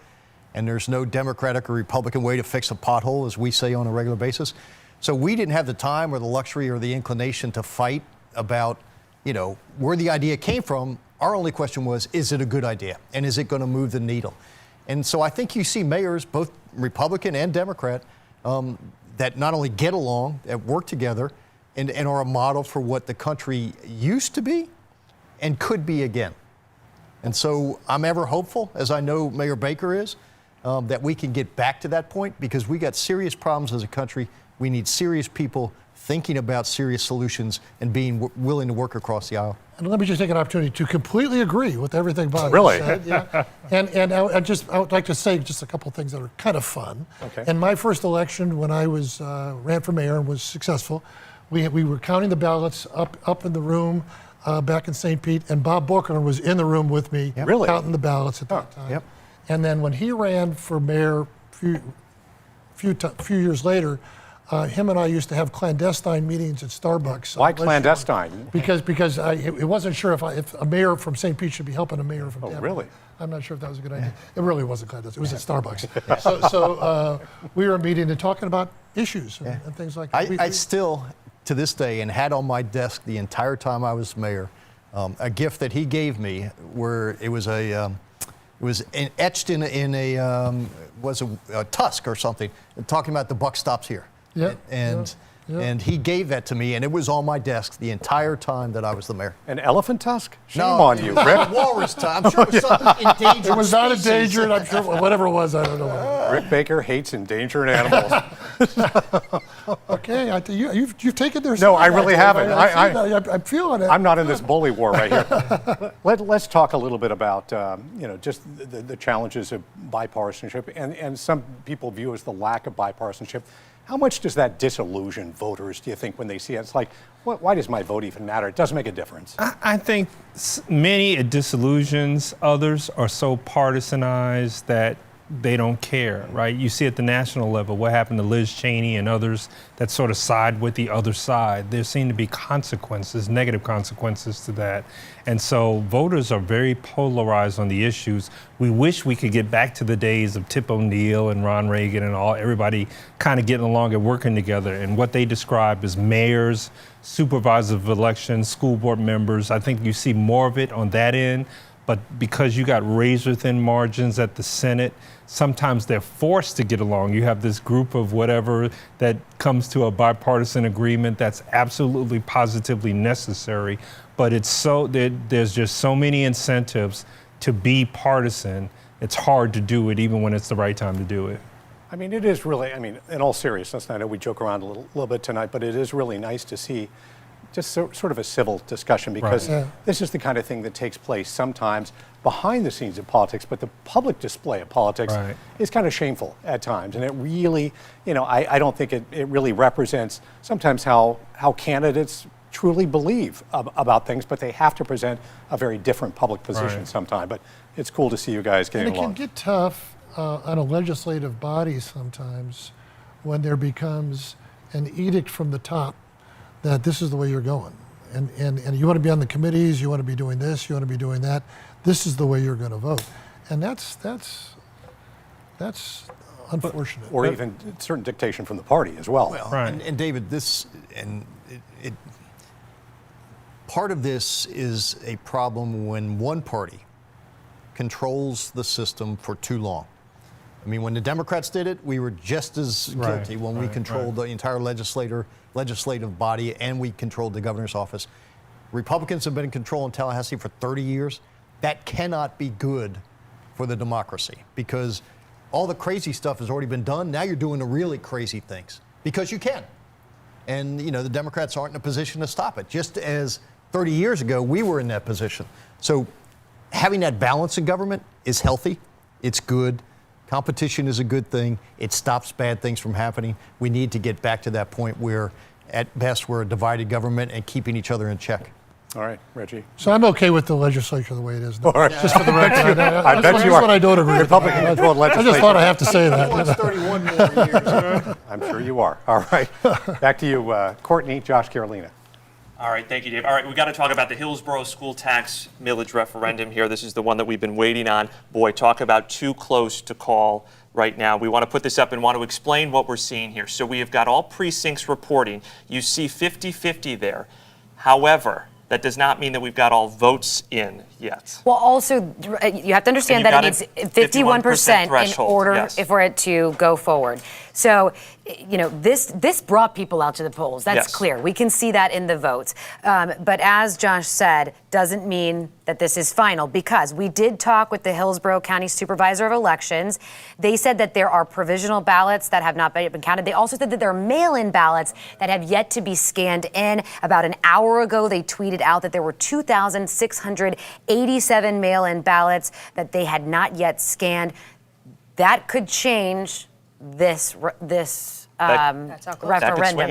and there's no Democratic or Republican way to fix a pothole, as we say on a regular basis. So we didn't have the time or the luxury or the inclination to fight about, you know, where the idea came from. Our only question was, is it a good idea? And is it going to move the needle? And so I think you see mayors, both Republican and Democrat, that not only get along, that work together, and are a model for what the country used to be and could be again. And so I'm ever hopeful, as I know Mayor Baker is, that we can get back to that point, because we got serious problems as a country. We need serious people thinking about serious solutions and being willing to work across the aisle. And let me just take an opportunity to completely agree with everything Bob Really? said. Yeah. And I would like to say just a couple things that are kind of fun. Okay. In my first election, when I was ran for mayor and was successful, we were counting the ballots up in the room back in St. Pete, and Bob Booker was in the room with me Really? counting the ballots at that time. Yep. And then when he ran for mayor a few years later, him and I used to have clandestine meetings at Starbucks. Why clandestine? Because it wasn't sure if a mayor from St. Pete should be helping a mayor from Tampa. Really? I'm not sure if that was a good idea. It really wasn't clandestine. It was at Starbucks. So we were meeting and talking about issues and things like that. I still, to this day, and had on my desk the entire time I was mayor, a gift that he gave me where it was etched in a tusk or something, talking about the buck stops here. Yeah, And he gave that to me, and it was on my desk the entire time that I was the mayor. An elephant tusk? Shame No, on you, Rick. a walrus tusk. I'm sure it was something endangered. It was not species. endangered. I'm sure whatever it was, I don't know. Rick Baker hates endangered animals. Okay, you've taken their No, side, I really actually. haven't. I'm feeling it. I'm not in this bully war right here. Let's talk a little bit about just the challenges of bipartisanship, and some people view as the lack of bipartisanship. How much does that disillusion voters, do you think, when they see it? It's like, why does my vote even matter? It doesn't make a difference. I think many it disillusions. Others are so partisanized that they don't care, right? You see at the national level what happened to Liz Cheney and others that sort of side with the other side. There seem to be consequences, negative consequences to that. And so voters are very polarized on the issues. We wish we could get back to the days of Tip O'Neill and Ron Reagan and everybody kind of getting along and working together. And what they describe as mayors, supervisors of elections, school board members, I think you see more of it on that end. But because you got razor-thin margins at the Senate, sometimes they're forced to get along. You have this group of whatever that comes to a bipartisan agreement that's absolutely, positively necessary. But there's just so many incentives to be partisan. It's hard to do it even when it's the right time to do it. I mean, it is really, in all seriousness, and I know we joke around a little bit tonight, but it is really nice to see just sort of a civil discussion, because this is the kind of thing that takes place sometimes behind the scenes of politics, but the public display of politics is kind of shameful at times. And it really, I don't think it really represents sometimes how candidates truly believe about things, but they have to present a very different public position sometimes. But it's cool to see you guys getting along. And it can get tough on a legislative body sometimes when there becomes an edict from the top that this is the way you're going. And you want to be on the committees, you want to be doing this, you want to be doing that. This is the way you're going to vote. And that's unfortunate. Or even certain dictation from the party as well. And David, part of this is a problem when one party controls the system for too long. I mean, when the Democrats did it, we were just as guilty when we controlled the entire legislative body, and we controlled the governor's office. Republicans have been in control in Tallahassee for 30 years. That cannot be good for the democracy, because all the crazy stuff has already been done. Now you're doing the really crazy things because you can. And, the Democrats aren't in a position to stop it, just as 30 years ago we were in that position. So having that balance in government is healthy. It's good. Competition is a good thing. It stops bad things from happening. We need to get back to that point where, at best, we're a divided government and keeping each other in check. All right, Reggie. So I'm okay with the legislature the way it is now. All right. Just for the record. I bet you are. What I don't agree with. Republican-controlled I just thought I have to say that. He wants 31 more years. I'm sure you are. All right. Back to you, Courtney, Josh, Carolina. All right, thank you, Dave. All right, we got to talk about the Hillsborough school tax millage referendum here. This is the one that we've been waiting on. Boy, talk about too close to call right now. We want to put this up and want to explain what we're seeing here. So we have got all precincts reporting. You see 50-50 there. However, that does not mean that we've got all votes in yet. Well, also, you have to understand that it needs 51% in order for it to go forward. So, you know, this brought people out to the polls. That's clear. We can see that in the votes. But as Josh said, doesn't mean that this is final, because we did talk with the Hillsborough County Supervisor of Elections. They said that there are provisional ballots that have not been counted. They also said that there are mail-in ballots that have yet to be scanned in. About an hour ago, they tweeted out that there were 2,687 mail-in ballots that they had not yet scanned. That could change this referendum.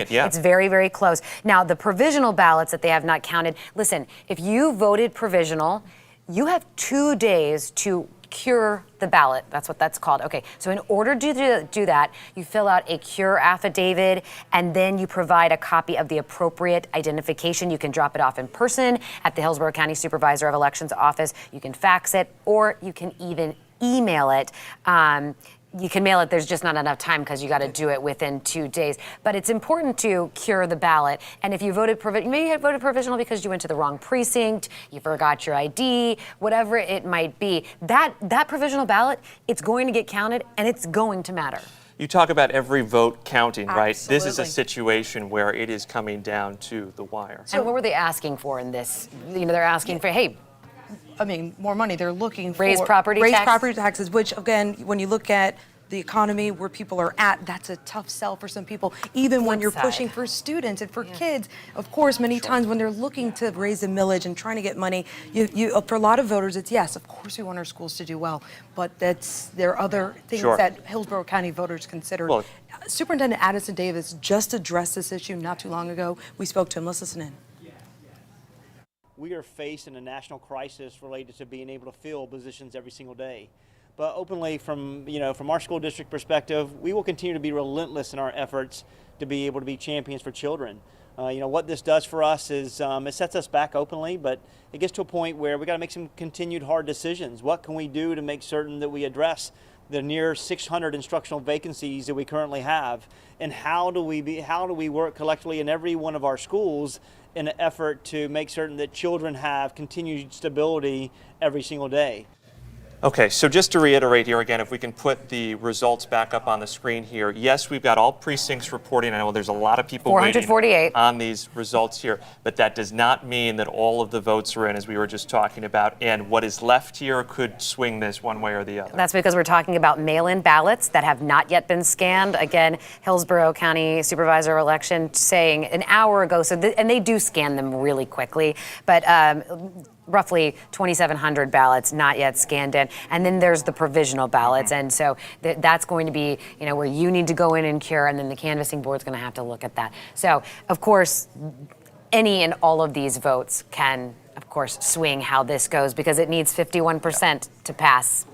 It's very, very close. Now, the provisional ballots that they have not counted, listen, if you voted provisional, you have 2 days to cure the ballot. That's what that's called. Okay, so in order to do that, you fill out a cure affidavit, and then you provide a copy of the appropriate identification. You can drop it off in person at the Hillsborough County Supervisor of Elections office. You can fax it, or you can even email it. You can mail it. There's just not enough time because you got to do it within 2 days. But it's important to cure the ballot. And if you voted maybe you had voted provisional because you went to the wrong precinct, you forgot your ID, whatever it might be, that provisional ballot, it's going to get counted and it's going to matter. You talk about every vote counting, right? This is a situation where it is coming down to the wire. And what were they asking for in this? You know, they're asking for, hey, I mean, more money. They're looking for raise property taxes, which, again, when you look at the economy where people are at, that's a tough sell for some people. Even when you're pushing for students and for kids, of course, many times when they're looking to raise a millage and trying to get money, for a lot of voters, it's yes, of course we want our schools to do well, but there are other things that Hillsborough County voters consider. Well, Superintendent Addison Davis just addressed this issue not too long ago. We spoke to him. Let's listen in. We are facing a national crisis related to being able to fill positions every single day. But openly, from our school district perspective, we will continue to be relentless in our efforts to be able to be champions for children. What this does for us is it sets us back openly, but it gets to a point where we got to make some continued hard decisions. What can we do to make certain that we address the near 600 instructional vacancies that we currently have, and how do we work collectively in every one of our schools in an effort to make certain that children have continued stability every single day? Okay, so just to reiterate here again, if we can put the results back up on the screen here. Yes, we've got all precincts reporting. I know there's a lot of people waiting on these results here, but that does not mean that all of the votes are in, as we were just talking about, and what is left here could swing this one way or the other. That's because we're talking about mail-in ballots that have not yet been scanned. Again, Hillsborough County Supervisor of Election saying an hour ago, and they do scan them really quickly, but roughly 2,700 ballots not yet scanned in. And then there's the provisional ballots. And so that's going to be, where you need to go in and cure, and then the canvassing board's going to have to look at that. So, of course, any and all of these votes can, of course, swing how this goes, because it needs 51% to pass.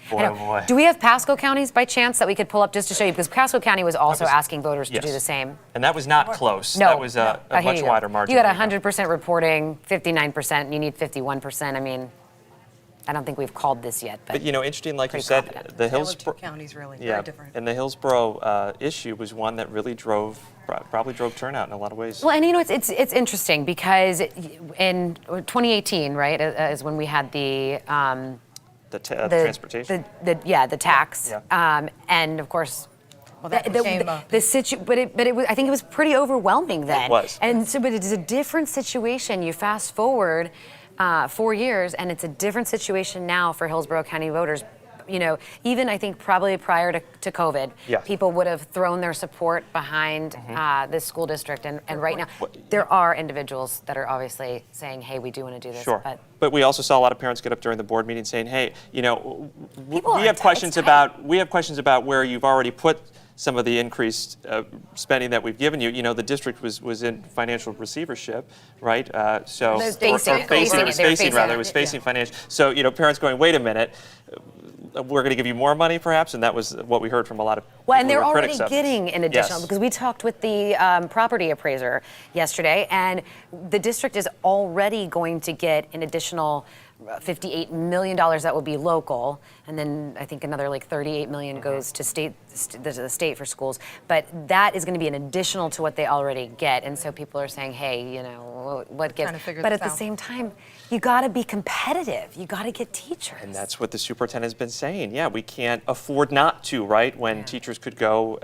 Boy. Do we have Pasco counties by chance that we could pull up just to show you? Because Pasco County was also asking voters to do the same. And that was not close. No. That was a much wider margin. You got 100% reporting, 59%, and you need 51%. I mean, I don't think we've called this yet. But interesting, like you said, the Hillsborough counties really very different. And the Hillsborough issue was one that really probably drove turnout in a lot of ways. Well, and it's interesting because in 2018, right, is when we had the transportation. The tax, and of course. Well, that became I think it was pretty overwhelming then. It was. And so, but it is a different situation. You fast forward 4 years, and it's a different situation now for Hillsborough County voters. you know, even I think probably prior to COVID, people would have thrown their support behind this school district. And right now, there are individuals that are obviously saying, hey, we do want to do this. But we also saw a lot of parents get up during the board meeting saying, hey, you know, we have questions about where you've already put some of the increased spending that we've given you. You know, the district was in financial receivership, right? So It was facing financial. So, you know, parents going, wait a minute, we're going to give you more money perhaps, and that was what we heard from a lot of people. Well, and they're who were already critics of getting an additional, because we talked with the property appraiser yesterday, and the district is already going to get an additional $58 million that will be local, and then I think another like $38 million goes to the state for schools. But that is going to be an additional to what they already get, and so people are saying, hey, you know, what gives? But at the same time, you got to be competitive. You got to get teachers. And that's what the superintendent's been saying. Yeah, we can't afford not to, right? When teachers could go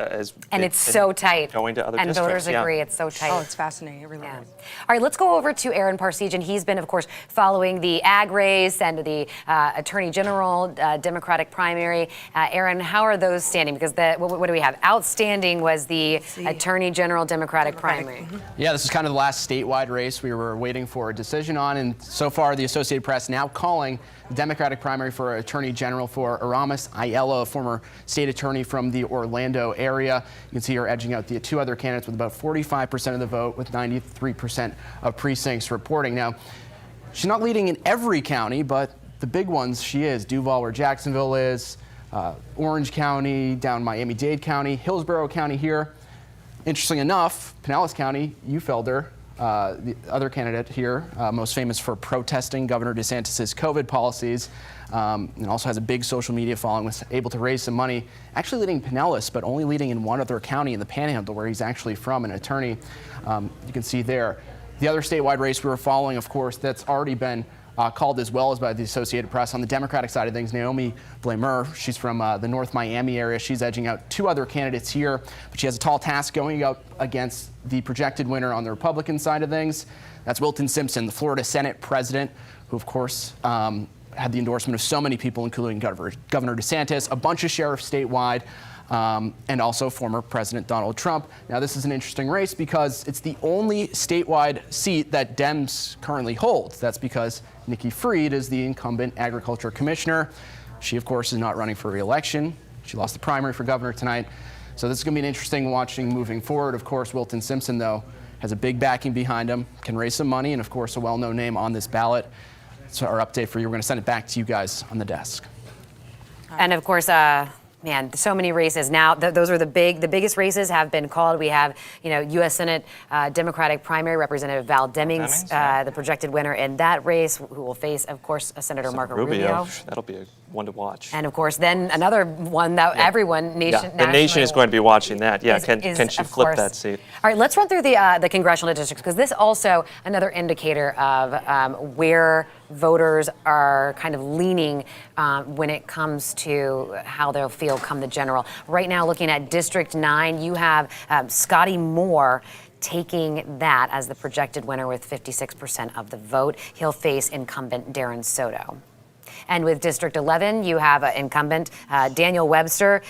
and it's so tight. Going to other and districts. voters agree it's so tight. Oh, it's fascinating. It really is. All right, let's go over to Aaron Parsegian. He's been, of course, following the ag race and the Attorney General Democratic primary. Aaron, how are those standing? Because what do we have? Outstanding was the Attorney General Democratic primary. Yeah, this is kind of the last statewide race we were waiting for a decision on, and so far the Associated Press now calling the Democratic primary for Attorney General for Aramis Aiello, a former state attorney from the Orlando area. You can see her edging out the two other candidates with about 45% of the vote, with 93% of precincts reporting. Now, she's not leading in every county, but the big ones she is. Duval, where Jacksonville is, Orange County, down Miami-Dade County, Hillsborough County here. Interesting enough, Pinellas County, Ufelder, the other candidate here, most famous for protesting Governor DeSantis' COVID policies, and also has a big social media following, was able to raise some money, actually leading Pinellas, but only leading in one other county in the Panhandle, where he's actually from, an attorney. You can see there. The other statewide race we were following, of course, that's already been called as well as by the Associated Press. On the Democratic side of things, Naomi Blamer, she's from the North Miami area. She's edging out two other candidates here, but she has a tall task going up against the projected winner on the Republican side of things. That's Wilton Simpson, the Florida Senate president, who, of course, had the endorsement of so many people, including Governor DeSantis, a bunch of sheriffs statewide, and also former President Donald Trump. Now, this is an interesting race because it's the only statewide seat that Dems currently hold. That's because Nikki Fried is the incumbent agriculture commissioner. She, of course, is not running for re-election. She lost the primary for governor tonight. So this is going to be an interesting watching moving forward. Of course, Wilton Simpson, though, has a big backing behind him, can raise some money, and, of course, a well-known name on this ballot. So our update for you, we're going to send it back to you guys on the desk. And, of course, man, so many races now. Those are the biggest races have been called. We have, you know, U.S. Senate Democratic primary Representative Val Demings, the projected winner in that race, who will face, of course, Senator Marco Rubio. That'll be a one to watch. And of course, then another one that everyone the nation is going to be watching that. Yeah, can she flip that seat? All right, let's run through the congressional districts, because this also another indicator of where voters are kind of leaning when it comes to how they'll feel come the general. Right now, looking at District 9, you have Scotty Moore taking that as the projected winner with 56% of the vote. He'll face incumbent Darren Soto. And with District 11, you have incumbent Daniel Webster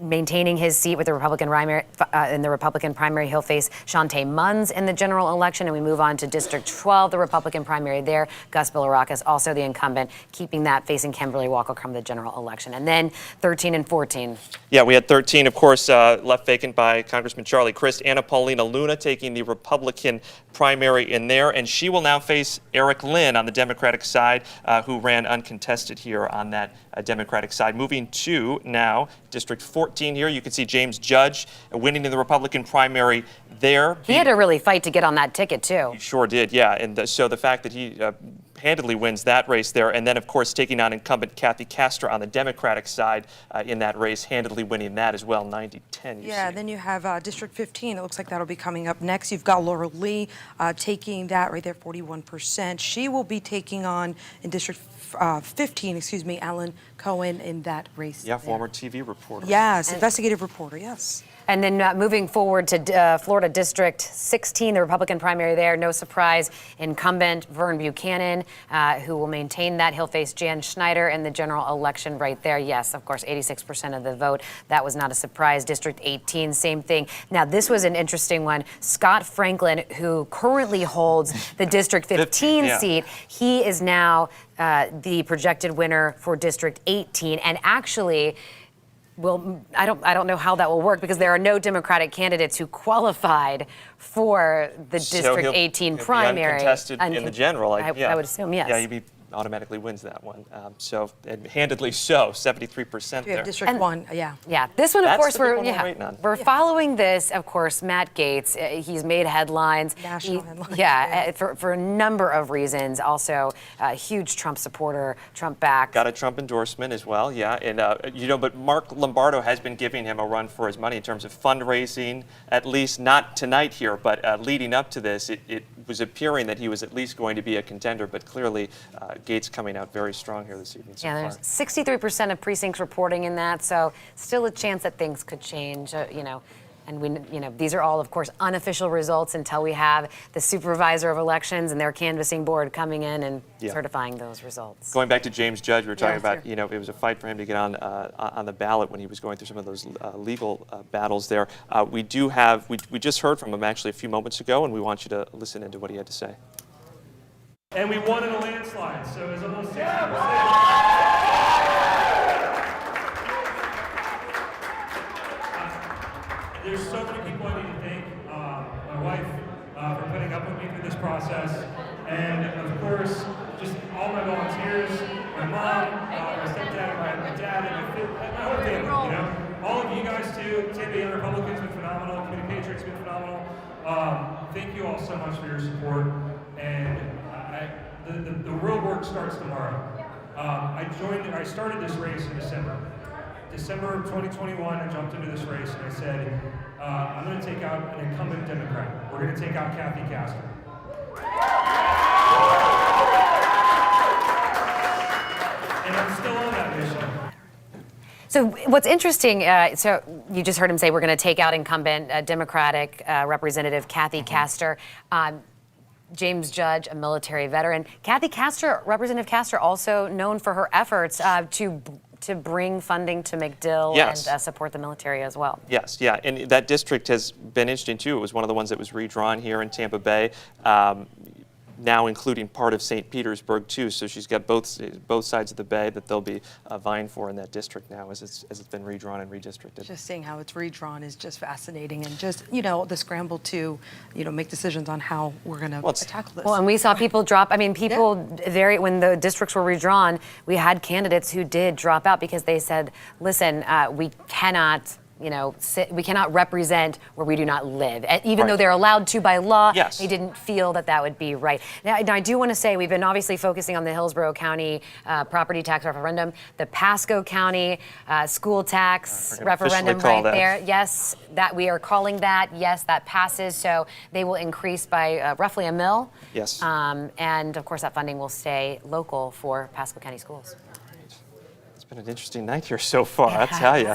maintaining his seat with the Republican primary. In the Republican primary, he'll face Shantae Munns in the general election. And we move on to District 12, the Republican primary there. Gus Bilirakis, also the incumbent, keeping that, facing Kimberly Walker come the general election. And then 13 and 14. Yeah, we had 13, of course, left vacant by Congressman Charlie Crist. Anna Paulina Luna taking the Republican primary in there, and she will now face Eric Lynn on the Democratic side, who ran uncontested here on that Democratic side. Moving to now District 14 here, you can see James Judge winning in the Republican primary there. He had to really fight to get on that ticket, too. He sure did, yeah. And so the fact that he handily wins that race there, and then, of course, taking on incumbent Kathy Castor on the Democratic side in that race, handily winning that as well, 90-10. Yeah, then you have District 15. It looks like that'll be coming up next. You've got Laura Lee taking that right there, 41%. She will be taking on in District 15, Alan Cohen in that race. Yeah, former TV reporter. Yes, investigative reporter, yes. And then moving forward to Florida District 16, the Republican primary there, no surprise, incumbent Vern Buchanan, who will maintain that. He'll face Jan Schneider in the general election right there. Yes, of course, 86% of the vote. That was not a surprise. District 18, same thing. Now, this was an interesting one. Scott Franklin, who currently holds the District 15 seat, he is now the projected winner for District 18. And actually, well, I don't know how that will work because there are no Democratic candidates who qualified for the District 18 primary. Uncontested in the general. I would assume, yes. Yeah, he automatically wins that one. And handedly so, 73% there. District 1, yeah. Yeah, this one, of That's course, the big one we're following this, of course, Matt Gaetz. He's made headlines. National headlines. Yeah, for a number of reasons. Also, a huge Trump supporter, Trump back. Got a Trump endorsement as well, yeah. And, but Mark Lombardo has been giving him a run for his money in terms of fundraising, at least not tonight here, but leading up to this, it was appearing that he was at least going to be a contender, but clearly Gaetz coming out very strong here this evening so far. There's 63% of precincts reporting in that, so still a chance that things could change, and these are all, of course, unofficial results until we have the supervisor of elections and their canvassing board coming in and certifying those resuls. Going back to James Judge, we were talking about, it was a fight for him to get on the ballot when he was going through some of those legal battles there. We just heard from him actually a few moments ago, and we want you to listen into what he had to say. And we won in a landslide, so it's almost 60%. There's so many people I need to thank. My wife for putting up with me through this process. And of course, just all my volunteers, my mom, my stepdad, my dad, and my whole family, All of you guys too. Tampa Bay Republicans have been phenomenal. Committee Patriots have been phenomenal. Thank you all so much for your support. And the real work starts tomorrow. I started this race in December. December of 2021, I jumped into this race and I said, I'm going to take out an incumbent Democrat. We're going to take out Kathy Castor. And I'm still on that mission. So what's interesting, so you just heard him say we're going to take out incumbent Democratic Representative Kathy Castor. James Judge, a military veteran. Kathy Castor, Representative Castor, also known for her efforts to bring funding to MacDill and support the military as well. Yes, yeah, and that district has been interesting too. It was one of the ones that was redrawn here in Tampa Bay. Now including part of St. Petersburg too, so she's got both sides of the bay that they'll be vying for in that district now as it's been redrawn and redistricted. Just seeing how it's redrawn is just fascinating, and just the scramble to make decisions on how we're going to tackle this. Well, and we saw people drop. I mean, when the districts were redrawn, we had candidates who did drop out because they said, "Listen, we cannot." We cannot represent where we do not live. Even though they're allowed to by law, they didn't feel that would be right. Now, I do want to say we've been obviously focusing on the Hillsborough County property tax referendum, the Pasco County school tax referendum right there. Yes, that we are calling that. Yes, that passes. So they will increase by roughly $1 million. Yes. And of course, that funding will stay local for Pasco County schools. It's been an interesting night here so far, I'll tell you.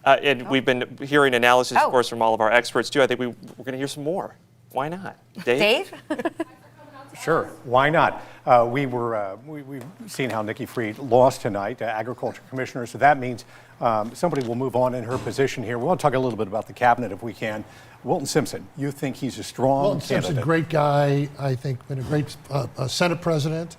And we've been hearing analysis, of course, from all of our experts, too. I think we're going to hear some more. Why not? Dave? Sure, why not? We've seen how Nikki Fried lost tonight, Agriculture Commissioner, so that means somebody will move on in her position here. We want to talk a little bit about the cabinet if we can. Wilton Simpson, you think he's a strong candidate? Simpson, great guy, I think, been a great Senate president.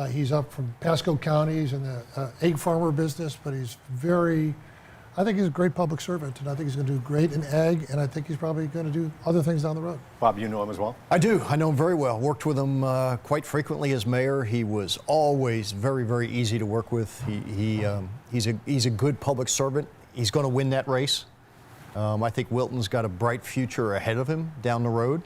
He's up from Pasco County. He's in the egg farmer business, but I think he's a great public servant, and I think he's going to do great in ag, and I think he's probably going to do other things down the road. Bob, you know him as well? I do. I know him very well. Worked with him quite frequently as mayor. He was always very, very easy to work with. He's a good public servant. He's going to win that race. I think Wilton's got a bright future ahead of him down the road,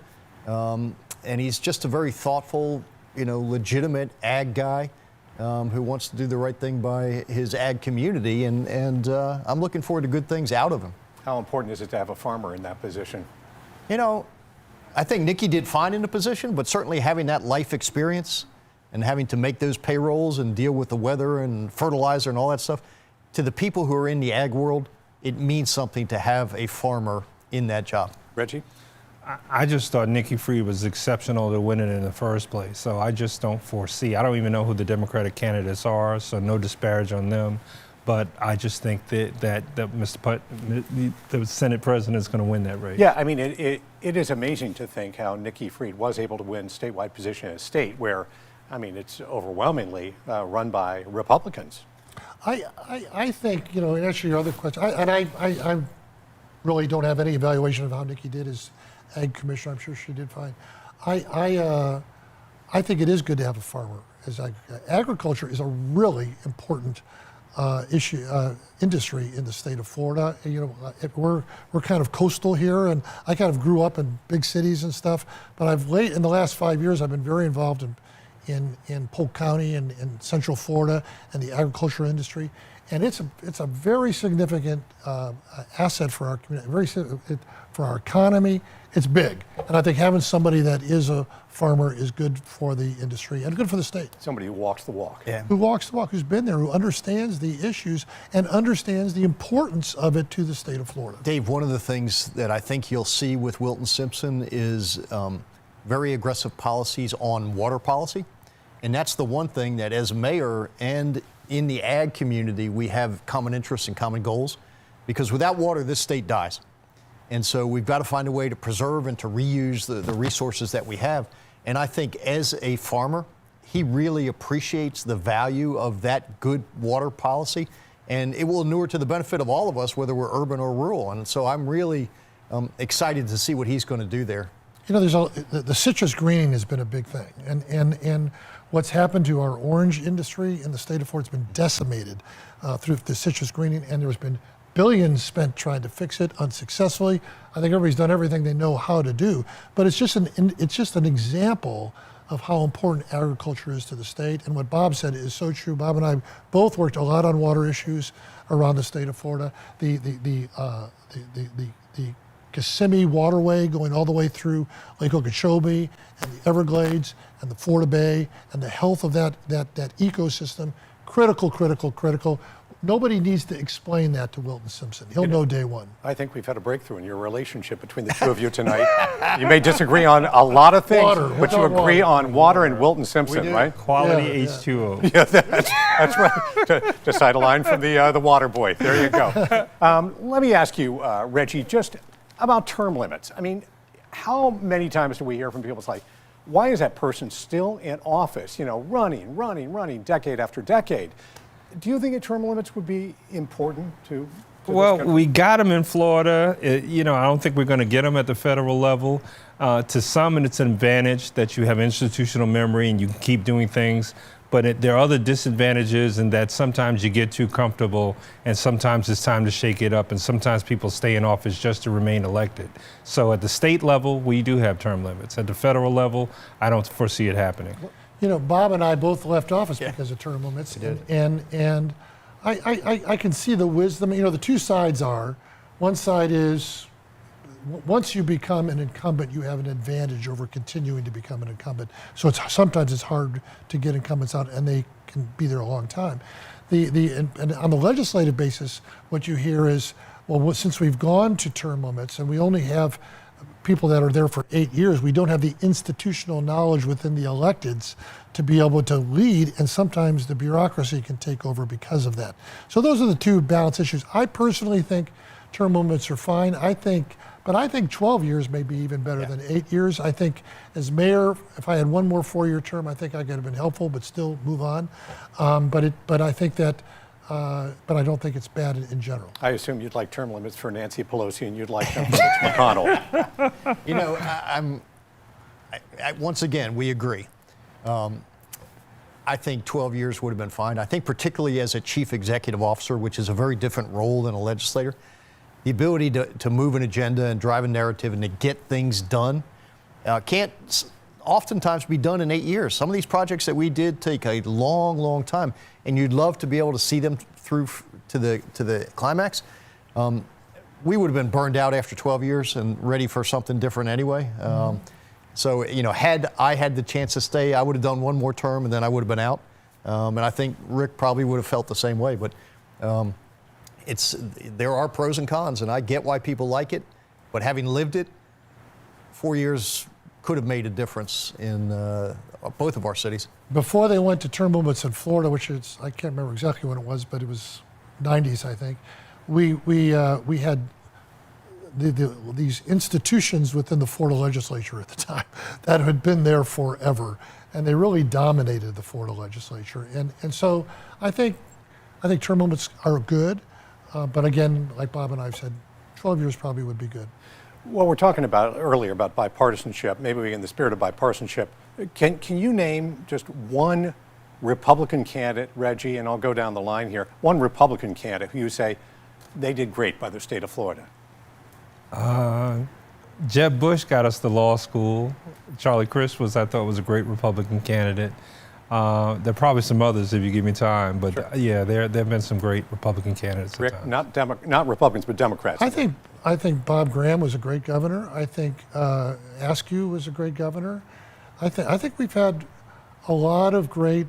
and he's just a very thoughtful, legitimate ag guy who wants to do the right thing by his ag community, and I'm looking forward to good things out of him. How important is it to have a farmer in that position? I think Nikki did fine in the position, but certainly having that life experience and having to make those payrolls and deal with the weather and fertilizer and all that stuff, to the people who are in the ag world, it means something to have a farmer in that job. Reggie? I just thought Nikki Fried was exceptional to win it in the first place. So I just don't foresee. I don't even know who the Democratic candidates are, so no disparage on them. But I just think that the Senate president is going to win that race. Yeah, I mean, it is amazing to think how Nikki Fried was able to win statewide position in a state where, I mean, it's overwhelmingly run by Republicans. I think, you know, in answer to your other question, I really don't have any evaluation of how Nikki did as Ag Commissioner. I'm sure she did fine. I think it is good to have a farmer. Agriculture is a really important industry in the state of Florida. You know, we're kind of coastal here, and I kind of grew up in big cities and stuff. But in the last 5 years, I've been very involved in Polk County and in Central Florida and the agriculture industry, and it's a very significant asset for our community, for our economy. It's big, and I think having somebody that is a farmer is good for the industry and good for the state. Somebody who walks the walk. Yeah. Who walks the walk, who's been there, who understands the issues and understands the importance of it to the state of Florida. Dave, one of the things that I think you'll see with Wilton Simpson is very aggressive policies on water policy. And that's the one thing that as mayor and in the ag community, we have common interests and common goals. Because without water, this state dies. And so we've got to find a way to preserve and to reuse the resources that we have. And I think as a farmer, he really appreciates the value of that good water policy. And it will inure to the benefit of all of us, whether we're urban or rural. And so I'm really excited to see what he's going to do there. You know, the citrus greening has been a big thing. And what's happened to our orange industry in the state of Florida has been decimated through the citrus greening. And there's been billions spent trying to fix it unsuccessfully. I think everybody's done everything they know how to do, but it's just an example of how important agriculture is to the state. And what Bob said is so true. Bob and I both worked a lot on water issues around the state of Florida. The Kissimmee waterway going all the way through Lake Okeechobee and the Everglades and the Florida Bay and the health of that ecosystem, critical. Nobody needs to explain that to Wilton Simpson. He'll know day one. I think we've had a breakthrough in your relationship between the two of you tonight. You may disagree on a lot of things, but you agree on water and Wilton Simpson, right? Quality H2O. Yeah, that's right. To cite a line from the water boy. There you go. Let me ask you, Reggie, just about term limits. I mean, how many times do we hear from people, it's like, why is that person still in office, you know, running, decade after decade? Do you think term limits would be important to Well, we got them in Florida. You know, I don't think we're going to get them at the federal level. To some, it's an advantage that you have institutional memory and you can keep doing things. But there are other disadvantages in that sometimes you get too comfortable and sometimes it's time to shake it up. And sometimes people stay in office just to remain elected. So at the state level, we do have term limits. At the federal level, I don't foresee it happening. You know, Bob and I both left office because of term limits. And I can see the wisdom. You know, the two sides are, one side is, once you become an incumbent, you have an advantage over continuing to become an incumbent. So sometimes it's hard to get incumbents out, and they can be there a long time. And on the legislative basis, what you hear is, well, since we've gone to term limits and we only have people that are there for 8 years, we don't have the institutional knowledge within the electeds to be able to lead, and sometimes the bureaucracy can take over because of that. So those are the two balance issues. I personally think term limits are fine. But I think 12 years may be even better than 8 years. I think as mayor, if I had one more 4-year term, I think I could have been helpful, but still move on. But I think that, but I don't think it's bad in general. I assume you'd like term limits for Nancy Pelosi and you'd like them for Mitch McConnell. You know, once again, we agree. I think 12 years would have been fine. I think particularly as a chief executive officer, which is a very different role than a legislator, the ability to move an agenda and drive a narrative and to get things done can't oftentimes be done in 8 years. Some of these projects that we did take a long, long time, and you'd love to be able to see them through to the climax. We would have been burned out after 12 years and ready for something different anyway. So, you know, had I had the chance to stay, I would have done one more term and then I would have been out. And I think Rick probably would have felt the same way. But there are pros and cons, and I get why people like it, but having lived it, 4 years could have made a difference in both of our cities. Before they went to term limits in Florida, which is, I can't remember exactly when it was, but it was 90s, I think, we had these institutions within the Florida legislature at the time that had been there forever, and they really dominated the Florida legislature. And so I think term limits are good, but again, like Bob and I have said, 12 years probably would be good. Well, we're talking about earlier about bipartisanship. Maybe we, in the spirit of bipartisanship, can you name just one Republican candidate, Reggie, and I'll go down the line here, one Republican candidate who you say they did great by the state of Florida? Jeb Bush got us to law school. Charlie Crist I thought was a great Republican candidate. There are probably some others if you give me time, but sure. Yeah, there have been some great Republican candidates. Rick, at times. not Republicans, but Democrats. I think Bob Graham was a great governor. I think Askew was a great governor. I think we've had a lot of great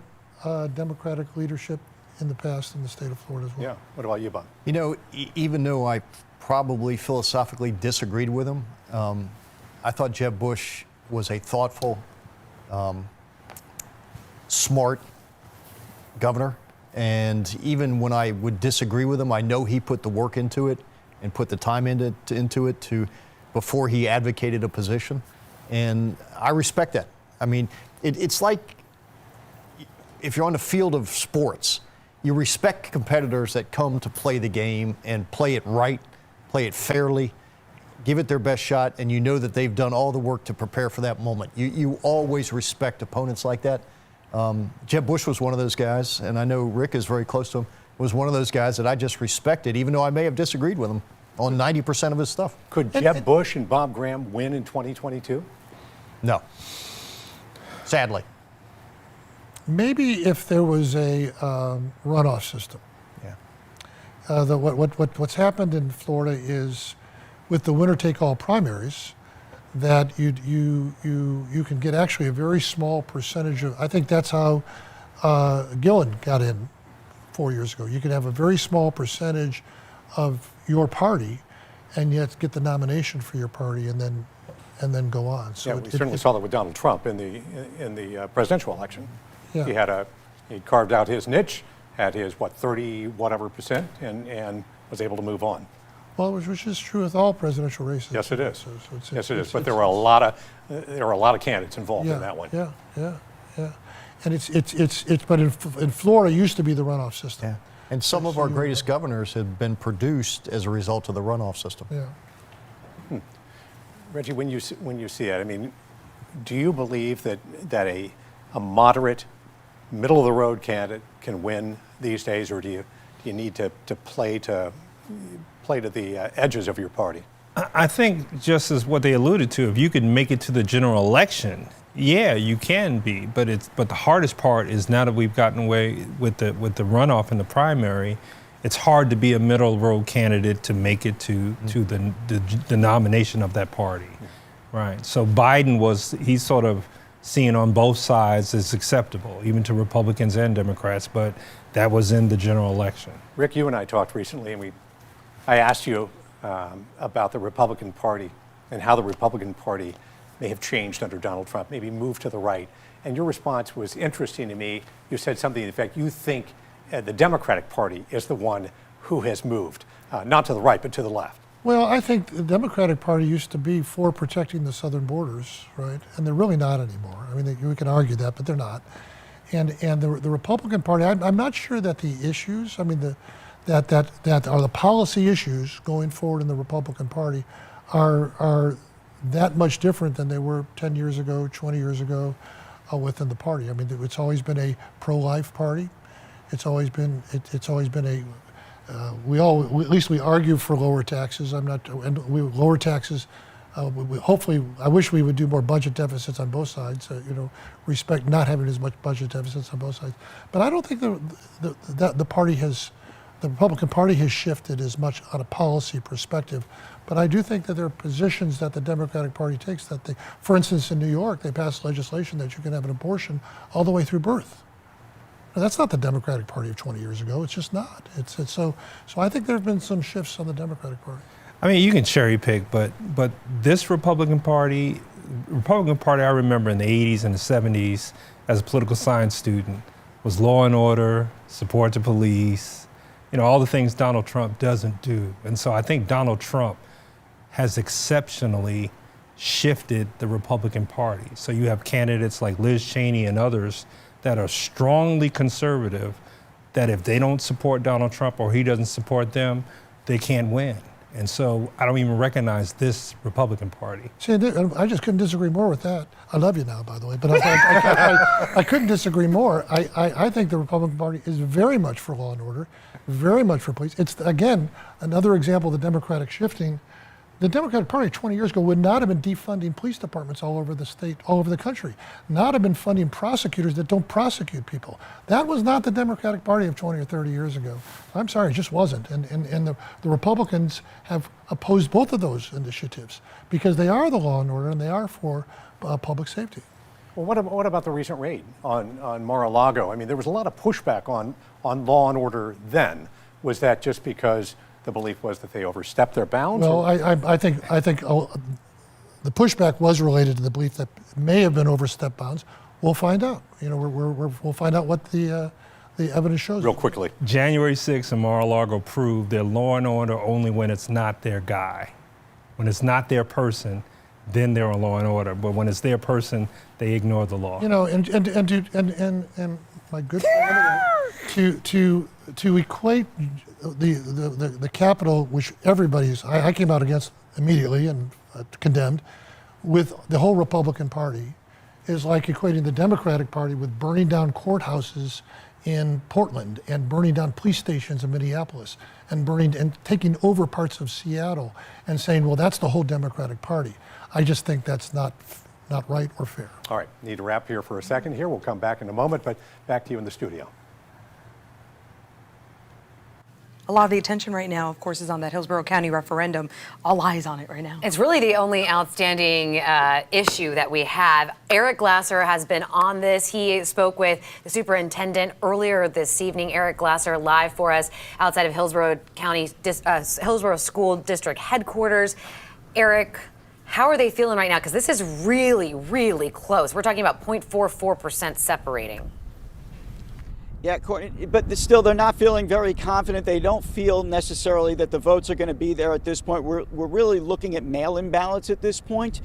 Democratic leadership in the past in the state of Florida as well. Yeah. What about you, Bob? You know, even though I probably philosophically disagreed with him, I thought Jeb Bush was a thoughtful, smart governor. And even when I would disagree with him, I know he put the work into it and put the time into it before he advocated a position. And I respect that. I mean, it's like if you're on the field of sports, you respect competitors that come to play the game and play it right, play it fairly, give it their best shot, and you know that they've done all the work to prepare for that moment. You always respect opponents like that. Jeb Bush was one of those guys, and I know Rick is very close to him, was one of those guys that I just respected, even though I may have disagreed with him on 90% of his stuff. Could Jeb Bush and Bob Graham win in 2022? No. Sadly. Maybe if there was a runoff system. Yeah. What's happened in Florida is with the winner-take-all primaries, that you can get actually a very small percentage of. I think that's how Gillen got in 4 years ago. You can have a very small percentage of your party, and yet get the nomination for your party, and then go on. So yeah, we certainly saw that with Donald Trump in the presidential election. Yeah. He carved out his niche, had his 30 whatever percent, and was able to move on. Well, which is true with all presidential races. Yes, it is. Yes, it is. But there were a lot of candidates involved in that one. Yeah. And but in Florida, it used to be the runoff system. Yeah. And some of our greatest governors have been produced as a result of the runoff system. Yeah. Reggie, when you see it, I mean, do you believe that a moderate, middle of the road candidate can win these days, or do you need to play to the edges of your party? I think just as what they alluded to, if you could make it to the general election, yeah, you can be. But the hardest part is now that we've gotten away with the runoff and the primary, it's hard to be a middle road candidate to make it to the nomination of that party, right? So Biden he's sort of seen on both sides as acceptable, even to Republicans and Democrats, but that was in the general election. Rick, you and I talked recently, and I asked you about the Republican Party and how the Republican Party may have changed under Donald Trump, maybe moved to the right. And your response was interesting to me. You said something to the effect, you think the Democratic Party is the one who has moved, not to the right, but to the left. Well, I think the Democratic Party used to be for protecting the southern borders, right? And they're really not anymore. I mean, we can argue that, but they're not. And the Republican Party, I'm not sure that the issues, I mean, that are the policy issues going forward in the Republican Party are that much different than they were 10 years ago, 20 years ago within the party. I mean, it's always been a pro-life party. It's always been a at least we argue for lower taxes. Lower taxes. Hopefully, I wish we would do more budget deficits on both sides. Respect not having as much budget deficits on both sides. But I don't think the Republican Party has shifted as much on a policy perspective. But I do think that there are positions that the Democratic Party takes for instance, in New York, they passed legislation that you can have an abortion all the way through birth. That's not the Democratic Party of 20 years ago. It's just not. So I think there have been some shifts on the Democratic Party. I mean, you can cherry pick, but this Republican Party I remember in the 80s and the 70s as a political science student was law and order, support the police, all the things Donald Trump doesn't do. And so I think Donald Trump has exceptionally shifted the Republican Party. So you have candidates like Liz Cheney and others that are strongly conservative, that if they don't support Donald Trump or he doesn't support them, they can't win. And so I don't even recognize this Republican Party. See, I just couldn't disagree more with that. I love you now, by the way, but I couldn't disagree more. I think the Republican Party is very much for law and order, very much for police. It's, again, another example of the Democratic shifting. The Democratic Party 20 years ago would not have been defunding police departments all over the state, all over the country, not have been funding prosecutors that don't prosecute people. That was not the Democratic Party of 20 or 30 years ago. I'm sorry, it just wasn't. And the Republicans have opposed both of those initiatives because they are the law and order and they are for public safety. Well, what about the recent raid on Mar-a-Lago? I mean, there was a lot of pushback on law and order then. Was that just because the belief was that they overstepped their bounds? Well, I think the pushback was related to the belief that it may have been overstepped bounds. We'll find out. We'll find out what the evidence shows. Real quickly. January 6th in Mar-a-Lago proved they're law and order only when it's not their guy. When it's not their person, then they're on law and order. But when it's their person, they ignore the law. And my good friend, to equate the Capitol, which everybody's, I came out against immediately and condemned, with the whole Republican Party, is like equating the Democratic Party with burning down courthouses in Portland and burning down police stations in Minneapolis and taking over parts of Seattle and saying, well, that's the whole Democratic Party. I just think that's not right or fair. All right, need to wrap here for a second here. We'll come back in a moment, but back to you in the studio. A lot of the attention right now, of course, is on that Hillsborough County referendum. All eyes on it right now. It's really the only outstanding issue that we have. Eric Glasser has been on this. He spoke with the superintendent earlier this evening. Eric Glasser live for us outside of Hillsborough County, Hillsborough School District headquarters. Eric, how are they feeling right now? Because this is really, really close. We're talking about 0.44% separating. Yeah, Courtney, but still they're not feeling very confident. They don't feel necessarily that the votes are going to be there at this point. We're really looking at mail-in ballots at this point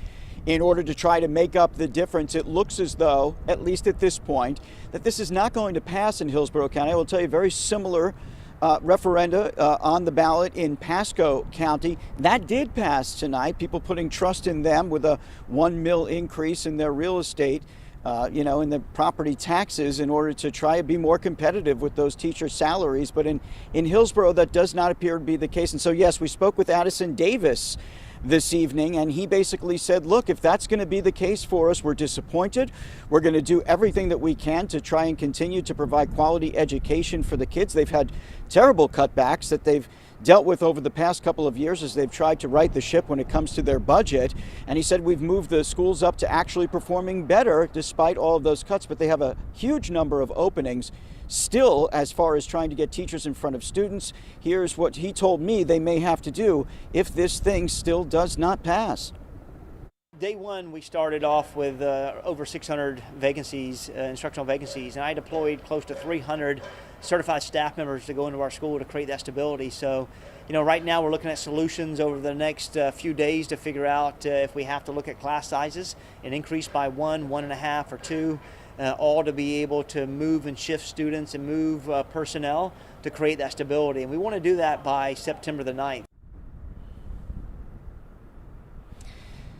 in order to try to make up the difference. It looks as though, at least at this point, that this is not going to pass in Hillsborough County. I will tell you, very similar referenda on the ballot in Pasco County. That did pass tonight. People putting trust in them with a $1 million increase in their real estate. In the property taxes in order to try to be more competitive with those teacher salaries. But in Hillsborough, that does not appear to be the case. And so, yes, we spoke with Addison Davis this evening, and he basically said, look, if that's going to be the case for us, we're disappointed. We're going to do everything that we can to try and continue to provide quality education for the kids. They've had terrible cutbacks that they've dealt with over the past couple of years as they've tried to right the ship when it comes to their budget. And he said we've moved the schools up to actually performing better despite all of those cuts, but they have a huge number of openings still as far as trying to get teachers in front of students. Here's what he told me they may have to do if this thing still does not pass. Day one, we started off with over 600 vacancies, instructional vacancies, and I deployed close to 300 certified staff members to go into our school to create that stability. So, right now we're looking at solutions over the next few days to figure out if we have to look at class sizes and increase by 1, 1.5, or 2, all to be able to move and shift students and move personnel to create that stability. And we want to do that by September the 9th.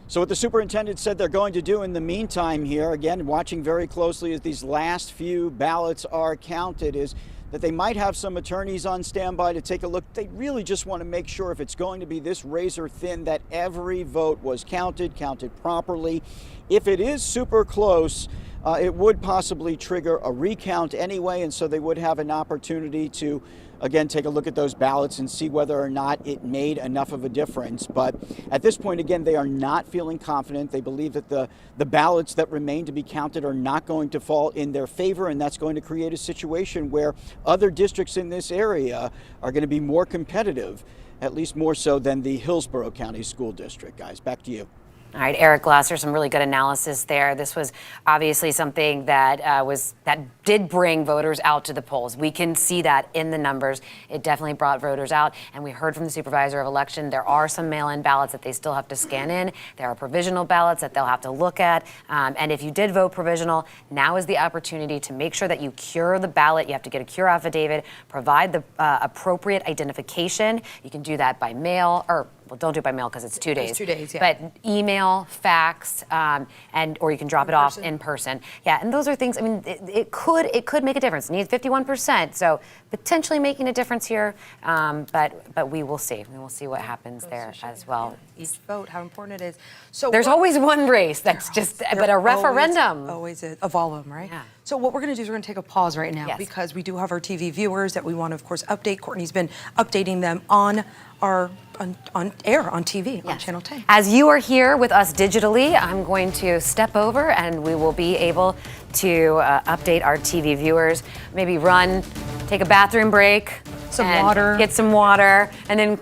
So what the superintendent said they're going to do in the meantime here, again, watching very closely as these last few ballots are counted, is that they might have some attorneys on standby to take a look. They really just want to make sure if it's going to be this razor thin that every vote was counted properly. If it is super close, it would possibly trigger a recount anyway, and so they would have an opportunity to again, take a look at those ballots and see whether or not it made enough of a difference. But at this point, again, they are not feeling confident. They believe that the ballots that remain to be counted are not going to fall in their favor, and that's going to create a situation where other districts in this area are going to be more competitive, at least more so than the Hillsborough County School District. Guys, back to you. All right, Eric Glasser, some really good analysis there. This was obviously something that did bring voters out to the polls. We can see that in the numbers. It definitely brought voters out, and we heard from the supervisor of election there are some mail-in ballots that they still have to scan in. There are provisional ballots that they'll have to look at, and if you did vote provisional, now is the opportunity to make sure that you cure the ballot. You have to get a cure affidavit, provide the appropriate identification. You can do that by mail, or well, don't do it by mail because it's 2 days. It's 2 days, yeah. But email, fax, or you can drop it off in person. Yeah, and those are things. I mean, it could make a difference. It needs 51%, so potentially making a difference here. But we will see. We will see what happens there as well. Each vote, how important it is. So there's always one race that's just, but a referendum. Always is, of all of them, right? Yeah. So what we're going to do is we're going to take a pause right now because we do have our TV viewers that we want to, of course, update. Courtney's been updating them on our on air, on TV, on Channel 10. As you are here with us digitally, I'm going to step over and we will be able to update our TV viewers. Maybe run, take a bathroom break. Water. Get some water, and then,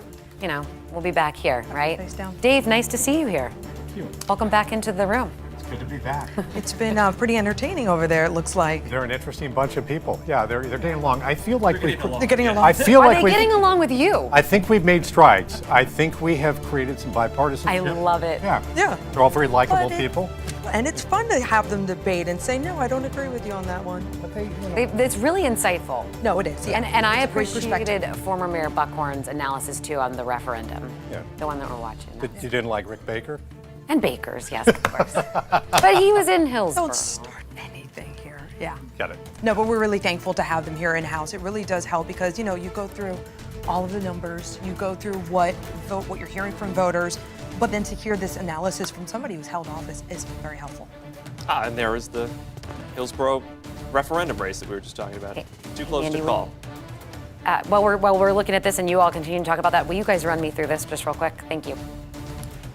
we'll be back here, right? Face down. Dave, nice to see you here. Thank you. Welcome back into the room. Good to be back. It's been pretty entertaining over there, it looks like. They're an interesting bunch of people. Yeah, they're getting along. I feel like they're getting along. I feel Are like they getting along with you? I think we've made strides. I think we have created some bipartisanship. I love it. Yeah. Yeah. They're all very likable people. And it's fun to have them debate and say, no, I don't agree with you on that one. But It's really insightful. No, it is. Yeah. And I It's a great appreciated former Mayor Buckhorn's analysis too on the referendum. Yeah. The one that we're watching. You didn't like Rick Baker? And Baker's, yes, of course. But he was in Hillsborough. Don't start anything here. Yeah. Got it. No, but we're really thankful to have them here in-house. It really does help because, you go through all of the numbers, you go through what you're hearing from voters, but then to hear this analysis from somebody who's held office is very helpful. And there is the Hillsborough referendum race that we were just talking about. Too close Andy, to call. While we're looking at this and you all continue to talk about that, will you guys run me through this just real quick? Thank you.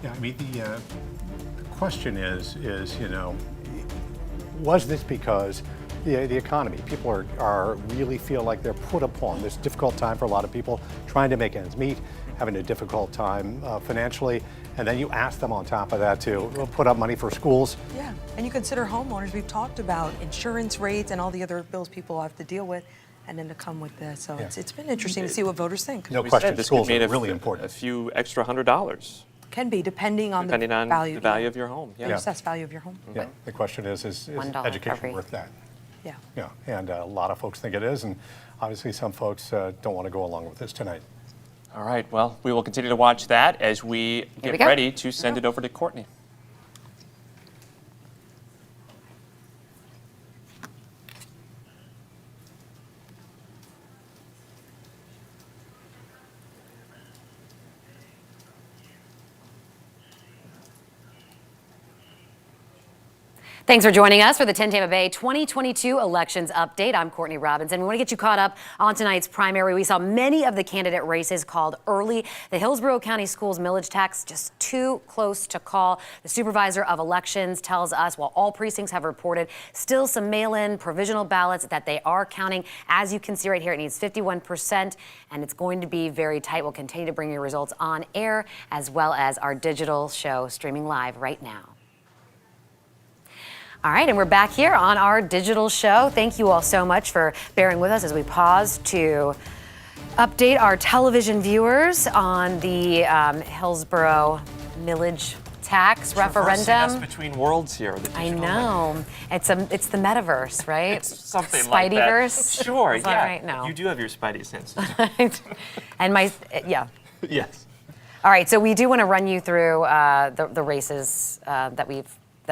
Yeah, I mean, the question is, was this because the economy, people are really feel like they're put upon this difficult time for a lot of people trying to make ends meet, having a difficult time financially, and then you ask them on top of that to put up money for schools. Yeah, and you consider homeowners. We've talked about insurance rates and all the other bills people have to deal with, and then to come with this. So it's been interesting to see what voters think. No question, this schools could mean are really important. A few extra $100. Can be, depending on the value of your home. The assessed value of your home. Yeah, the question is $1 education worth that? Yeah. Yeah, and a lot of folks think it is, and obviously some folks don't want to go along with this tonight. All right, well, we will continue to watch that as we get ready to send it over to Courtney. Thanks for joining us for the 10 Tampa Bay 2022 elections update. I'm Courtney Robinson. We want to get you caught up on tonight's primary. We saw many of the candidate races called early. The Hillsborough County Schools millage tax just too close to call. The supervisor of elections tells us while all precincts have reported still some mail-in provisional ballots that they are counting. As you can see right here, it needs 51%, and it's going to be very tight. We'll continue to bring you results on air as well as our digital show streaming live right now. All right, and we're back here on our digital show. Thank you all so much for bearing with us as we pause to update our television viewers on the Hillsborough millage tax referendum. Between worlds here. I know. It's the metaverse, right? It's something like that. Spideyverse? Sure, Is yeah. that right? No. You do have your Spidey senses. And Yes. All right, so we do want to run you through the races that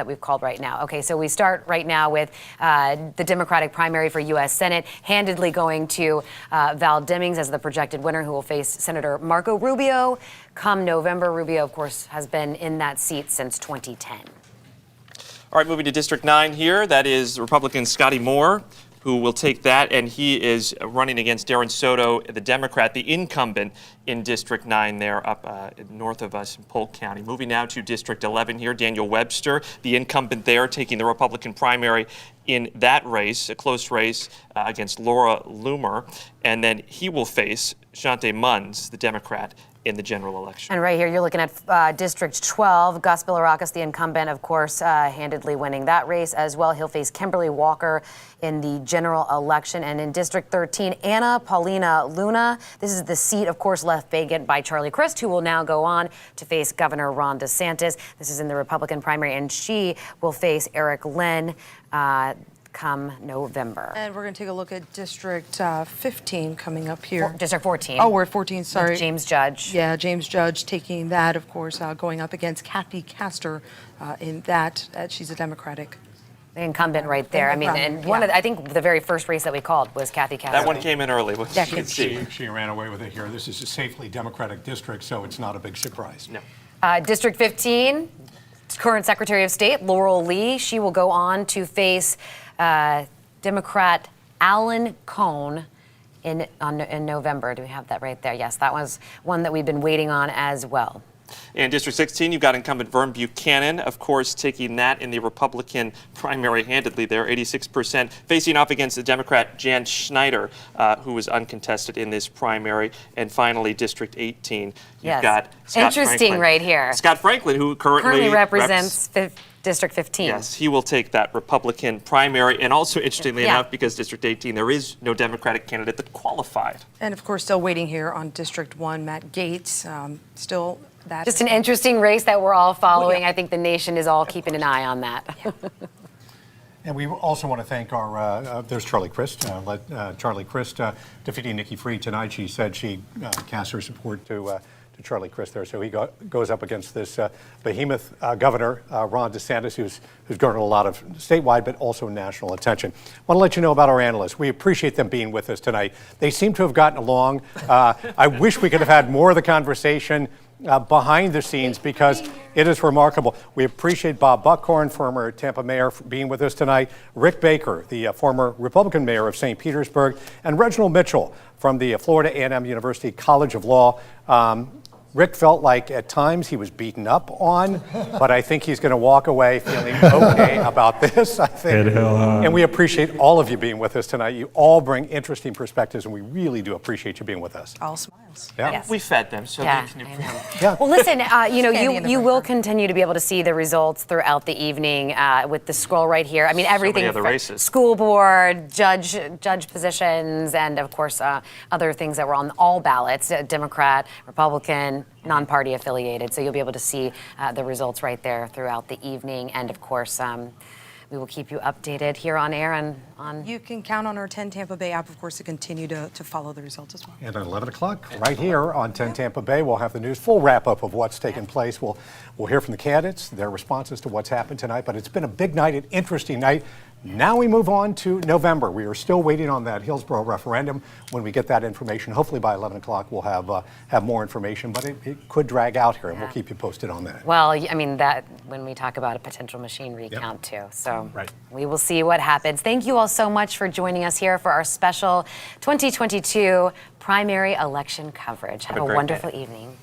we've called right now. Okay, so we start right now with the Democratic primary for U.S. Senate, handedly going to Val Demings as the projected winner, who will face Senator Marco Rubio come November. Rubio, of course, has been in that seat since 2010. All right, moving to District 9 here. That is Republican Scotty Moore who will take that, and he is running against Darren Soto, the Democrat, the incumbent in District 9 there up north of us in Polk County. Moving now to District 11 here, Daniel Webster, the incumbent there, taking the Republican primary in that race, a close race against Laura Loomer, and then he will face Shante Munns, the Democrat, in the general election. And right here, you're looking at District 12. Gus Bilirakis, the incumbent, of course, handedly winning that race as well. He'll face Kimberly Walker in the general election. And in District 13, Anna Paulina Luna. This is the seat, of course, left vacant by Charlie Crist, who will now go on to face Governor Ron DeSantis. This is in the Republican primary, and she will face Eric Lynn come November. And we're going to take a look at District 15 coming up here. District 14. Oh, we're at 14, sorry. With James Judge. Yeah, James Judge taking that, of course, going up against Kathy Castor in that. She's a Democratic. The incumbent right there. I mean, and one of the, I think the very first race that we called was Kathy Castor. That one came in early, which you can see. She ran away with it here. This is a safely Democratic district, so it's not a big surprise. No. District 15, current Secretary of State Laurel Lee. She will go on to face Democrat Alan Cohn in November. Do we have that right there? Yes, that was one that we've been waiting on as well. In District 16, you've got incumbent Vern Buchanan, of course, taking that in the Republican primary handedly there, 86%, facing off against the Democrat Jan Schneider, who was uncontested in this primary. And finally, District 18, you've got Scott Interesting Franklin. right here. Scott Franklin, who currently represents District 15. Yes, he will take that Republican primary. And also, interestingly enough, because District 18, there is no Democratic candidate that qualified. And of course, still waiting here on District 1, Matt Gaetz, still that. Just an interesting race that we're all following. I think the nation is all keeping an eye on that. And we also want to thank our, there's Charlie Crist. Charlie Crist defeating Nikki Fried tonight. She said she cast her support to Charlie Crist there. So he goes up against this behemoth governor, Ron DeSantis, who's garnered a lot of statewide but also national attention. I want to let you know about our analysts. We appreciate them being with us tonight. They seem to have gotten along. I wish we could have had more of the conversation behind the scenes because it is remarkable. We appreciate Bob Buckhorn, former Tampa mayor, for being with us tonight, Rick Baker, the former Republican mayor of St. Petersburg, and Reginald Mitchell from the Florida A&M University College of Law. Rick felt like at times he was beaten up on, but I think he's going to walk away feeling okay about this, I think. And we appreciate all of you being with us tonight. You all bring interesting perspectives, and we really do appreciate you being with us. All smiles. Yeah. Yes. We fed them, so they can Yeah. Well, listen, you will continue to be able to see the results throughout the evening with the scroll right here. I mean, everything other races. School board, judge positions, and of course, other things that were on all ballots, Democrat, Republican, non-party affiliated. So you'll be able to see the results right there throughout the evening. And of course, we will keep you updated here on air and on. You can count on our 10 Tampa Bay app, of course, to continue to follow the results as well. And at 11 o'clock, right here on 10 Tampa Bay, we'll have the news, full wrap-up of what's taken place. We'll hear from the candidates, their responses to what's happened tonight. But it's been a big night, an interesting night. Now we move on to November. We are still waiting on that Hillsborough referendum. When we get that information, hopefully by 11 o'clock, we'll have more information. But it could drag out here, and we'll keep you posted on that. Well, I mean, that when we talk about a potential machine recount too. So we will see what happens. Thank you all so much for joining us here for our special 2022 primary election coverage. Have a wonderful evening.